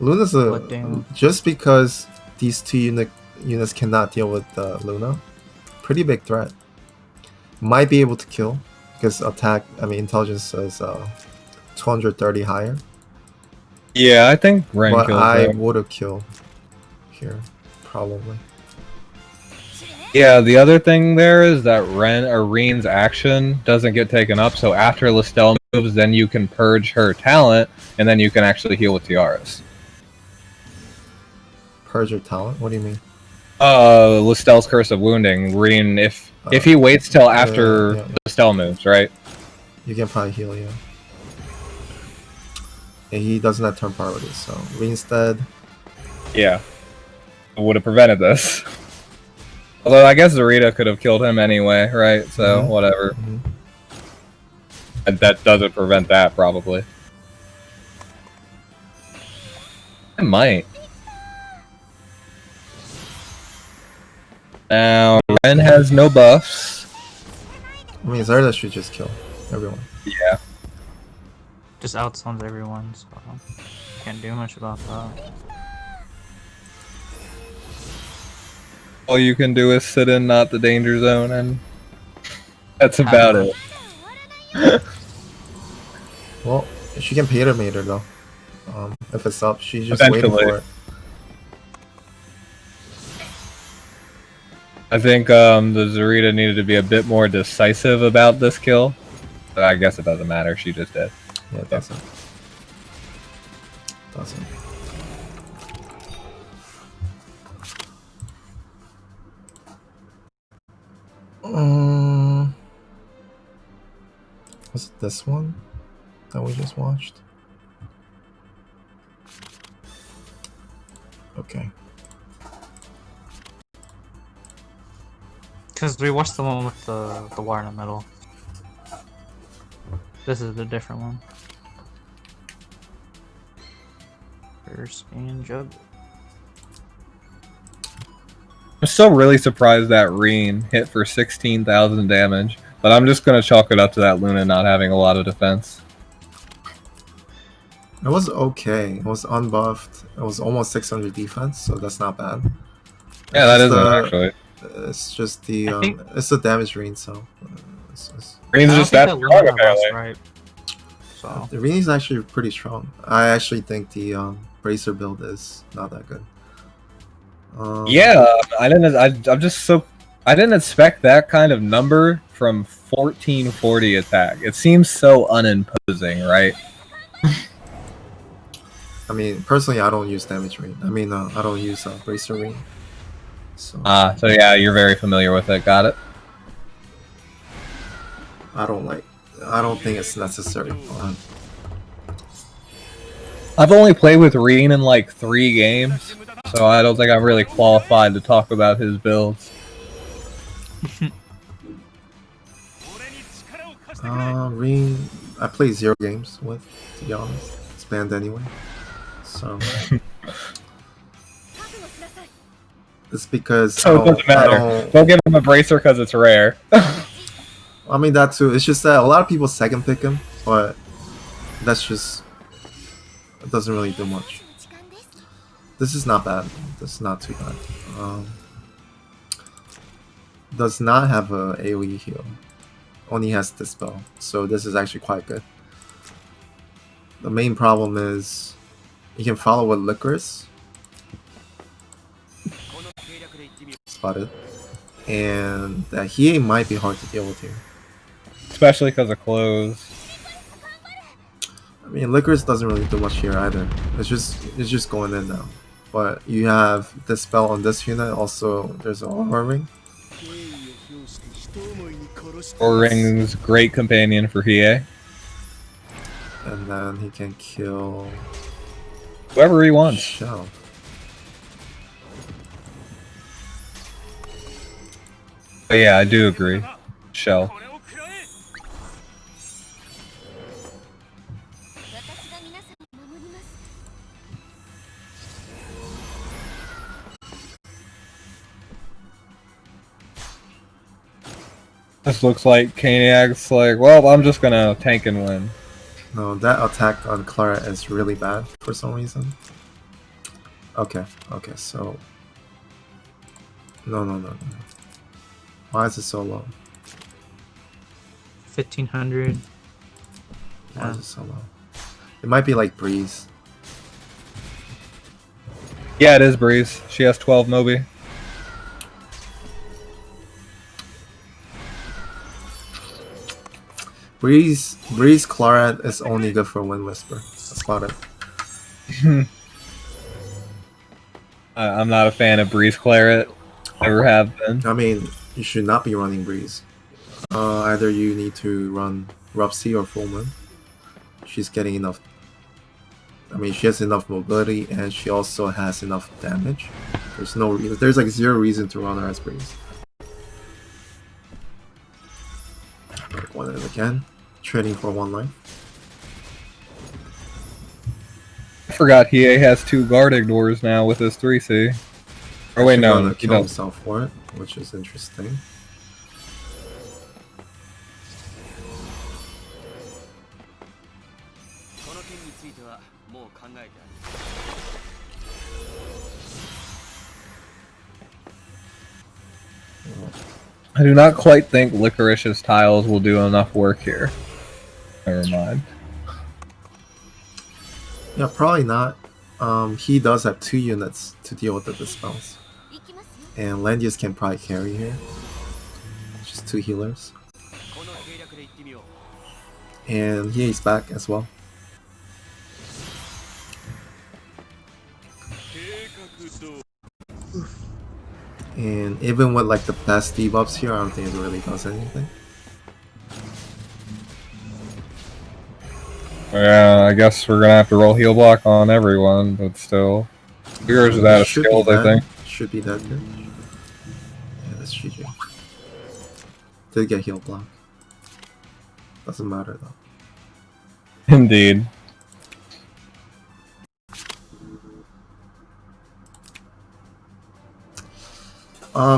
A: Luna's just because these two units cannot deal with Luna, pretty big threat. Might be able to kill because intelligence is 230 higher.
B: Yeah, I think Ren
A: but
B: kills
A: I
B: that.
A: would have killed here, probably.
B: Yeah, the other thing there is that Reen's action doesn't get taken up, so after Listel moves, then you can purge her talent, and then you can actually heal with tiaras.
A: Purge your talent? What do you mean?
B: Listel's Curse of Wounding. Reen, if he waits till after Listel moves, right?
A: You can probably heal, yeah. And he doesn't have turn priority, so Reen's dead.
B: Yeah. Would have prevented this. Although I guess Zarita could have killed him anyway, right? So, whatever. And that doesn't prevent that, probably. It might. Now, Ren has no buffs.
A: I mean, Zarda should just kill everyone.
B: Yeah.
C: Just outsuns everyone, so can't do much about that.
B: All you can do is sit in not the danger zone, and that's about it.
A: Well, she can pay to meter though. If it's up, she's just waiting for it.
B: I think the Zarita needed to be a bit more decisive about this kill. But I guess it doesn't matter, she just did.
A: Yeah, it doesn't. Doesn't. Was it this one that we just watched? Okay.
C: Because we watched the one with the wire in the middle. This is the different one. First and jug.
B: I'm still really surprised that Reen hit for 16,000 damage, but I'm just gonna chalk it up to that Luna not having a lot of defense.
A: It was okay. It was unbuffed. It was almost 600 defense, so that's not bad.
B: Yeah, that isn't actually.
A: It's just the it's the damage Reen, so
B: Reen's just that strong apparently.
C: Right. So
A: the Reen is actually pretty strong. I actually think the bracer build is not that good.
B: Yeah, I didn't expect that kind of number from 1440 attack. It seems so unimposing, right?
A: I mean, personally, I don't use damage Reen. I mean, I don't use bracer Reen. So
B: yeah, you're very familiar with it. Got it.
A: I don't think it's necessary.
B: I've only played with Reen in like 3 games, so I don't think I'm really qualified to talk about his builds.
A: Reen, I play 0 games with, to be honest. It's banned anyway. So it's because
B: it doesn't matter. Don't give him a bracer because it's rare.
A: I mean that too. It's just that a lot of people second pick him, but that's just it doesn't really do much. This is not bad. This is not too bad. Does not have a AoE heal. Only has Dispel. So this is actually quite good. The main problem is you can follow with Licorice. Spotted. And that Hiei might be hard to deal with here.
B: Especially because of clothes.
A: I mean, Licorice doesn't really do much here either. It's just going in now. But you have Dispel on this unit. Also, there's an Aura Ring.
B: Aura Ring's great companion for Hiei.
A: And then he can kill
B: Whoever he wants.
A: Shell.
B: But yeah, I do agree. Shell. This looks like Caniac's like, well, I'm just gonna tank and win.
A: No, that attack on Clara is really bad for some reason. Okay, so... No. Why is it so low?
C: 1500.
A: Why is it so low? It might be like Breeze.
B: Yeah, it is Breeze. She has 12 Moby.
A: Breeze Claret is only good for Wind Whisper. That's about it.
B: I'm not a fan of Breeze Claret. Never have been.
A: I mean, you should not be running Breeze. Either you need to run Rough Sea or Full Moon. She's getting enough. I mean, she has enough mobility and she also has enough damage. There's no reason. There's like zero reason to run her as Breeze. One it again. Trading for 1 life.
B: I forgot Hiei has 2 guard ignores now with his 3C. Or wait, no, he
A: kill
B: doesn't.
A: himself for it, which is interesting.
B: I do not quite think Licorice's tiles will do enough work here. Never mind.
A: Yeah, probably not. He does have 2 units to deal with the dispels. And Landius can probably carry here. Just 2 healers. And he's back as well. And even with like the best debuffs here, I don't think it really does anything.
B: Yeah, I guess we're gonna have to roll heal block on everyone, but still. Yours is out of skills, I think.
A: Should be dead here. Yeah, that's GG. Did get heal block. Doesn't matter though.
B: Indeed.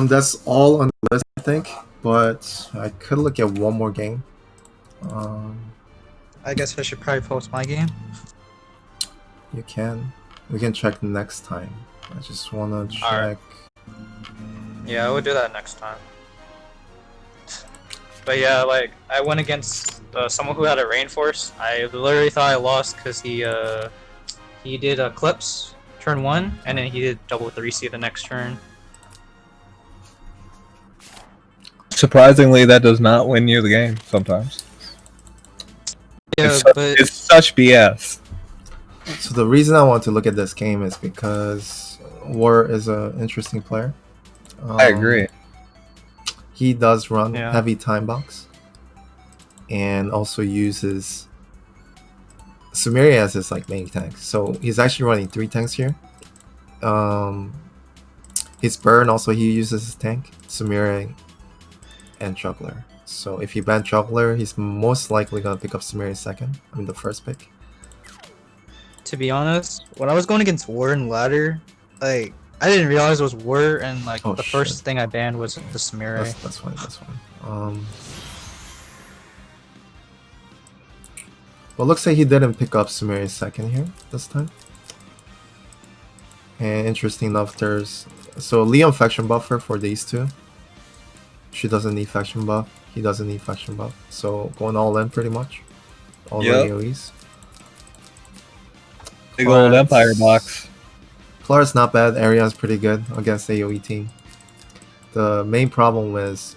A: That's all on the list, I think. But I could look at one more game.
C: I guess I should probably post my game.
A: You can. We can check next time. I just wanna check.
C: Alright. Yeah, I would do that next time. But yeah, like I went against someone who had a Rainforce. I literally thought I lost because he did Eclipse turn 1, and then he did double 3C the next turn.
B: Surprisingly, that does not win you the game sometimes.
C: Yeah,
B: It's such BS.
A: So the reason I want to look at this game is because Whirr is an interesting player.
B: I agree.
A: He does run
C: Yeah.
A: heavy time box, and also uses Sumeria as his like main tank. So he's actually running 3 tanks here. His burn also he uses his tank, Sumeria, and Juggler. So if you ban Juggler, he's most likely gonna pick up Sumeria second. I mean the first pick.
C: To be honest, when I was going against Whirr and Ladder, like I didn't realize it was Whirr, and like
A: Oh,
C: the
A: shit.
C: first thing I banned was the Samurai.
A: That's fine. That's fine. Well, looks like he didn't pick up Sumeria second here this time. And interesting enough, there's so Leon faction buffer for these two. She doesn't need faction buff. He doesn't need faction buff. So going all in pretty much. All the AoEs.
B: Big old Empire box.
A: Clara's not bad. Ariana's pretty good against the AoE team. The main problem is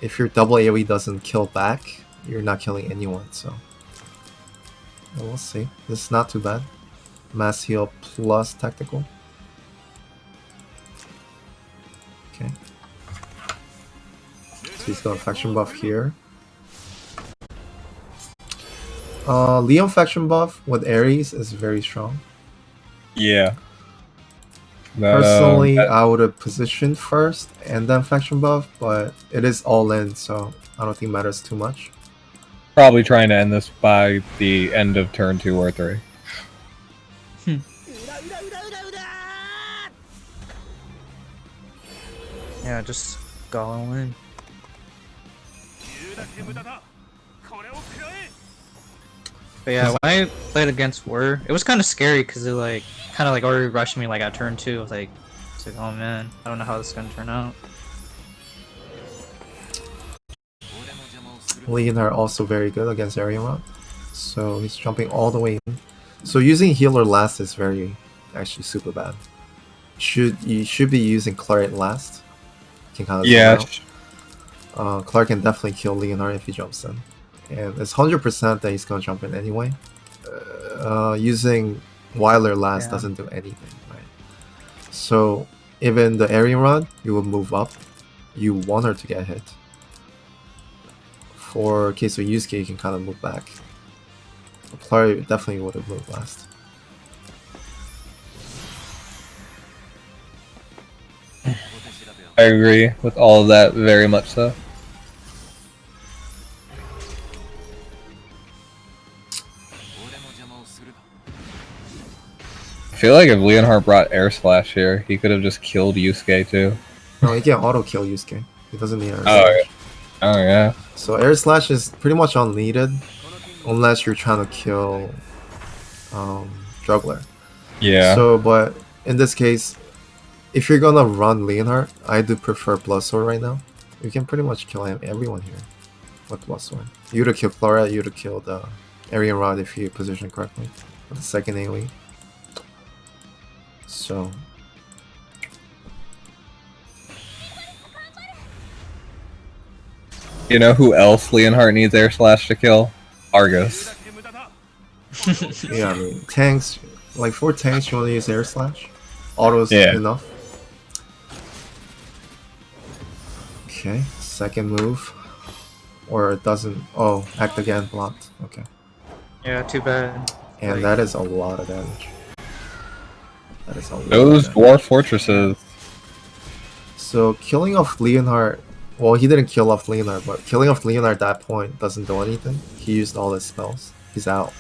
A: if your double AoE doesn't kill back, you're not killing anyone. So we'll see. This is not too bad. Mass heal plus tactical. Okay. So he's got a faction buff here. Leon faction buff with Ares is very strong.
B: Yeah. But,
A: Personally, I would have positioned first and then faction buff, but it is all in, so I don't think it matters too much.
B: Probably trying to end this by the end of turn 2 or 3.
C: Yeah, just go all in. But yeah, when I played against Whirr, it was kind of scary because it kind of already rushed me at turn 2. I was like, oh man, I don't know how this is gonna turn out.
A: Leon are also very good against Ariana, so he's jumping all the way in. So using healer last is actually super bad. You should be using Claret last. Can kind of Clark can definitely kill Leonard if he jumps in, and it's 100% that he's gonna jump in anyway. Using Weiler last doesn't do anything, right? So even the Aryan Rod, you will move up. You want her to get hit. For case of Yusuke, you can kind of move back. Clark definitely would have moved last.
B: I agree with all of that, very much so. I feel like if Leonhardt brought Air Slash here, he could have just killed Yusuke too.
A: No, he can auto kill Yusuke. He doesn't need Air Slash.
B: Yeah. Oh yeah.
A: So Air Slash is pretty much unneeded unless you're trying to kill Juggler.
B: Yeah.
A: So, but in this case, if you're gonna run Leonhardt, I do prefer Bloodstone right now. You can pretty much kill everyone here with Bloodstone. You would have killed Flora, you would have killed Aryan Rod if you position correctly with the second AoE. So
B: you know who else Leonhardt needs Air Slash to kill? Argus.
A: yeah, I mean tanks, like for tanks you want to use Air Slash. Auto's enough. Okay, second move. Or it doesn't. Oh, act again, blocked. Okay.
C: Yeah, too bad.
A: And that is a lot of damage. That is a lot.
B: Those dwarf fortresses.
A: So killing off Leonhardt. Well, he didn't kill off Leonhardt, but killing off Leonhardt at that point doesn't do anything. He used all his spells. He's out.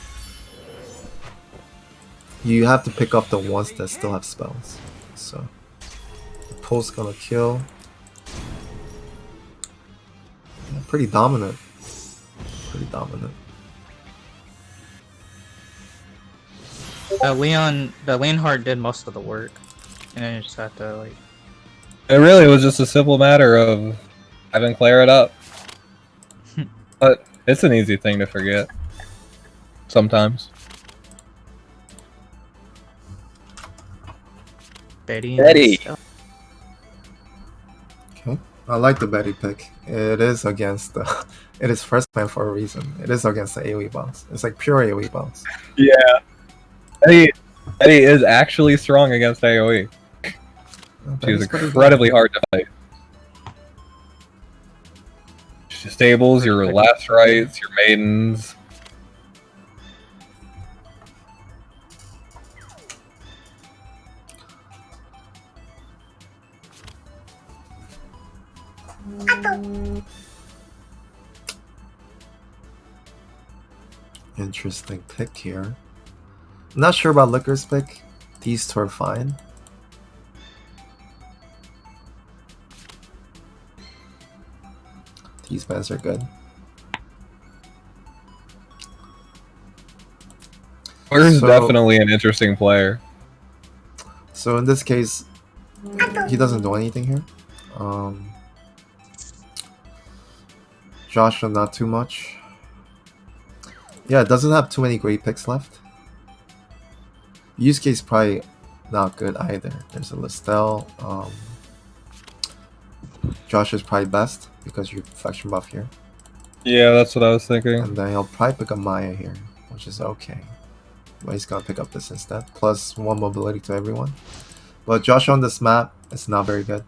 A: You have to pick up the ones that still have spells. So the pulse gonna kill. Yeah, pretty dominant. Pretty dominant.
C: The Leonhardt did most of the work, and then you just had to
B: It really was just a simple matter of having Clara it up. But it's an easy thing to forget. Sometimes.
C: Betty.
A: Okay, I like the Betty pick. It is against the. It is first man for a reason. It is against the AoE bounce. It's like pure AoE bounce.
B: Yeah. Betty is actually strong against AoE. She's incredibly hard to fight. She stables your last rights, your maidens.
A: Interesting pick here. I'm not sure about Liquor's pick. These two are fine. These bands are good.
B: Whirr's definitely an interesting player.
A: So in this case, he doesn't do anything here. Joshua, not too much. Yeah, it doesn't have too many great picks left. Yusuke is probably not good either. There's a Listel. Josh is probably best because you faction buff here.
B: Yeah, that's what I was thinking.
A: And then he'll probably pick up Maya here, which is okay. But he's gonna pick up this instead. Plus 1 mobility to everyone. But Josh on this map is not very good.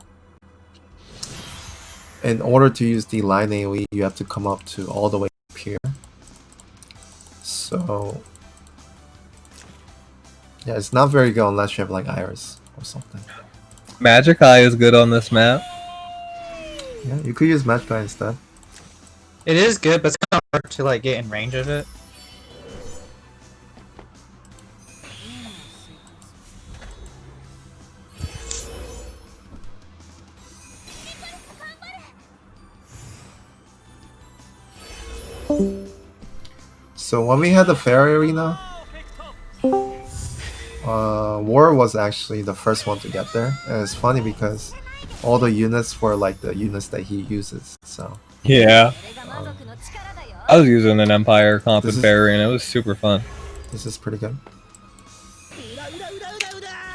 A: In order to use the line AoE, you have to come up to all the way up here. So yeah, it's not very good unless you have like Iris or something.
B: Magic Eye is good on this map.
A: Yeah, you could use Magic Eye instead.
C: It is good, but it's kind of hard to like get in range of it.
A: So when we had the fair arena, Whirr was actually the first one to get there, and it's funny because all the units were like the units that he uses. So
B: Yeah. I was using an Empire comp
A: This
B: in
A: is-
B: Fair Arena. It was super fun.
A: this is pretty good.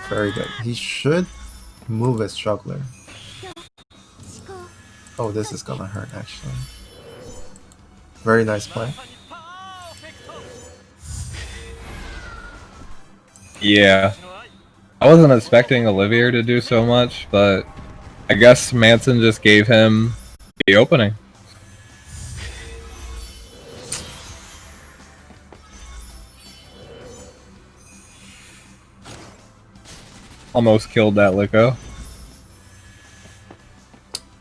A: Very good. He should move his juggler. Oh, this is gonna hurt actually. Very nice play.
B: Yeah. I wasn't expecting Olivier to do so much, but I guess Manson just gave him the opening. Almost killed that Liko.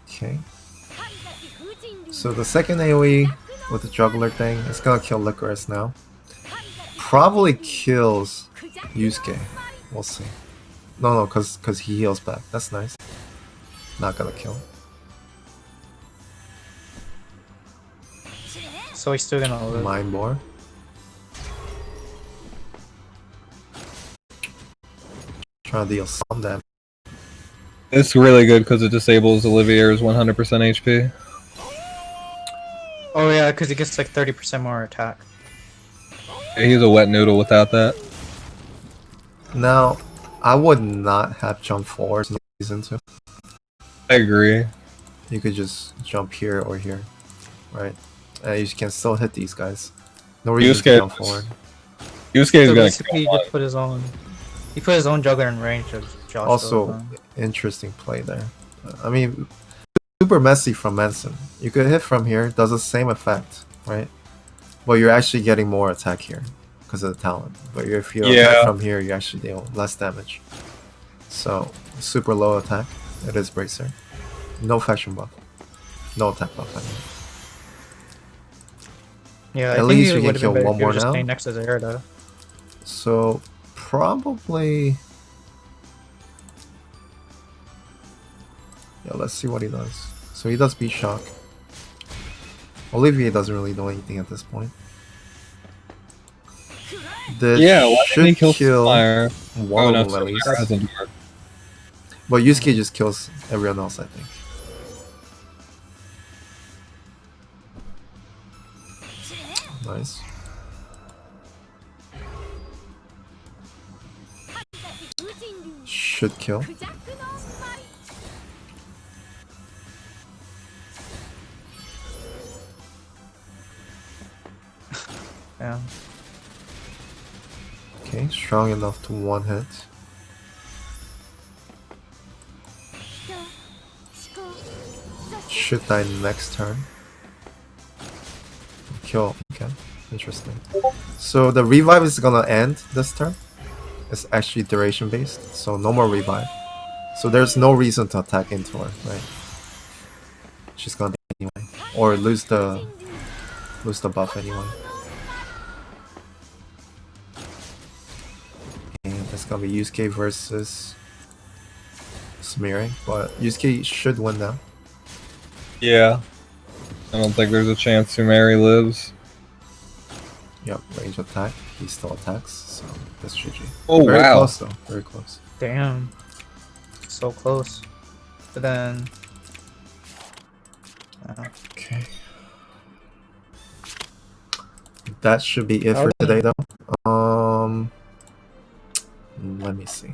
A: Okay. So the second AoE with the juggler thing is gonna kill Licorice now. Probably kills Yusuke. We'll see. No, cause he heals back. That's nice. Not gonna kill.
C: So he's still gonna live.
A: Mind Bore. Trying to deal some damage.
B: It's really good because it disables Olivier's 100% HP.
C: Oh yeah, because he gets like 30% more attack.
B: He's a wet noodle without that.
A: Now, I would not have jumped forward. No reason to.
B: I agree.
A: You could just jump here or here, right? And you can still hit these guys. No reason to jump forward.
B: Yusuke is
C: So
B: gonna
C: basically, he just put his own. He put his own juggler in range of Joshua.
A: Also, interesting play there. I mean, super messy from Manson. You could hit from here, does the same effect, right? But you're actually getting more attack here because of the talent. But if you attack from here, you actually deal less damage. So, super low attack. It is Bracer. No faction buff. No attack buff, I mean.
C: yeah,
A: at
C: I think
A: least
C: it
A: we can
C: would've
A: kill
C: been better
A: one
C: if he
A: more
C: was just
A: now.
C: staying next to Zerda.
A: So, probably... Yeah, let's see what he does. So he does beat shock. Olivier doesn't really do anything at this point. This
B: why
A: should
B: didn't he
A: kill
B: Fire?
A: one
B: Oh,
A: of
B: no,
A: them at least.
B: Fire hasn't worked.
A: But Yusuke just kills everyone else, I think. Nice. Should kill.
C: Yeah.
A: Okay, strong enough to one hit. Should die next turn. Kill. Okay, interesting. So the revive is gonna end this turn. It's actually duration based, so no more revive. So there's no reason to attack into her, right? She's gonna die anyway, or lose the buff anyway. And it's gonna be Yusuke versus smearing, but Yusuke should win now.
B: Yeah. I don't think there's a chance Sumeri lives.
A: Yep, range attack. He still attacks, so that's GG.
B: Oh,
A: Very
B: wow.
A: close though. Very close.
C: Damn. So close. But then.
A: Okay. That should be it for today, though. Let me see.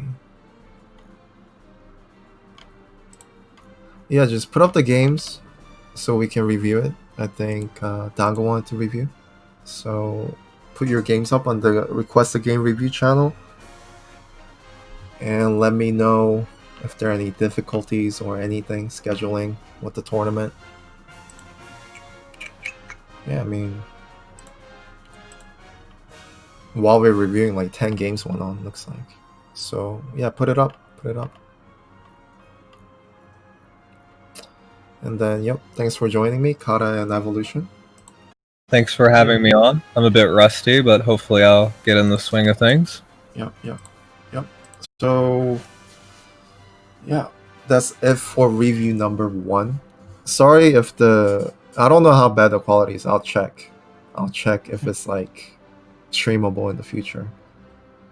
A: Yeah, just put up the games so we can review it. I think Dango wanted to review. So put your games up on the Request a Game review channel. And let me know if there are any difficulties or anything scheduling with the tournament. Yeah, I mean, while we're reviewing, like 10 games went on, looks like. So yeah, put it up. And then, yep, thanks for joining me, Kata and Evolution.
B: Thanks for having me on. I'm a bit rusty, but hopefully I'll get in the swing of things.
A: Yep. So, yeah, that's it for review number 1. Sorry if I don't know how bad the quality is. I'll check if it's like streamable in the future.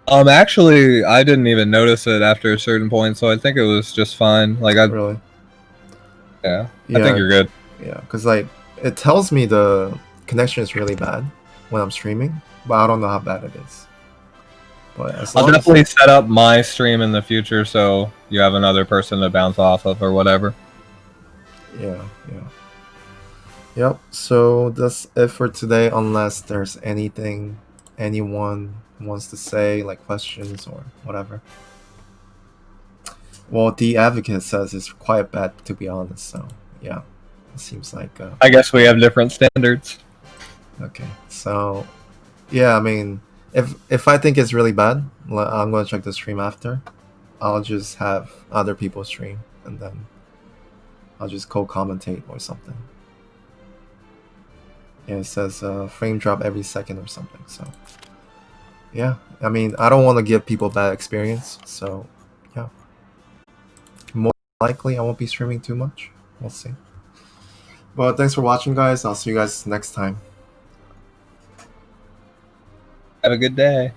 B: Actually, I didn't even notice it after a certain point, so I think it was just fine. Like,
A: Really?
B: Yeah, I think you're good.
A: Yeah, because like it tells me the connection is really bad when I'm streaming, but I don't know how bad it is. But
B: I'll definitely set up my stream in the future so you have another person to bounce off of or whatever.
A: Yeah. Yep, so that's it for today, unless there's anything anyone wants to say, like questions or whatever. Well, the advocate says it's quite bad, to be honest, so yeah, it seems like...
B: I guess we have different standards.
A: Okay, so yeah, I mean, if I think it's really bad, I'm going to check the stream after. I'll just have other people stream, and then I'll just co-commentate or something. Yeah, it says frame drop every second or something, so yeah, I mean, I don't want to give people bad experience, so yeah. More likely, I won't be streaming too much. We'll see. But thanks for watching, guys. I'll see you guys next time.
B: Have a good day.